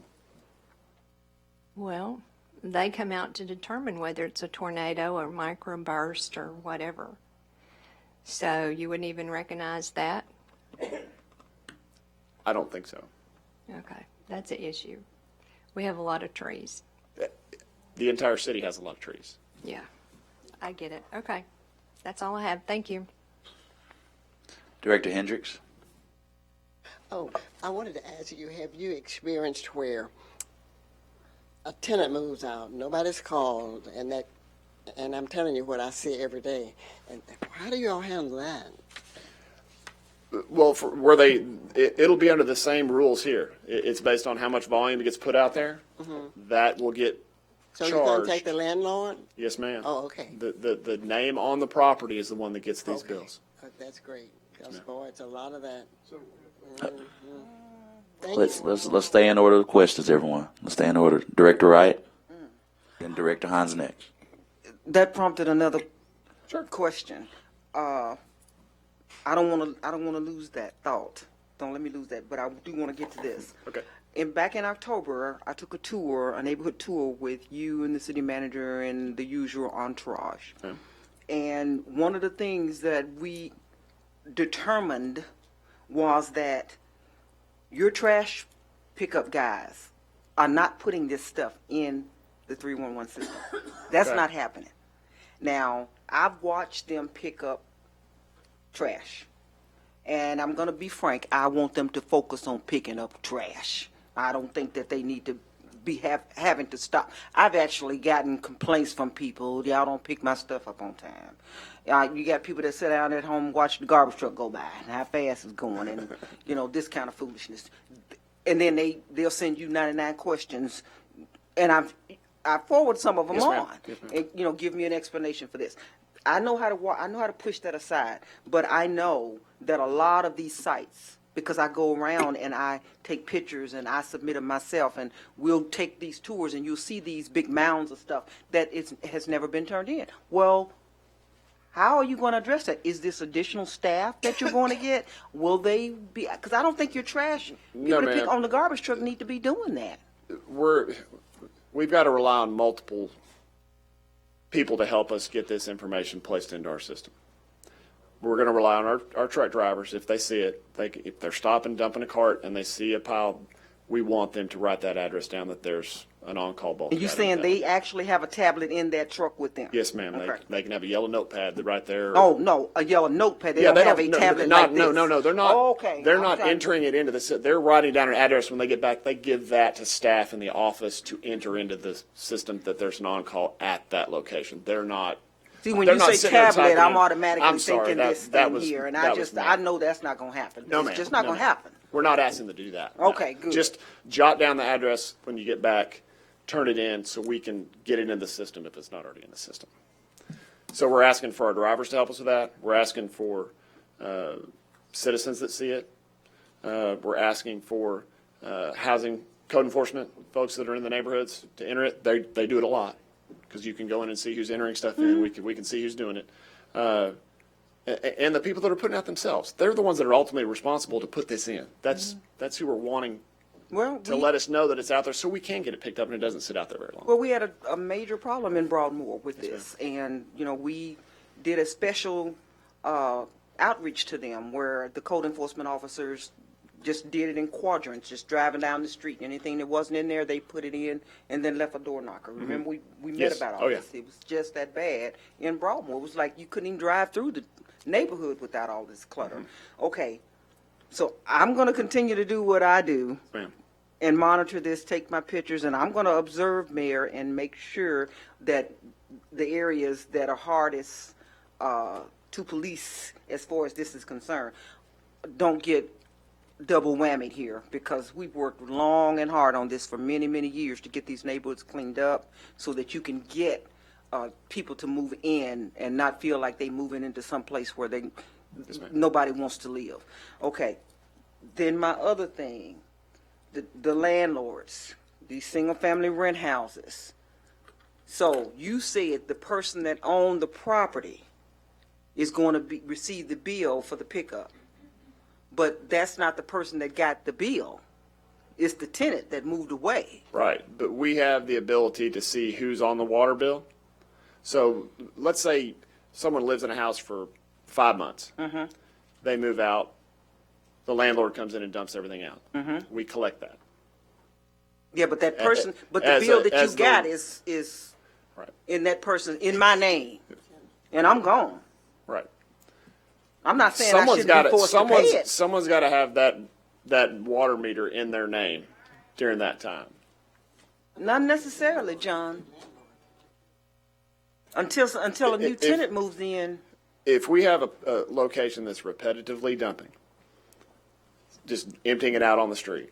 K: well, they come out to determine whether it's a tornado or microburst or whatever. So you wouldn't even recognize that?
U: I don't think so.
K: Okay, that's an issue. We have a lot of trees.
U: The entire city has a lot of trees.
K: Yeah, I get it. Okay, that's all I have. Thank you.
A: Director Hendricks?
L: Oh, I wanted to ask you, have you experienced where a tenant moves out, nobody's called, and I'm telling you what I see every day, and how do you all handle that?
U: Well, it'll be under the same rules here. It's based on how much volume gets put out there. That will get
L: So
U: charged.
L: you're going to take the landlord?
U: Yes, ma'am.
L: Oh, okay.
U: The name on the property is the one that gets these
L: Okay.
U: bills.
L: That's great, because boy, it's a lot of that.
A: Let's stay in order of questions, everyone. Let's stay in order. Director Wright, then Director Hans next.
T: That prompted another question. I don't want to lose that thought. Don't let me lose that. But I do want to get to this.
U: Okay.
T: Back in October, I took a neighborhood tour with you and the city manager and the usual entourage.
U: Okay.
T: And one of the things that determined was that your trash pickup guys are not putting this stuff in the 311 system. That's not happening. Now, I've watched them pick up trash. And I'm going to be frank, I want them to focus on picking up trash. I don't think that they need to be having to stop. I've actually gotten complaints from people, y'all don't pick my stuff up on time. You got people that sit down at home and watch the garbage truck go by and how fast it's going and, you know, this kind of foolishness. And then they'll send you 99 questions, and I forward some of them on, and, you know, give me an explanation for this. I know how to push that aside, but I know that a lot of these sites, because I go around and I take pictures and I submit them myself, and we'll take these tours and you'll see these big mounds of stuff that has never been turned in. Well, how are you going to address that? Is this additional staff that you're going to get? Will they be, because I don't think your trash people to pick on the garbage truck need to be doing that.
U: We've got to rely on multiple people to help us get this information placed into our system. We're going to rely on our truck drivers. If they see it, if they're stopping, dumping a cart, and they see a pile, we want them to write that address down that there's an on-call bulk.
T: And you're saying they actually have a tablet in that truck with them?
U: Yes, ma'am.
T: Okay.
U: They can have a yellow notepad right there.
T: Oh, no, a yellow notepad. They don't have a tablet like this.
U: No, they're not.
T: Oh, okay.
U: They're not entering it into the. They're writing down an address. When they get back, they give that to staff in the office to enter into the system that there's an on-call at that location. They're not.
T: See, when you say tablet, I'm automatically thinking
U: that,
T: this
U: that
T: thing
U: was,
T: here, and
U: that
T: I know that's not going to happen.
U: No,
T: it's
U: ma'am.
T: just not going to happen.
U: We're not asking them to do that.
T: Okay,
U: no.
T: good.
U: Just jot down the address when you get back, turn it in so we can get it in the system if it's not already in the system. So we're asking for our drivers to help us with that. We're asking for citizens that see it. We're asking for housing code enforcement folks that are in the neighborhoods to enter it. They do it a lot because you can go in and see who's entering stuff in. We can see who's doing it. And the people that are putting it out themselves, they're the ones that are ultimately responsible to put this in. That's who we're wanting to let us know that it's out there so we can get it picked up and it doesn't sit out there very long.
T: Well, we had a major problem in Broadmoor with this, and, you know, we did a special outreach to them where the code enforcement officers just did it in quadrants, just driving down the street. Anything that wasn't in there, they put it in and then left a door knocker. Remember, we met about all this. It was just that bad in Broadmoor. It was like you couldn't even drive through the neighborhood without all this clutter. Okay, so I'm going to continue to do what I do and monitor this, take my pictures, and I'm going to observe, Mayor, and make sure that the areas that are hardest to police as far as this is concerned don't get double whammied here, because we've worked long and hard on this for many, many years to get these neighborhoods cleaned up so that you can get people to move in and not feel like they moving into some place where nobody wants to live. Okay, then my other thing, the landlords, these single-family rent houses. So you said the person that owned the property is going to receive the bill for the pickup. But that's not the person that got the bill. It's the tenant that moved away.
U: Right, but we have the ability to see who's on the water bill. So let's say someone lives in a house for 5 months. They move out. The landlord comes in and dumps everything out. We collect that.
T: Yeah, but that person, but the bill that you got is in that person, in my name, and I'm gone.
U: Right.
T: I'm not saying I shouldn't be forced to pay it.
U: Someone's got to have that water meter in their name during that time.
T: Not necessarily, John. Until a new tenant moves in.
U: If we have a location that's repetitively dumping, just emptying it out on the street,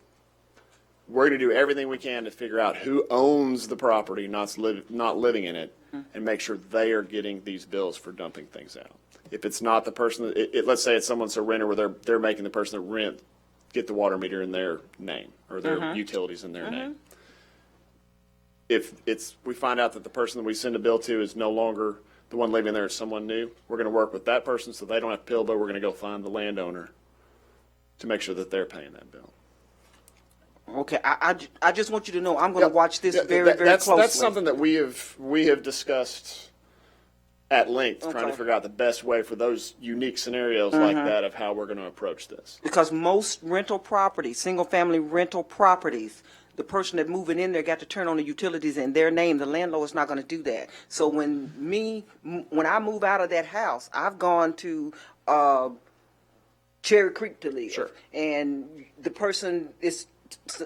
U: we're going to do everything we can to figure out who owns the property, not living in it, and make sure they are getting these bills for dumping things out. If it's not the person, let's say it's someone's a renter where they're making the person that rent get the water meter in their name or their utilities in their name. If we find out that the person that we send a bill to is no longer the one living there, it's someone new, we're going to work with that person so they don't have to bill, but we're going to go find the landowner to make sure that they're paying that bill.
T: Okay, I just want you to know I'm going to watch this very closely.
U: That's something that we have discussed at length trying to
T: Okay.
U: figure out the best way for those unique scenarios like that of how we're going to approach this.
T: Because most rental properties, single-family rental properties, the person that moving in there got to turn on the utilities in their name. The landlord's not going to do that. So when I move out of that house, I've gone to Cherry Creek to live.
U: Sure.
T: And the person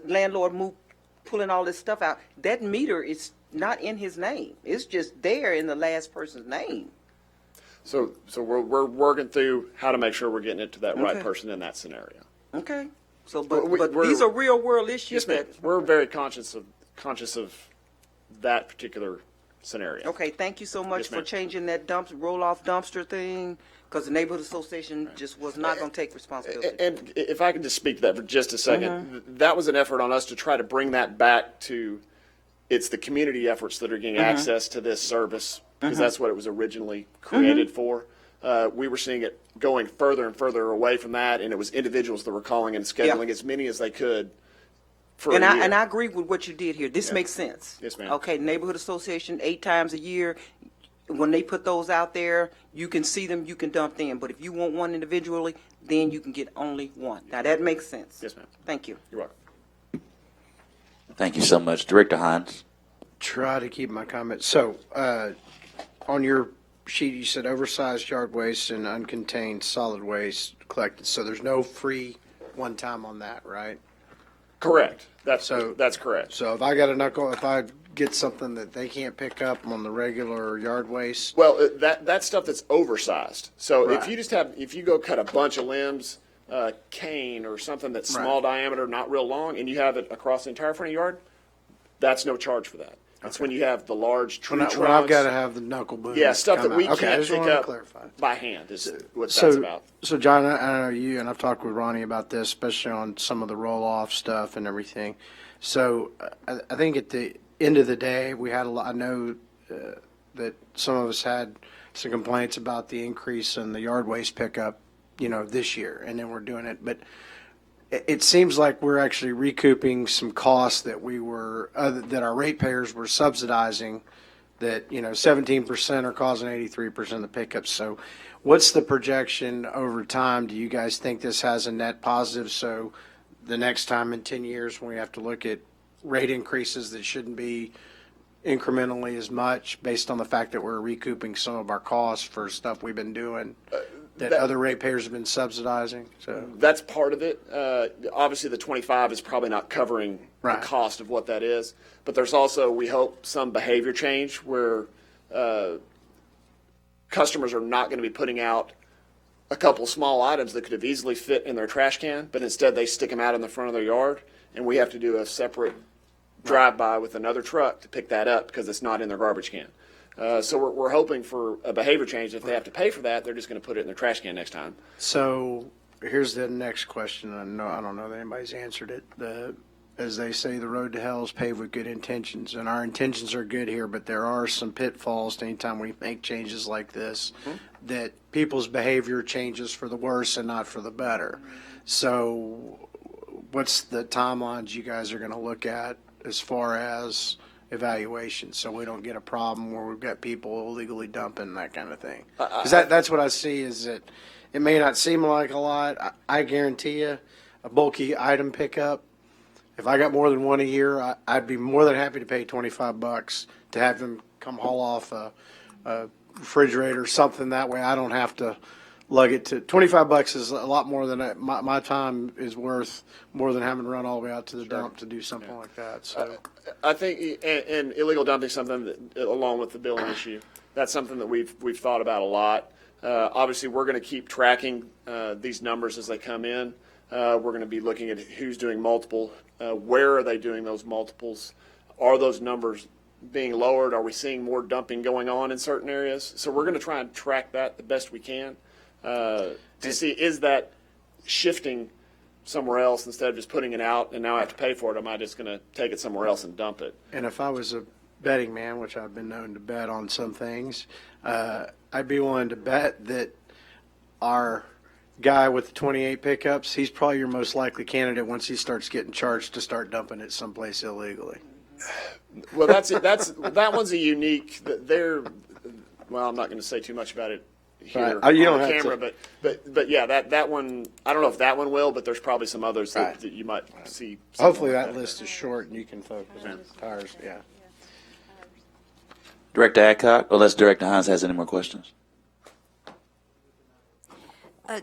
T: landlord pulling all this stuff out. That meter is not in his name. It's just there in the last person's name.
U: So we're working through how to make sure we're getting it to that right
T: Okay.
U: person in that scenario.
T: Okay. So,
U: But
T: but
U: we're-
T: these are real world issues
U: Yes, ma'am.
T: that.
U: We're very conscious of that particular scenario.
T: Okay, thank you so much
U: Yes,
T: for
U: ma'am.
T: changing that roll-off dumpster thing, because the neighborhood association just was not going to take responsibility.
U: And if I could just speak to that for just a second, that was an effort on us to try to bring that back to, it's the community efforts that are getting access to this service, because that's what it was originally created for. We were seeing it going further and further away from that, and it was individuals that were calling and scheduling as many as they could for
T: And
U: a year.
T: I agree with what you did here. This makes sense.
U: Yes, ma'am.
T: Okay, neighborhood association 8 times a year. When they put those out there, you can see them, you can dump them. But if you want one individually, then you can get only one. Now that makes sense.
U: Yes, ma'am.
T: Thank you.
U: You're welcome.
A: Thank you so much. Director Hines.
E: Try to keep my comments. So, on your sheet, you said oversized yard waste and uncontained solid waste collected. So there's no free one time on that, right?
U: Correct. That's correct.
E: So if if I get something that they can't pick up on the regular yard waste,
U: Well, that's stuff that's oversized. So
E: Right.
U: if you go cut a bunch of limbs, cane or something that's small diameter, not real long, and you have it across the entire front of your yard, that's no charge for that. It's when you have the large tree trunks.
E: when I've got to have the knuckle boom.
U: Yeah, stuff that
E: come
U: we
E: out. Okay, I
U: can't
E: just
U: pick
E: wanted to
U: up
E: clarify.
U: by hand is what that's about.
E: So John, I know you, and I've talked with Ronnie about this, especially on some of the roll-off stuff and everything. So I think at the end of the day, we had a lot. I know that some of us had some complaints about the increase in the yard waste pickup, this year, and then we're doing it. But it seems like we're actually recouping some costs that that our ratepayers were subsidizing. That 17% are causing 83% of the pickups. So, what's the projection over time? Do you guys think this has a net positive? So, the next time in 10 years, when we have to look at rate increases that shouldn't be incrementally as much, based on the fact that we're recouping some of our costs for stuff we've been doing that other ratepayers have been subsidizing. So
U: That's part of it. Obviously, the 25 is probably not covering
E: Right.
U: the cost of what that is. But there's also, we hope, some behavior change where customers are not going to be putting out a couple small items that could have easily fit in their trash can, but instead they stick them out in the front of their yard, and we have to do a separate drive-by with another truck to pick that up because it's not in their garbage can. So we're hoping for a behavior change. If they have to pay for that, they're just going to put it in their trash can next time.
E: So here's the next question. I don't know that anybody's answered it. As they say, the road to hell is paved with good intentions, and our intentions are good here, but there are some pitfalls anytime we make changes like this, that people's behavior changes for the worse and not for the better. So what's the timelines you guys are going to look at as far as evaluation, so we don't get a problem where we've got people illegally dumping, that kind of thing? Because that's what I see, is that it may not seem like a lot. I guarantee you a bulky item pickup, if I got more than one a year, I'd be more than happy to pay $25 to have them come haul off a refrigerator or something. That way I don't have to lug it to. $25 is a lot more than my time is worth, more than having to run all the way out to the dump to do something like that. So
U: I think, and illegal dumping is something that, along with the billing issue, that's something that we've thought about a lot. Obviously, we're going to keep tracking these numbers as they come in. We're going to be looking at who's doing multiple, where are they doing those multiples, are those numbers being lowered, are we seeing more dumping going on in certain areas? So we're going to try and track that the best we can to see, is that shifting somewhere else instead of just putting it out and now I have to pay for it, am I just going to take it somewhere else and dump it?
E: And if I was a betting man, which I've been known to bet on some things, I'd be willing to bet that our guy with the 28 pickups, he's probably your most likely candidate once he starts getting charged to start dumping it someplace illegally.
U: Well, that one's a unique. well, I'm not going to say too much about it here
S: Right.
U: on
S: You don't
U: the
S: have
U: camera,
S: to.
U: but yeah, that one, I don't know if that one will, but there's probably some others
E: Right.
U: that you might see.
E: Hopefully that list is short and you can focus on tires, yeah.
A: Director Adcock, unless Director Hines has any more questions.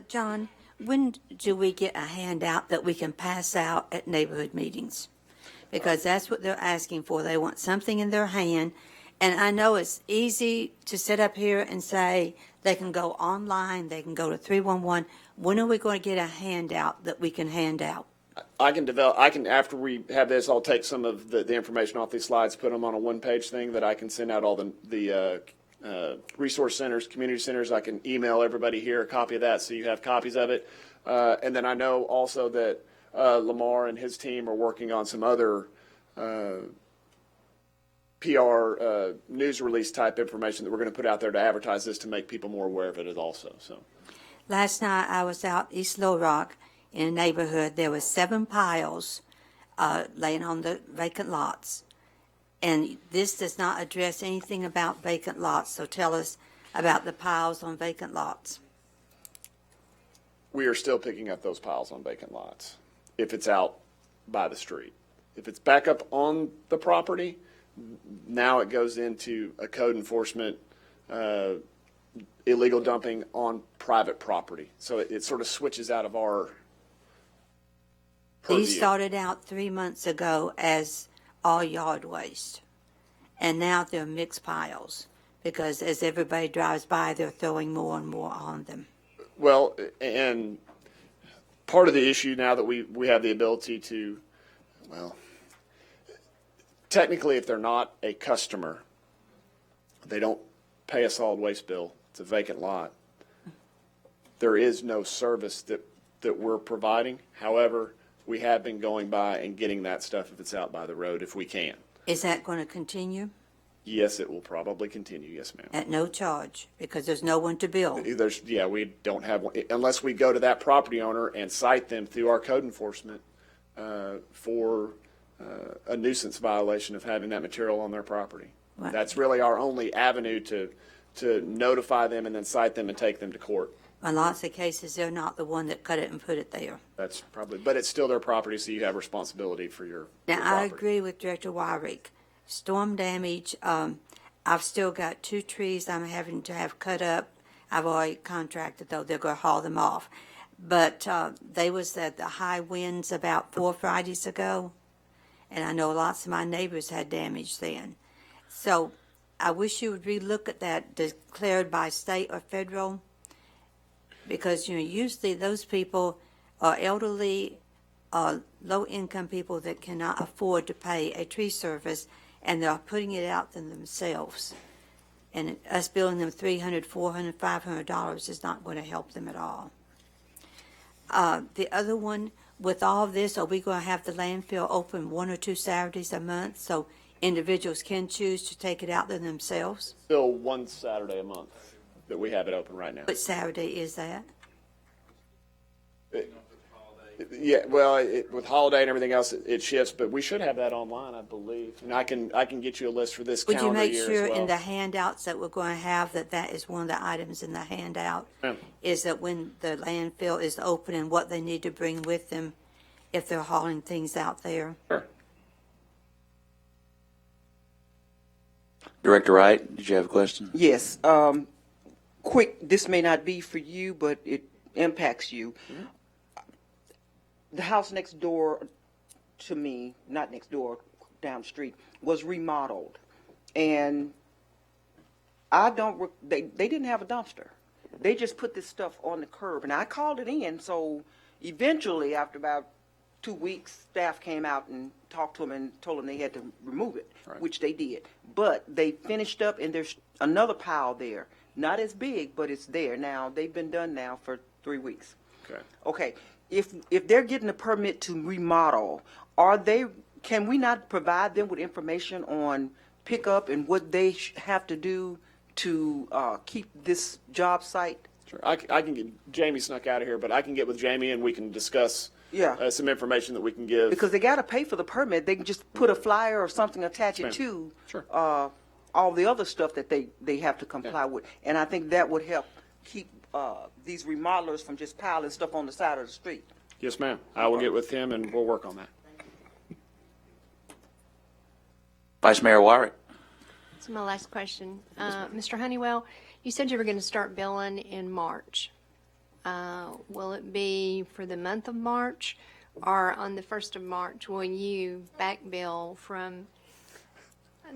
H: John, when do we get a handout that we can pass out at neighborhood meetings? Because that's what they're asking for. They want something in their hand. And I know it's easy to sit up here and say they can go online, they can go to 311. When are we going to get a handout that we can hand out?
U: After we have this, I'll take some of the information off these slides, put them on a one-page thing that I can send out all the resource centers, community centers. I can email everybody here a copy of that so you have copies of it. And then I know also that Lamar and his team are working on some other PR news release type information that we're going to put out there to advertise this to make people more aware of it also. So
H: Last night I was out East Little Rock in a neighborhood. There was 7 piles laying on the vacant lots. And this does not address anything about vacant lots. So tell us about the piles on vacant lots.
U: we are still picking up those piles on vacant lots if it's out by the street. If it's back up on the property, now it goes into a code enforcement illegal dumping on private property. So it sort of switches out of our purview.
H: These started out 3 months ago as all yard waste. And now they're mixed piles because as everybody drives by, they're throwing more and more on them.
U: Well, and part of the issue now that we have the ability to, well, technically if they're not a customer, they don't pay a solid waste bill, it's a vacant lot, there is no service that we're providing. However, we have been going by and getting that stuff if it's out by the road, if we can.
H: Is that going to continue?
U: Yes, it will probably continue. Yes, ma'am.
H: At no charge because there's no one to bill.
U: We don't have one unless we go to that property owner and cite them through our code enforcement for a nuisance violation of having that material on their property.
H: Right.
U: That's really our only avenue to notify them and then cite them and take them to court.
H: In lots of cases, they're not the one that cut it and put it there.
U: That's probably, but it's still their property, so you have responsibility for your
H: Now, I
U: property.
H: agree with Director Wyrick. Storm damage, I've still got 2 trees I'm having to have cut up. I've already contracted, though, they're going to haul them off. But they was at the high winds about 4 Fridays ago, and I know lots of my neighbors had damage then. So I wish you would relook at that declared by state or federal, because, usually those people are elderly, low-income people that cannot afford to pay a tree service, and they're putting it out to themselves. And us billing them $300, $400, $500 is not going to help them at all. The other one, with all of this, are we going to have the landfill open 1 or 2 Saturdays a month so individuals can choose to take it out there themselves?
U: Still 1 Saturday a month that we have it open right now.
H: What Saturday is that?
U: Yeah, well, with holiday and everything else, it shifts, but we should have that online, I believe. And I can get you a list for this
H: Would you
U: calendar
H: make
U: year
H: sure
U: as well.
H: in the handouts that we're going to have that is one of the items in the handout? Is that when the landfill is open and what they need to bring with them if they're hauling things out there?
U: Sure.
A: Director Wright, did you have a question?
T: Yes. Quick, this may not be for you, but it impacts you. The house next door to me, not next door, down the street, was remodeled. And they didn't have a dumpster. They just put this stuff on the curb. And I called it in, so eventually, after about 2 weeks, staff came out and talked to them and told them they had to remove it, which they did. But they finished up, and there's another pile there. Not as big, but it's there. Now, they've been done now for 3 weeks. Okay. If they're getting a permit to remodel, can we not provide them with information on pickup and what they have to do to keep this job site?
U: Sure. I can get, Jamie snuck out of here, but I can get with Jamie and we can discuss some information that we can give.
T: Because they got to pay for the permit. They can just put a flyer or something, attach it to all the other stuff that they have to comply with. And I think that would help keep these remodelers from just piling stuff on the side of the street.
U: Yes, ma'am. I will get with him and we'll work on that.
A: Vice Mayor Warwick.
K: That's my last question. Mr. Honeywell, you said you were going to start billing in March. Will it be for the month of March, or on the 1st of March, will you back bill from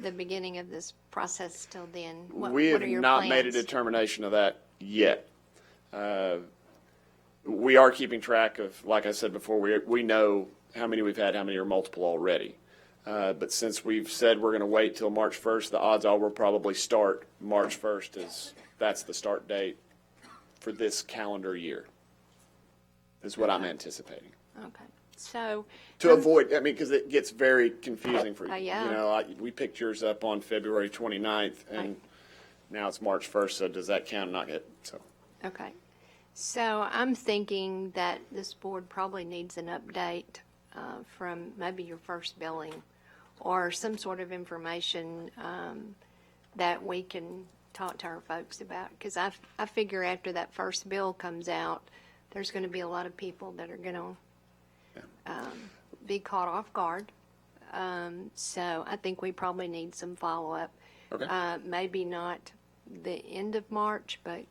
K: the beginning of this process till then?
U: We have
K: what are your
U: not
K: plans?
U: made a determination of that yet. We are keeping track of, like I said before, we know how many we've had, how many are multiple already. But since we've said we're going to wait till March 1st, the odds are we'll probably start March 1st that's the start date for this calendar year, is what I'm anticipating.
K: Okay. So.
U: To avoid, I mean, because it gets very confusing for you.
K: Yeah.
U: You know, we picked yours up on February 29th, and now it's March 1st, so does that count? Not yet, so.
K: Okay. So I'm thinking that this board probably needs an update from maybe your first billing or some sort of information that we can talk to our folks about. Because I figure after that first bill comes out, there's going to be a lot of people that are going to be caught off guard. So I think we probably need some follow-up.
U: Okay.
K: Maybe not the end of March, but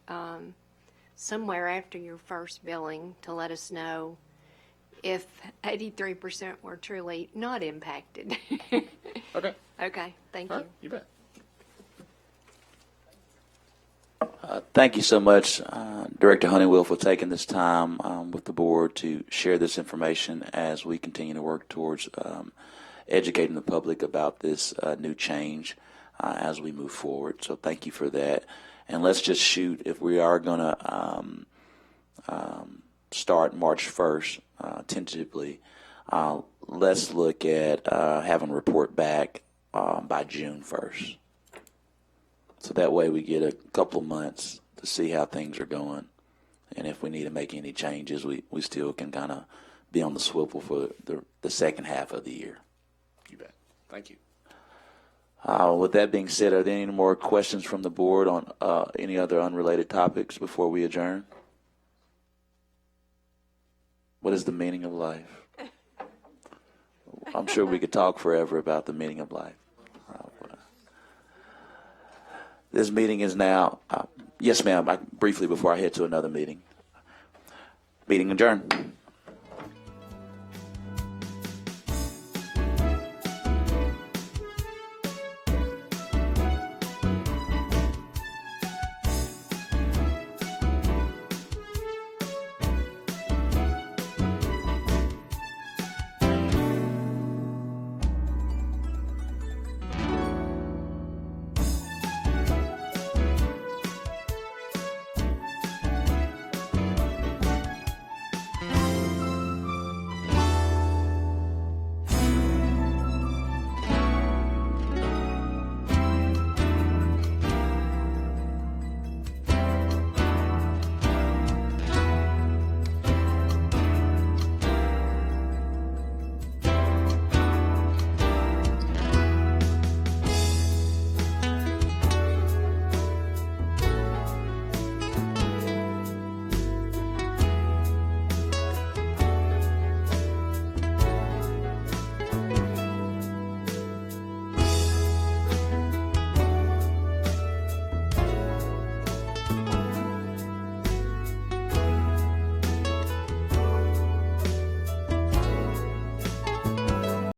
K: somewhere after your first billing to let us know if 83% were truly not impacted.
U: Okay.
K: Okay, thank you.
U: You bet.
A: Thank you so much, Director Honeywell, for taking this time with the board to share this information as we continue to work towards educating the public about this new change as we move forward. So thank you for that. And let's just shoot, if we are going to start March 1st, tentatively, let's look at having a report back by June 1st. So that way we get a couple of months to see how things are going. And if we need to make any changes, we still can kind of be on the swivel for the second half of the year.
U: You bet. Thank you.
A: With that being said, are there any more questions from the board on any other unrelated topics before we adjourn? What is the meaning of life? I'm sure we could talk forever about the meaning of life. This meeting is now, yes, ma'am, briefly before I head to another meeting. Meeting adjourned.